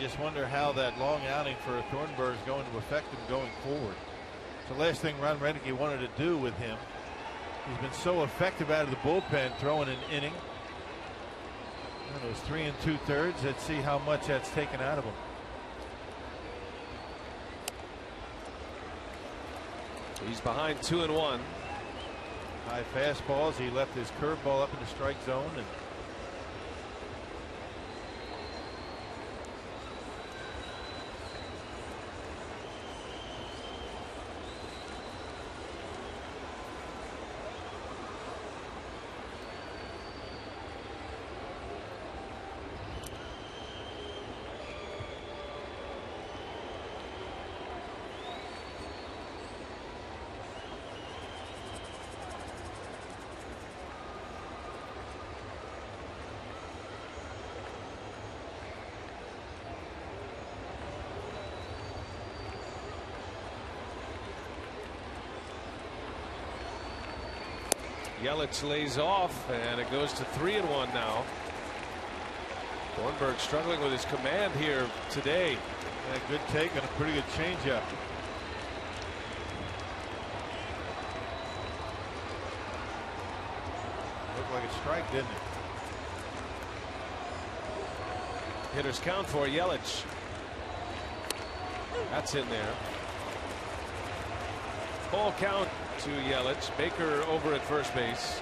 just wonder how that long outing for Thornburg is going to affect him going forward. It's the last thing Ron Renicky wanted to do with him. He's been so effective out of the bullpen throwing an inning. And it was 3 2/3. Let's see how much that's taken out of him. He's behind 2-1. High fastballs. He left his curveball up in the strike zone. And Yelich lays off, and it goes to 3-1 now. Thornburg struggling with his command here today. a good take and a pretty good changeup. Looked like a strike, didn't it? Hitters count for Yelich. That's in there. Full count to Yelich. Baker over at first base.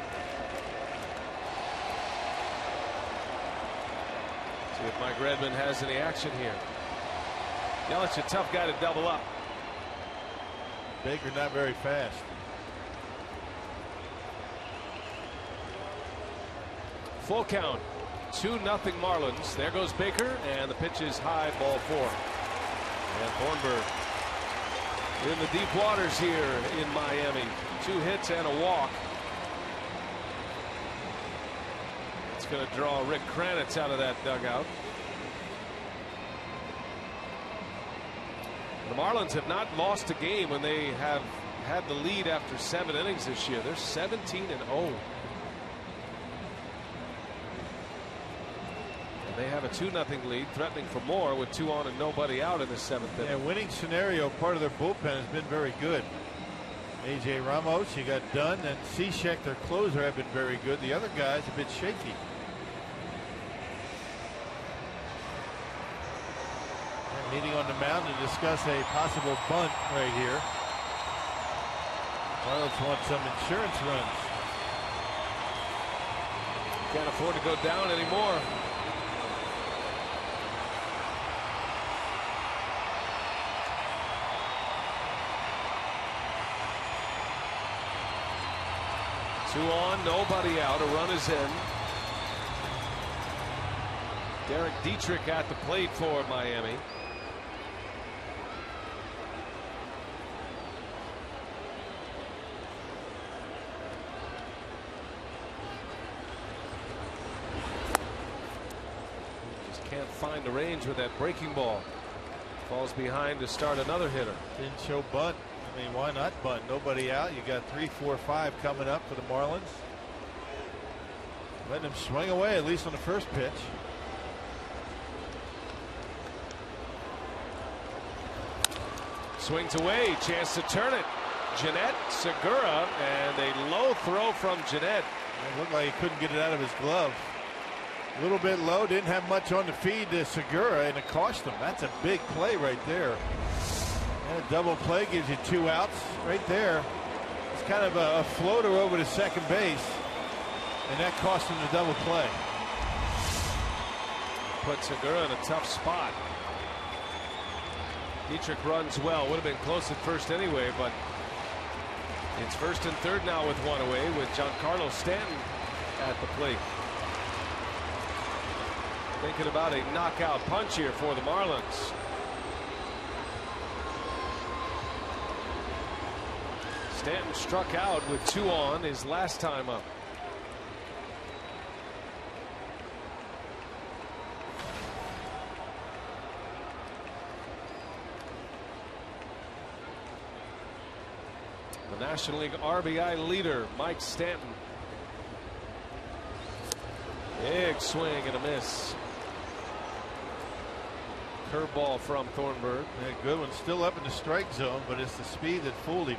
See if Mike Redmond has any action here. Yelich, a tough guy to double up. Baker not very fast. Full count. 2-0 Marlins. There goes Baker, and the pitch is high, ball 4. And Thornburg in the deep waters here in Miami. 2 hits and a walk. It's going to draw Rick Kranitz out of that dugout. The Marlins have not lost a game when they have had the lead after 7 innings this year. They're 17-0. They have a 2-0 lead, threatening for more with 2 on and nobody out in the 7th inning. Yeah, winning scenario. Part of their bullpen has been very good. AJ Ramos, you got Dunn, and Cishek, their closer, have been very good. The other guys a bit shaky. And meeting on the mound to discuss a possible bunt right here. Marlins want some insurance runs. Can't afford to go down anymore. Two on, nobody out. A run is in. Derek Dietrich at the plate for Miami. Just can't find the range with that breaking ball. Falls behind to start another hitter. Didn't show bunt. I mean, why not bunt? Nobody out. You got 3, 4, 5 coming up for the Marlins. Letting them swing away, at least on the first pitch. Swings away, chance to turn it. Jeanette, Segura, and a low throw from Jeanette. It looked like he couldn't get it out of his glove. A little bit low, didn't have much on the feed to Segura, and it cost him. That's a big play right there. And a double play gives you 2 outs right there. It's kind of a floater over to second base, and that cost him the double play. Put Segura in a tough spot. Dietrich runs well. Would have been close at first anyway, but it's 1st and 3rd now with 1 away, with Giancarlo Stanton at the plate. Thinking about a knockout punch here for the Marlins. Stanton struck out with 2 on his last time up. The National League RBI leader, Mike Stanton. Big swing and a miss. Curveball from Thornburg. Yeah, good one. Still up in the strike zone, but it's the speed that fooled him.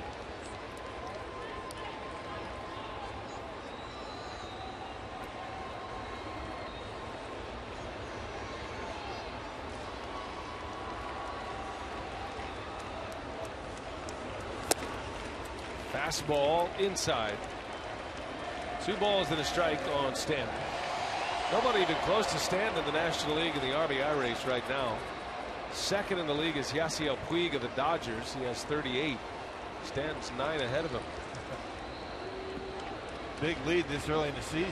Fastball inside. 2 balls and a strike on Stanton. Nobody even close to Stanton in the National League in the RBI race right now. Second in the league is Yasiel Puig of the Dodgers. He has 38. Stanton's 9 ahead of him. Big lead this early in the season.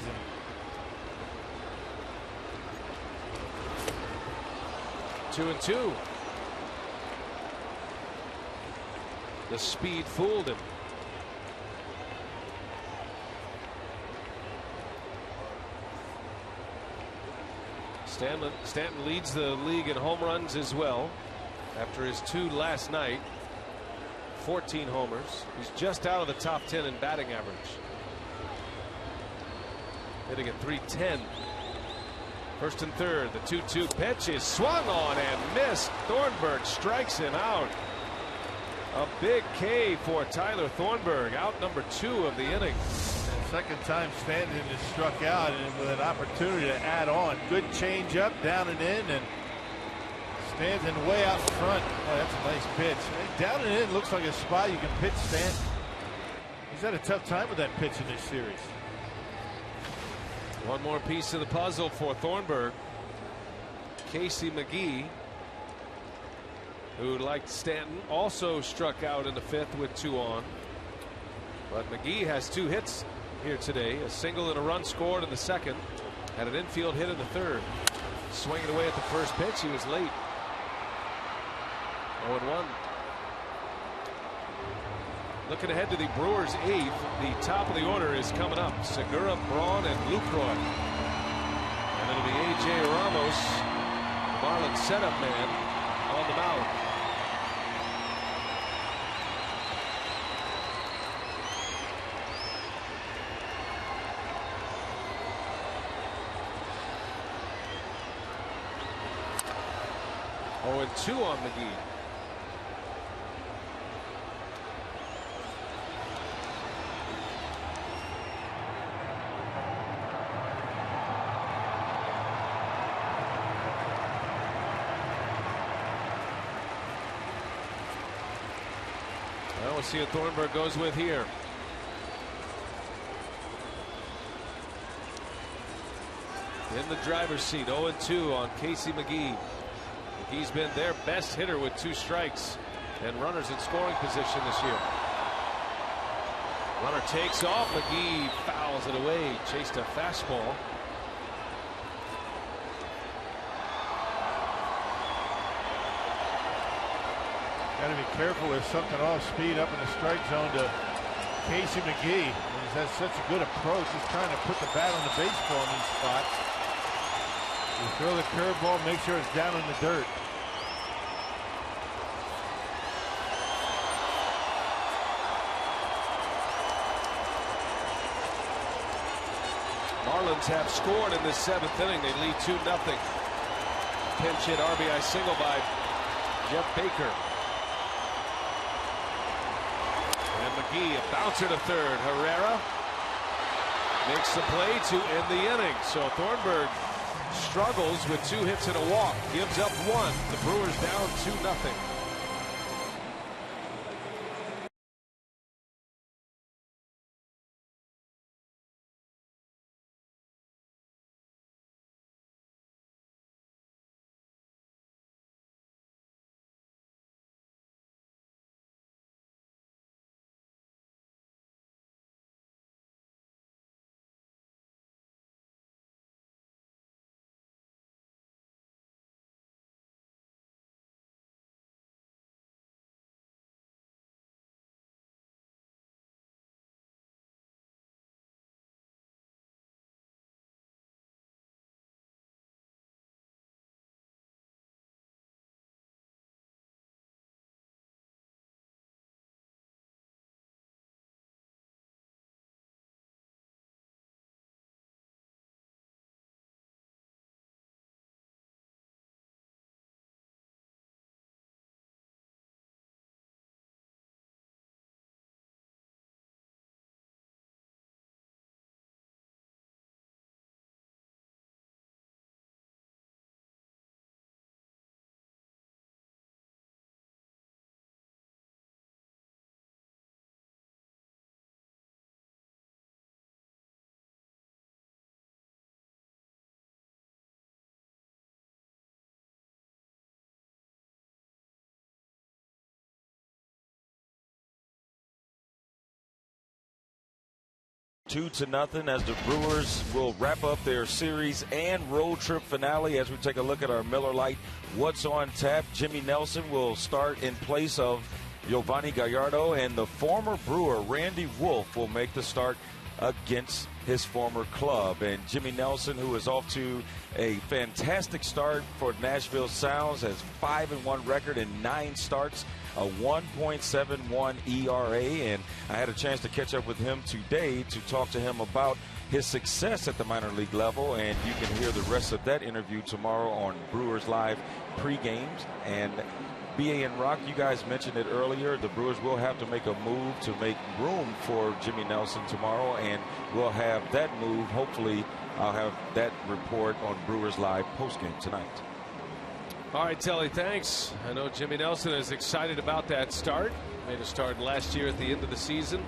Two and two. The speed fooled him. Stanton leads the league in home runs as well after his 2 last night. 14 homers. He's just out of the top 10 in batting average. Hitting at .310. First and third. The 2-2 pitch is swung on and missed. Thornburg strikes him out. A big K for Tyler Thornburg. Out number 2 of the inning. Second time Stanton is struck out, and with an opportunity to add on. Good change up, down and in, and Stanton way out in front. Oh, that's a nice pitch. Down and in looks like a spot you can pitch Stanton. He's had a tough time with that pitch in this series. One more piece of the puzzle for Thornburg. Casey McGee, who, like Stanton, also struck out in the 5th with 2 on. But McGee has 2 hits here today, a single and a run scored in the 2nd, had an infield hit in the 3rd. Swinging away at the first pitch, he was late. 0-1. Looking ahead to the Brewers' 8th, the top of the order is coming up. Segura, Braun, and Lucroy. And it'll be A.J. Ramos, the Marlins setup man, on the mound. Oh, and 2 on McGee. Well, we'll see what Thornburg goes with here. In the driver's seat, 0-2 on Casey McGee. He's been their best hitter with 2 strikes and runners in scoring position this year. Runner takes off. McGee fouls it away. Chased a fastball. Got to be careful with something off speed up in the strike zone to Casey McGee. He's had such a good approach. He's trying to put the bat on the baseball in these spots. You throw the curveball, make sure it's down in the dirt. Marlins have scored in this 7th inning. They lead 2-0. Pinch hit RBI single by Jeff Baker. And McGee, a bouncer to third. Herrera makes the play to end the inning. So Thornburg struggles with 2 hits and a walk. Gives up 1. The Brewers down 2-0. 2-0 as the Brewers will wrap up their series and road trip finale. As we take a look at our Miller Lite What's on Tap, Jimmy Nelson will start in place of Giovanni Gallardo, and the former Brewer Randy Wolf will make the start against his former club. And Jimmy Nelson, who is off to a fantastic start for Nashville Sounds, has 5-1 record in 9 starts, a 1.71 ERA, and I had a chance to catch up with him today to talk to him about his success at the minor league level, and you can hear the rest of that interview tomorrow on Brewers Live pre-games. And BA and Rock, you guys mentioned it earlier, the Brewers will have to make a move to make room for Jimmy Nelson tomorrow, and we'll have that move. Hopefully I'll have that report on Brewers Live postgame tonight. All right, Telly, thanks. I know Jimmy Nelson is excited about that start. Made a start last year at the end of the season.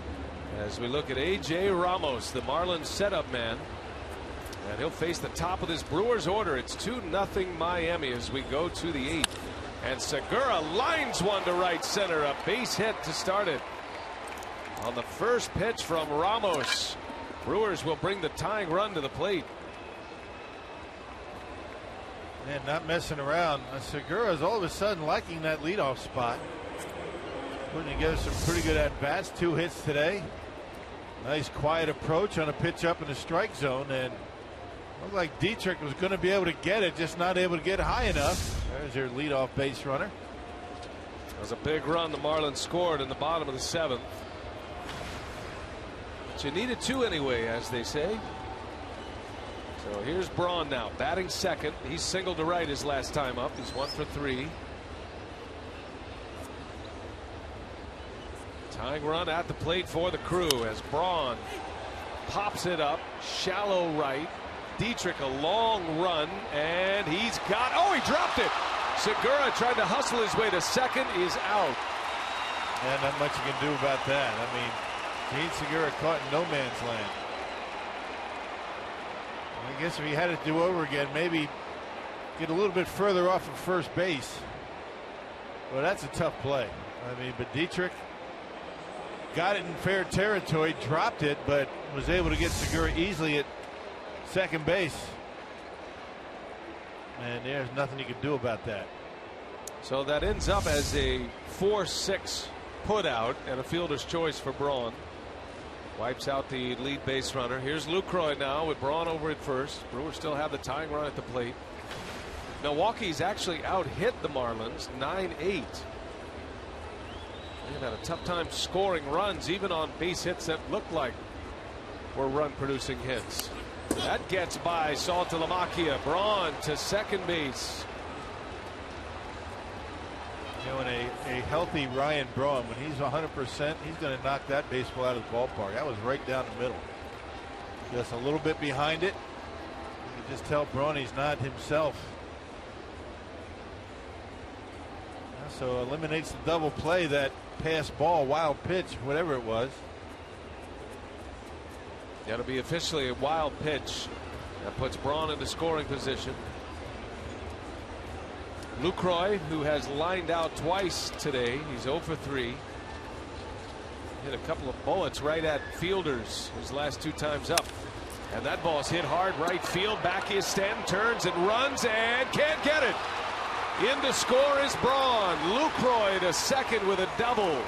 As we look at A.J. Ramos, the Marlins setup man. And he'll face the top of this Brewers order. It's 2-0 Miami as we go to the 8th. And Segura lines one to right center. A base hit to start it. On the first pitch from Ramos, Brewers will bring the tying run to the plate. And not messing around. Segura is all of a sudden liking that leadoff spot. Putting together some pretty good at-bats. 2 hits today. Nice quiet approach on a pitch up in the strike zone. And looked like Dietrich was going to be able to get it, just not able to get high enough. There's your leadoff base runner. That was a big run the Marlins scored in the bottom of the 7th. But you needed 2 anyway, as they say. So here's Braun now batting second. He's singled to right his last time up. He's 1 for 3. Tying run at the plate for the Crew as Braun pops it up shallow right. Dietrich a long run, and he's got, oh, he dropped it. Segura tried to hustle his way to second, is out. And not much you can do about that. I mean, Gene Segura caught in no man's land. I guess if he had to do over again, maybe get a little bit further off of first base. Well, that's a tough play. I mean, but Dietrich got it in fair territory, dropped it, but was able to get Segura easily at second base. And there's nothing you can do about that. So that ends up as a 4-6 put out and a fielder's choice for Braun. Wipes out the lead base runner. Here's Lucroy now with Braun over at first. Brewers still have the tying run at the plate. Milwaukee's actually out hit the Marlins 9-8. They've had a tough time scoring runs, even on base hits that looked like were run producing hits. That gets by Saltalamacchia. Braun to second base. You know, and a healthy Ryan Braun, when he's 100%, he's going to knock that baseball out of the ballpark. That was right down the middle. Just a little bit behind it. You can just tell Braun he's not himself. So eliminates the double play, that pass ball, wild pitch, whatever it was. That'll be officially a wild pitch. That puts Braun into scoring position. Lucroy, who has lined out twice today, he's 0 for 3. Hit a couple of bullets right at fielders his last 2 times up. And that ball's hit hard right field. Back is Stanton, turns and runs and can't get it. In to score is Braun. Lucroy to second with a double.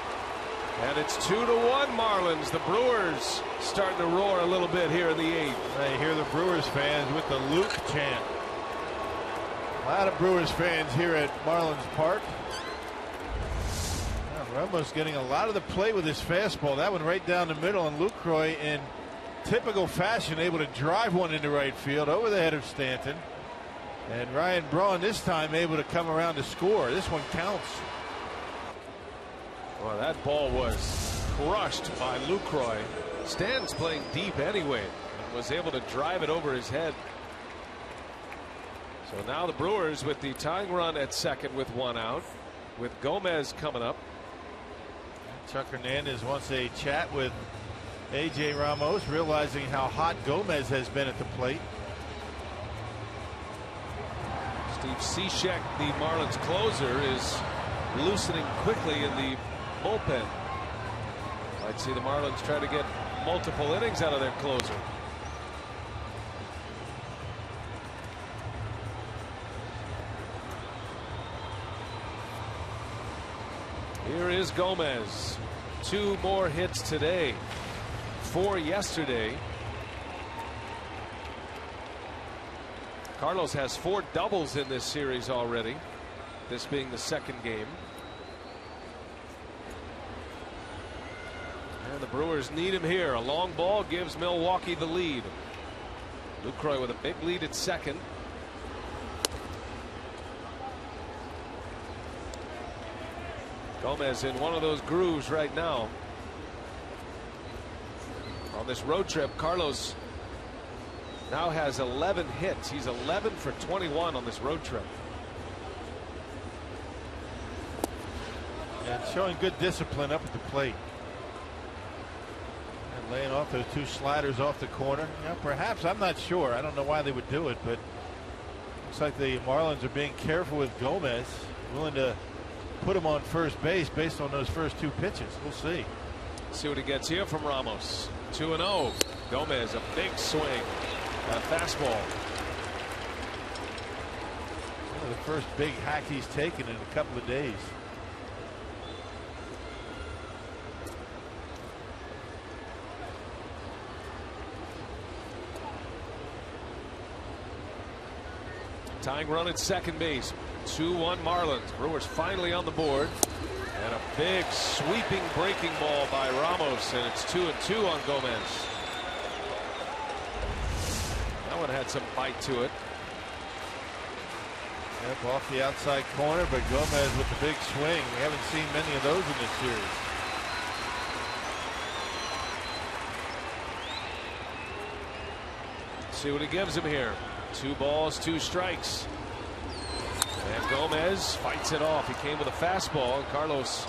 And it's 2-1 Marlins. The Brewers starting to roar a little bit here in the 8th. I hear the Brewers fans with the Luke chant. A lot of Brewers fans here at Marlins Park. Ramos getting a lot of the play with his fastball. That one right down the middle, and Lucroy in typical fashion able to drive one into right field over the head of Stanton. And Ryan Braun this time able to come around to score. This one counts. Well, that ball was crushed by Lucroy. Stanton's playing deep anyway and was able to drive it over his head. So now the Brewers with the tying run at second with 1 out, with Gomez coming up. Chuck Hernandez wants a chat with A.J. Ramos, realizing how hot Gomez has been at the plate. Steve Cishek, the Marlins closer, is loosening quickly in the bullpen. Might see the Marlins try to get multiple innings out of their closer. Here is Gomez. 2 more hits today, 4 yesterday. Carlos has 4 doubles in this series already, this being the second game. And the Brewers need him here. A long ball gives Milwaukee the lead. Lucroy with a big lead at second. Gomez in one of those grooves right now. On this road trip, Carlos now has 11 hits. He's 11 for 21 on this road trip. And showing good discipline up at the plate. And laying off those 2 sliders off the corner. Yeah, perhaps, I'm not sure. I don't know why they would do it, but looks like the Marlins are being careful with Gomez, willing to put him on first base based on those first 2 pitches. We'll see. See what he gets here from Ramos. 2-0. Gomez, a big swing. A fastball. One of the first big hack he's taken in a couple of days. Tying run at second base. 2-1 Marlins. Brewers finally on the board. And a big sweeping breaking ball by Ramos, and it's 2-2 on Gomez. That one had some bite to it. Yep, off the outside corner, but Gomez with the big swing. We haven't seen many of those in this series. See what he gives him here. 2 balls, 2 strikes. And Gomez fights it off. He came with a fastball, and Carlos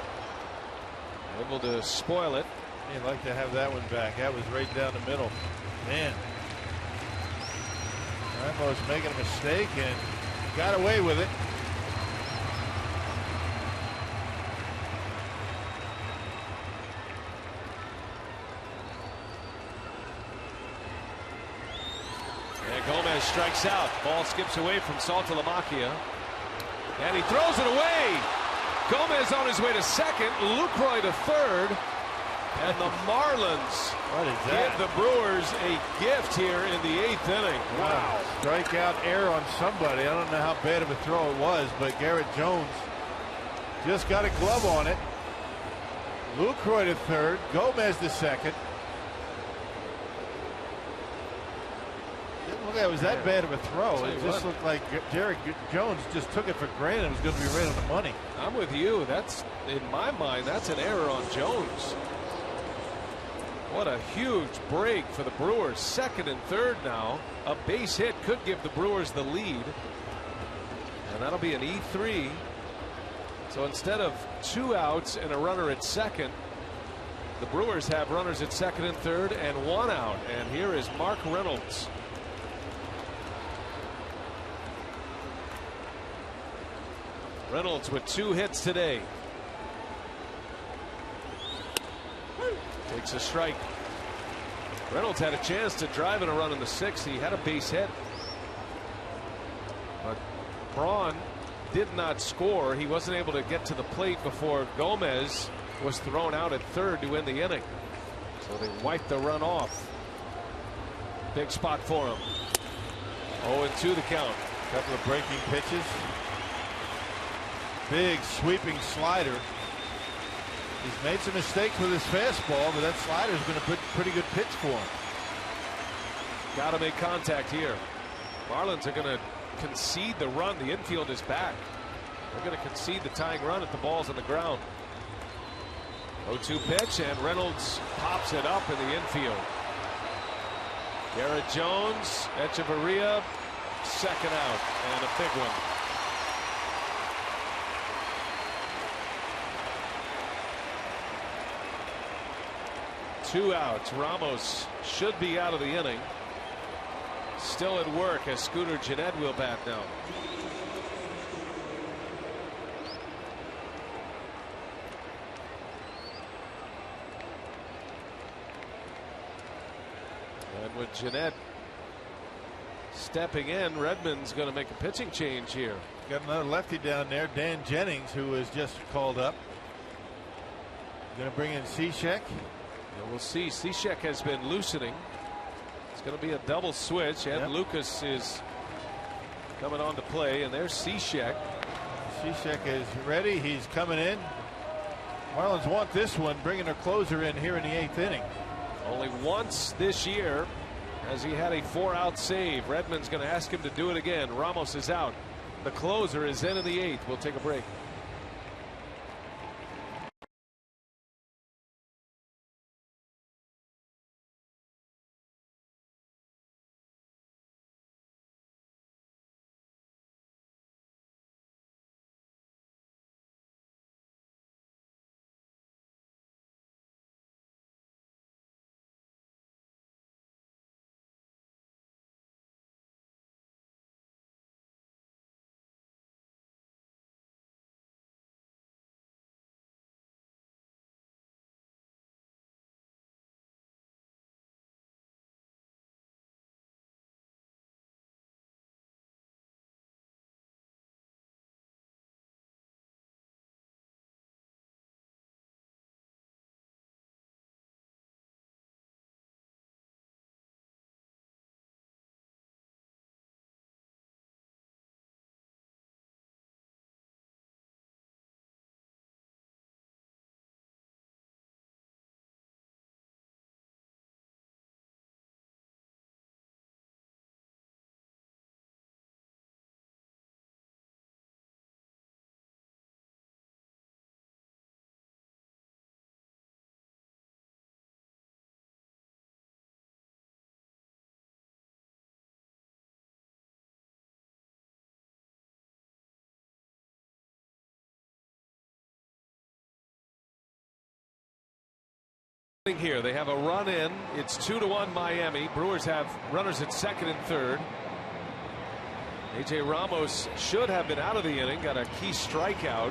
able to spoil it. You'd like to have that one back. That was right down the middle. Man. Ramos making a mistake and got away with it. And Gomez strikes out. Ball skips away from Saltalamacchia. And he throws it away. Gomez on his way to second. Lucroy to third. And the Marlins give the Brewers a gift here in the 8th inning. Wow. Strikeout error on somebody. I don't know how bad of a throw it was, but Garrett Jones just got a glove on it. Lucroy to third. Gomez to second. Didn't look like it was that bad of a throw. It just looked like Garrett Jones just took it for granted it was going to be right on the money. I'm with you. That's, in my mind, that's an error on Jones. What a huge break for the Brewers. Second and third now. A base hit could give the Brewers the lead. And that'll be an E3. So instead of 2 outs and a runner at second, the Brewers have runners at second and third and 1 out. And here is Mark Reynolds. Reynolds with 2 hits today. Takes a strike. Reynolds had a chance to drive in a run in the 6th. He had a base hit. But Braun did not score. He wasn't able to get to the plate before Gomez was thrown out at third to win the inning. So they wiped the run off. Big spot for him. 0-2 the count. A couple of breaking pitches. Big sweeping slider. He's made some mistakes with his fastball, but that slider is going to put pretty good pitch for him. Got to make contact here. Marlins are going to concede the run. The infield is back. They're going to concede the tying run if the ball's on the ground. 0-2 pitch, and Reynolds pops it up in the infield. Garrett Jones, Echeverria, second out, and a big one. Two outs. Ramos should be out of the inning. Still at work as Scooter Gennett will bat now. And with Jeanette stepping in, Redmond's going to make a pitching change here. Got another lefty down there, Dan Jennings, who was just called up. Going to bring in Cishek. And we'll see. Cishek has been loosening. It's going to be a double switch, and Lucas is coming on to play, and there's Cishek. Cishek is ready. He's coming in. Marlins want this one, bringing their closer in here in the 8th inning. Only once this year has he had a 4-out save. Redmond's going to ask him to do it again. Ramos is out. The closer is in the 8th. We'll take a break. Here they have a run in. It's 2-1 Miami. Brewers have runners at second and third. AJ Ramos should have been out of the inning, got a key strikeout.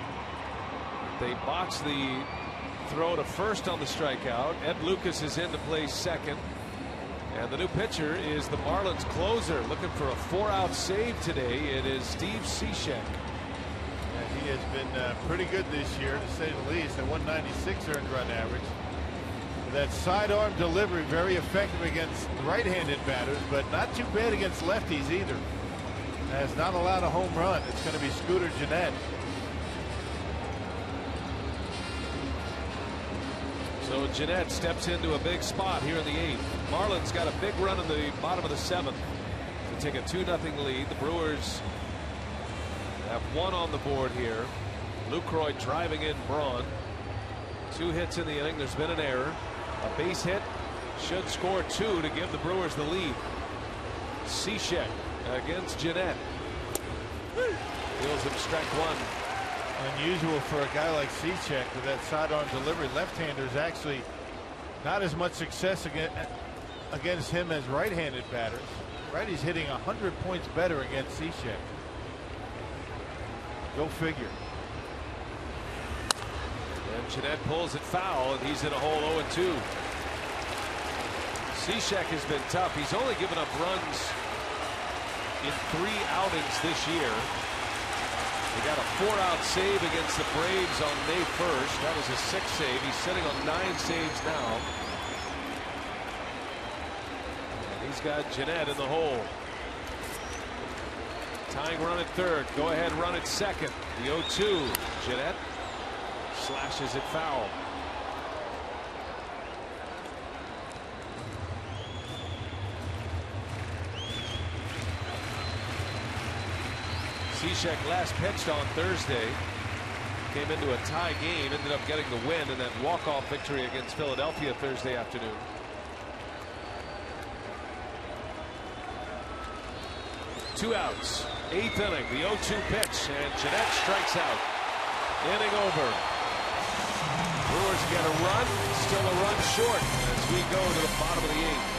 They boxed the throw to first on the strikeout. Ed Lucas is in to play second, and the new pitcher is the Marlins closer, looking for a 4-out save today. It is Steve Cishek. And he has been pretty good this year, to say the least. A 196 earned run average. That sidearm delivery very effective against right-handed batters, but not too bad against lefties either. Has not allowed a home run. It's going to be Scooter Gennett. So Gennett steps into a big spot here in the 8th. Marlins got a big run in the bottom of the 7th to take a 2-0 lead. The Brewers have one on the board here. Lucroy driving in Braun. 2 hits in the inning. There's been an error. A base hit should score 2 to give the Brewers the lead. Cishek against Gennett. Deals him strike 1. Unusual for a guy like Cishek with that sidearm delivery. Left-handers actually not as much success against him as right-handed batters. Righty's hitting 100 points better against Cishek. Go figure. And Gennett pulls it foul, and he's in a hole 0-2. Cishek has been tough. He's only given up runs in 3 outings this year. He got a 4-out save against the Braves on May 1st. That was a 6th save. He's sitting on 9 saves now. And he's got Gennett in the hole. Tying run at third. Go ahead run at second. The 0-2. Gennett slashes it foul. Cishek last pitched on Thursday. Came into a tie game. Ended up getting the win in that walk-off victory against Philadelphia Thursday afternoon. Two outs. 8th inning. The 0-2 pitch. And Gennett strikes out. Inning over. Brewers get a run, still a run short as we go to the bottom of the 8th.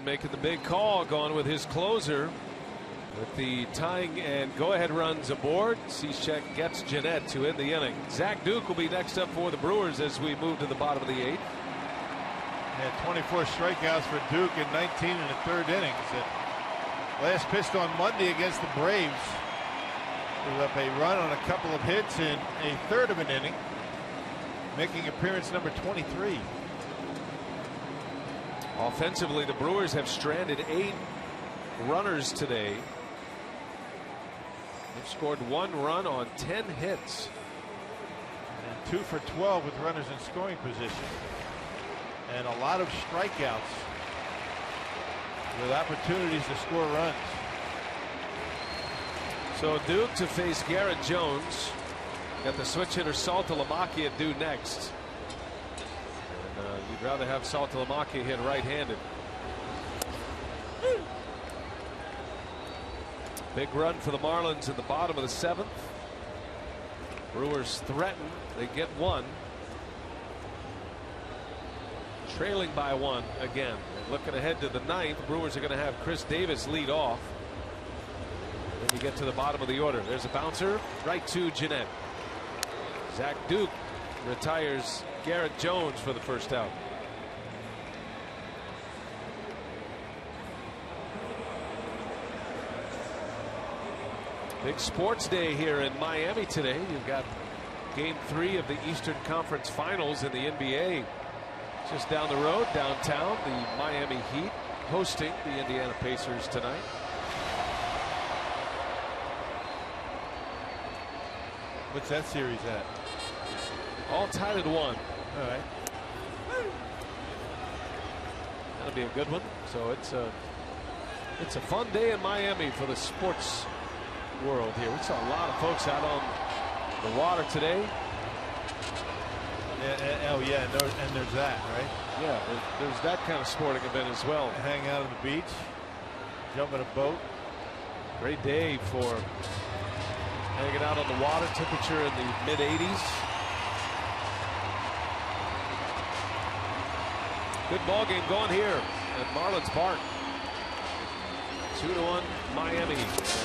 making the big call, going with his closer. With the tying and go-ahead runs aboard, Cishek gets Jeanette to end the inning. Zach Duke will be next up for the Brewers as we move to the bottom of the 8th. Yeah, 24 strikeouts for Duke in 19 in the 3rd innings. And last pitched on Monday against the Braves. Gave up a run on a couple of hits in a 1/3 of an inning, making appearance number 23. Offensively, the Brewers have stranded 8 runners today. They've scored 1 run on 10 hits. And 2 for 12 with runners in scoring position. And a lot of strikeouts with opportunities to score runs. So Duke to face Garrett Jones. Got the switch hitter Saltalamacchia due next. And you'd rather have Saltalamacchia hit right-handed. Big run for the Marlins in the bottom of the 7th. Brewers threaten. They get 1. Trailing by 1 again. And looking ahead to the 9th, Brewers are going to have Chris Davis lead off. Then you get to the bottom of the order. There's a bouncer right to Jeanette. Zach Duke retires Garrett Jones for the first out. Big sports day here in Miami today. You've got game 3 of the Eastern Conference Finals in the NBA. Just down the road, downtown, the Miami Heat hosting the Indiana Pacers tonight. What's that series at? All tied at 1. All right. That'll be a good one. So it's a fun day in Miami for the sports world here. We saw a lot of folks out on the water today. Yeah, oh yeah, and there's that, right? Yeah, there's that kind of sporting event as well. Hang out on the beach, jump in a boat. Great day for hanging out on the water. Temperature in the mid-80s. Good ball game going here at Marlins Park. 2-1 Miami.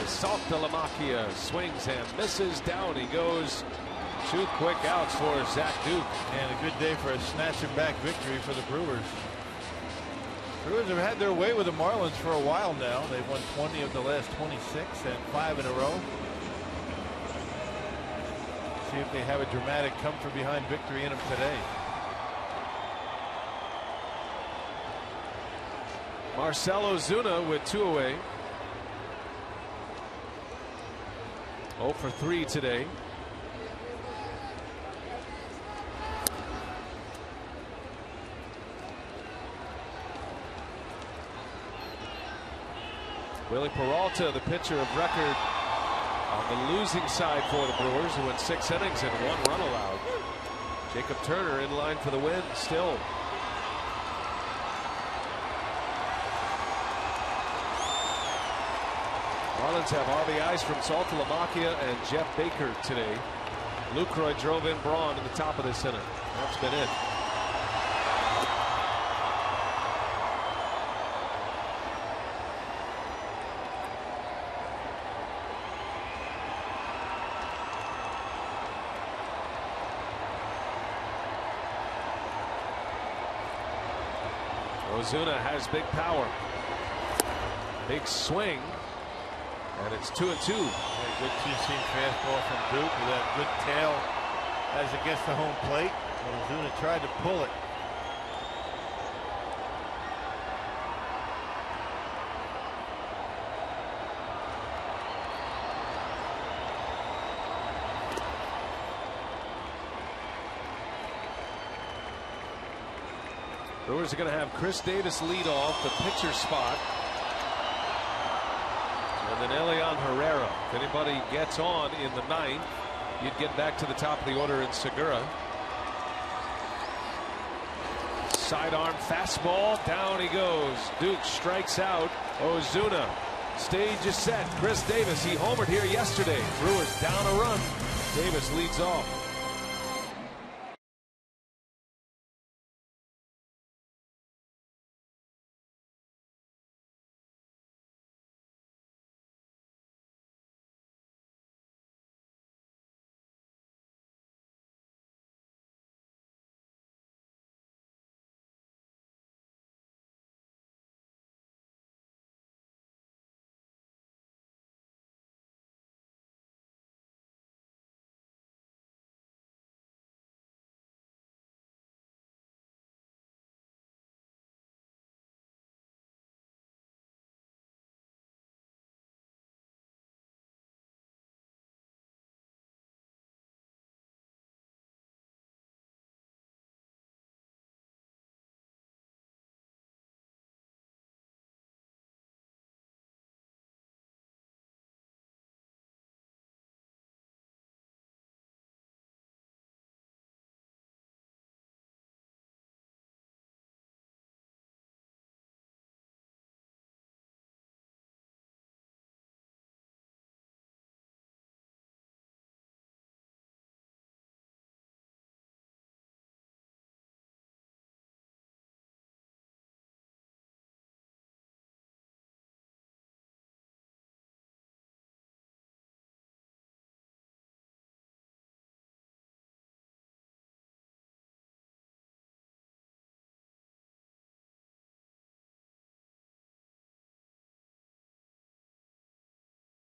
Saltalamacchia swings and misses. Down he goes. 2 quick outs for Zach Duke. And a good day for a snatch and back victory for the Brewers. Brewers have had their way with the Marlins for a while now. They've won 20 of the last 26 and 5 in a row. See if they have a dramatic come from behind victory in them today. Marcell Ozuna with 2 away. 0 for 3 today. Willie Peralta, the pitcher of record on the losing side for the Brewers, who went 6 innings and 1 run allowed. Jacob Turner in line for the win still. Marlins have RBIs from Saltalamacchia and Jeff Baker today. Lucroy drove in Braun in the top of this inning. That's been it. Ozuna has big power. Big swing. And it's 2-2. Yeah, good two-seam fastball from Duke with that good tail as it gets to home plate. Ozuna tried to pull it. Brewers are going to have Chris Davis lead off the pitcher spot. And then Elian Herrera. If anybody gets on in the 9th, you'd get back to the top of the order in Segura. Sidearm fastball. Down he goes. Duke strikes out Ozuna. Stage is set. Chris Davis, he homered here yesterday. Brewers down a run. Davis leads off.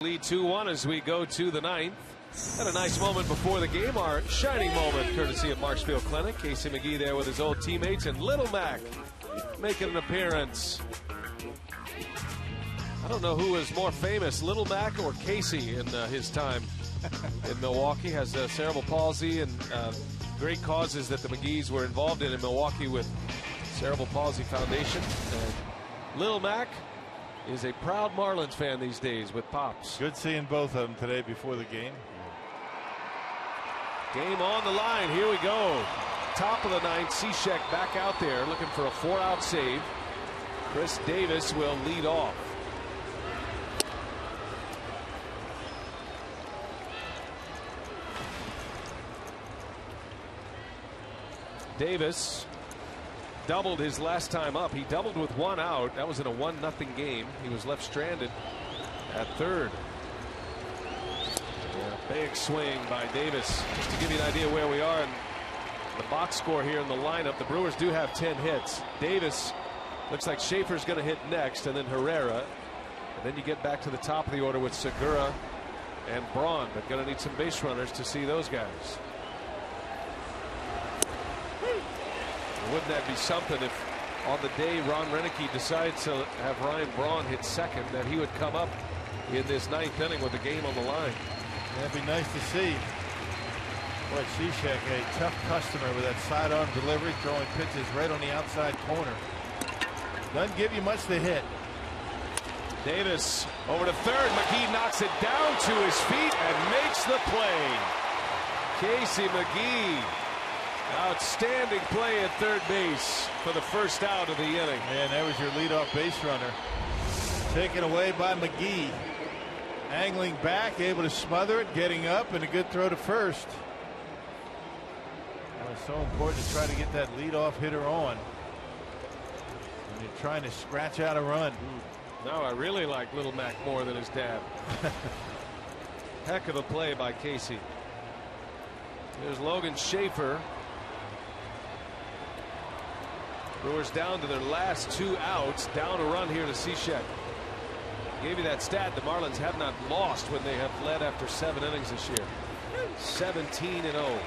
Lead 2-1 as we go to the ninth. Had a nice moment before the game, our shining moment, courtesy of Marshfield Clinic. Casey McGee there with his old teammates, and Little Mac making an appearance. I don't know who is more famous, Little Mac or Casey, in his time in Milwaukee. Has cerebral palsy and great causes that the McGees were involved in Milwaukee with Cerebral Palsy Foundation. And Little Mac is a proud Marlins fan these days with Pops. Good seeing both of them today before the game. Game on the line. Here we go. Top of the ninth. Cishek back out there looking for a 4-out save. Chris Davis will lead off. Davis doubled his last time up. He doubled with 1 out. That was in a 1-0 game. He was left stranded at third. Yeah, big swing by Davis. Just to give you an idea where we are in the box score here in the lineup, the Brewers do have 10 hits. Davis looks like Schaefer's going to hit next, and then Herrera. And then you get back to the top of the order with Segura and Braun, but going to need some base runners to see those guys. Wouldn't that be something if on the day Ron Renicky decides to have Ryan Braun hit second, that he would come up in this ninth inning with the game on the line? That'd be nice to see. Boy, Cishek, a tough customer with that sidearm delivery, throwing pitches right on the outside corner. Doesn't give you much to hit. Davis over to third. McGee knocks it down to his feet and makes the play. Casey McGee. Outstanding play at third base for the first out of the inning. And there was your leadoff base runner. Taken away by McGee. Angling back, able to smother it, getting up, and a good throw to first. Well, it's so important to try to get that leadoff hitter on when you're trying to scratch out a run. Now I really like Little Mac more than his dad. Heck of a play by Casey. There's Logan Schaefer. Brewers down to their last 2 outs, down a run here to Cishek. Gave you that stat. The Marlins have not lost when they have led after 7 innings this year. 17-0.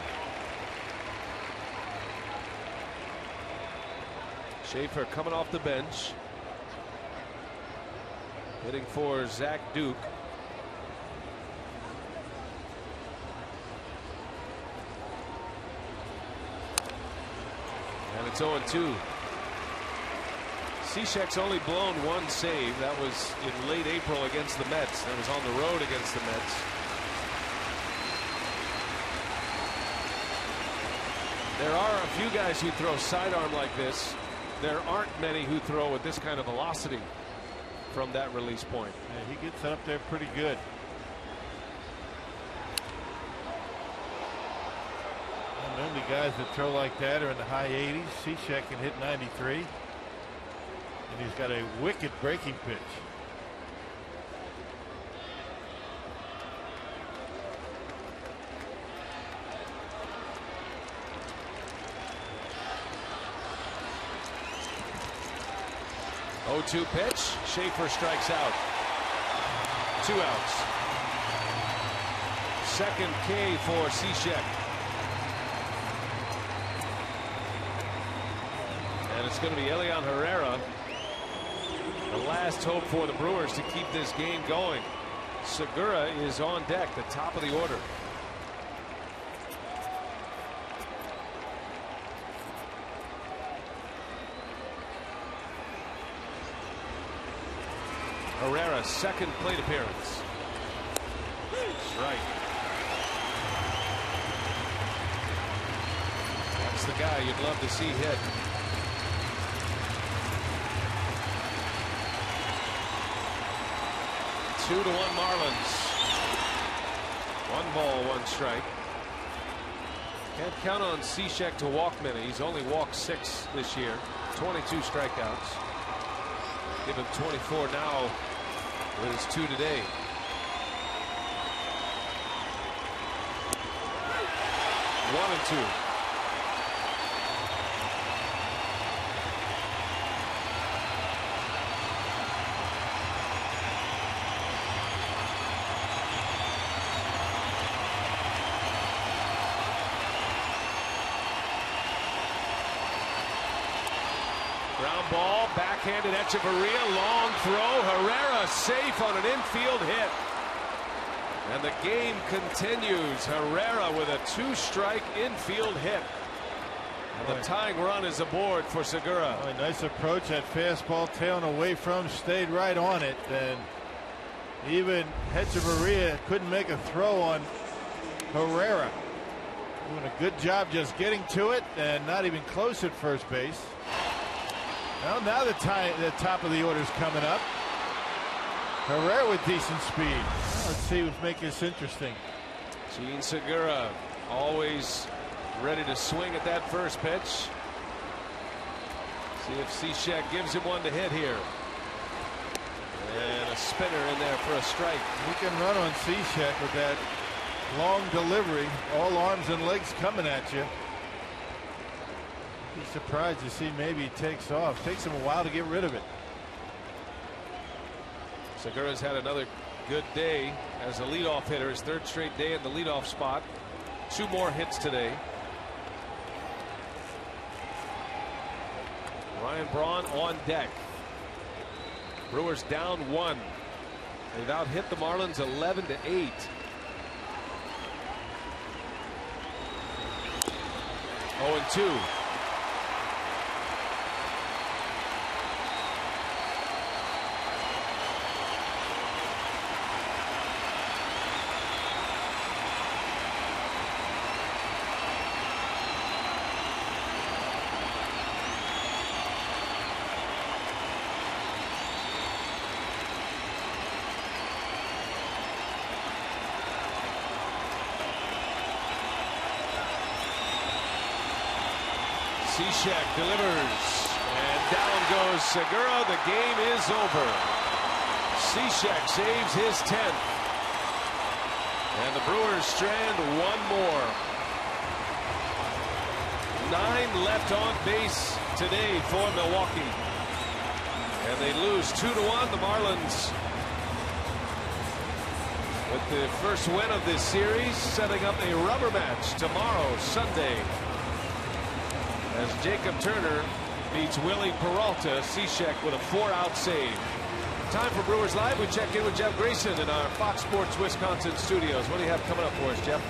Schaefer coming off the bench, hitting for Zach Duke. And it's 0-2. Cishek's only blown 1 save. That was in late April against the Mets. That was on the road against the Mets. There are a few guys who throw sidearm like this. There aren't many who throw with this kind of velocity from that release point. Yeah, he gets up there pretty good. And only guys that throw like that are in the high 80s. Cishek can hit 93. And he's got a wicked breaking pitch. Oh, 2 pitch. Schaefer strikes out. 2 outs. Second K for Cishek. And it's going to be Elian Herrera. The last hope for the Brewers to keep this game going. Segura is on deck, the top of the order. Herrera, second plate appearance. Right. That's the guy you'd love to see hit. 2-1 Marlins. 1 ball, 1 strike. Can't count on Cishek to walk many. He's only walked 6 this year. 22 strikeouts. Give him 24 now with his 2 today. One and 2. Ground ball, backhanded Echeverria, long throw. Herrera safe on an infield hit. And the game continues. Herrera with a 2-strike infield hit. And the tying run is aboard for Segura. Oh, nice approach. That fastball tailing away from, stayed right on it. And even Echeverria couldn't make a throw on Herrera. Doing a good job just getting to it and not even close at first base. Well, now the top of the order is coming up. Herrera with decent speed. Well, let's see what's making this interesting. Gene Segura always ready to swing at that first pitch. See if Cishek gives him one to hit here. And a spinner in there for a strike. He can run on Cishek with that long delivery, all arms and legs coming at you. Be surprised to see maybe he takes off. Takes him a while to get rid of it. Segura's had another good day as a leadoff hitter, his 3rd straight day in the leadoff spot. 2 more hits today. Ryan Braun on deck. Brewers down 1. They've out hit the Marlins 11-8. Oh, and 2. Cishek delivers, and down goes Segura. The game is over. Cishek saves his 10th, and the Brewers strand 1 more. 9 left on base today for Milwaukee, and they lose 2-1. The Marlins with the first win of this series, setting up a rubber match tomorrow, Sunday, as Jacob Turner beats Willie Peralta. Cishek with a 4-out save. Time for Brewers Live. We check in with Jeff Grayson in our Fox Sports Wisconsin studios. What do you have coming up for us, Jeff?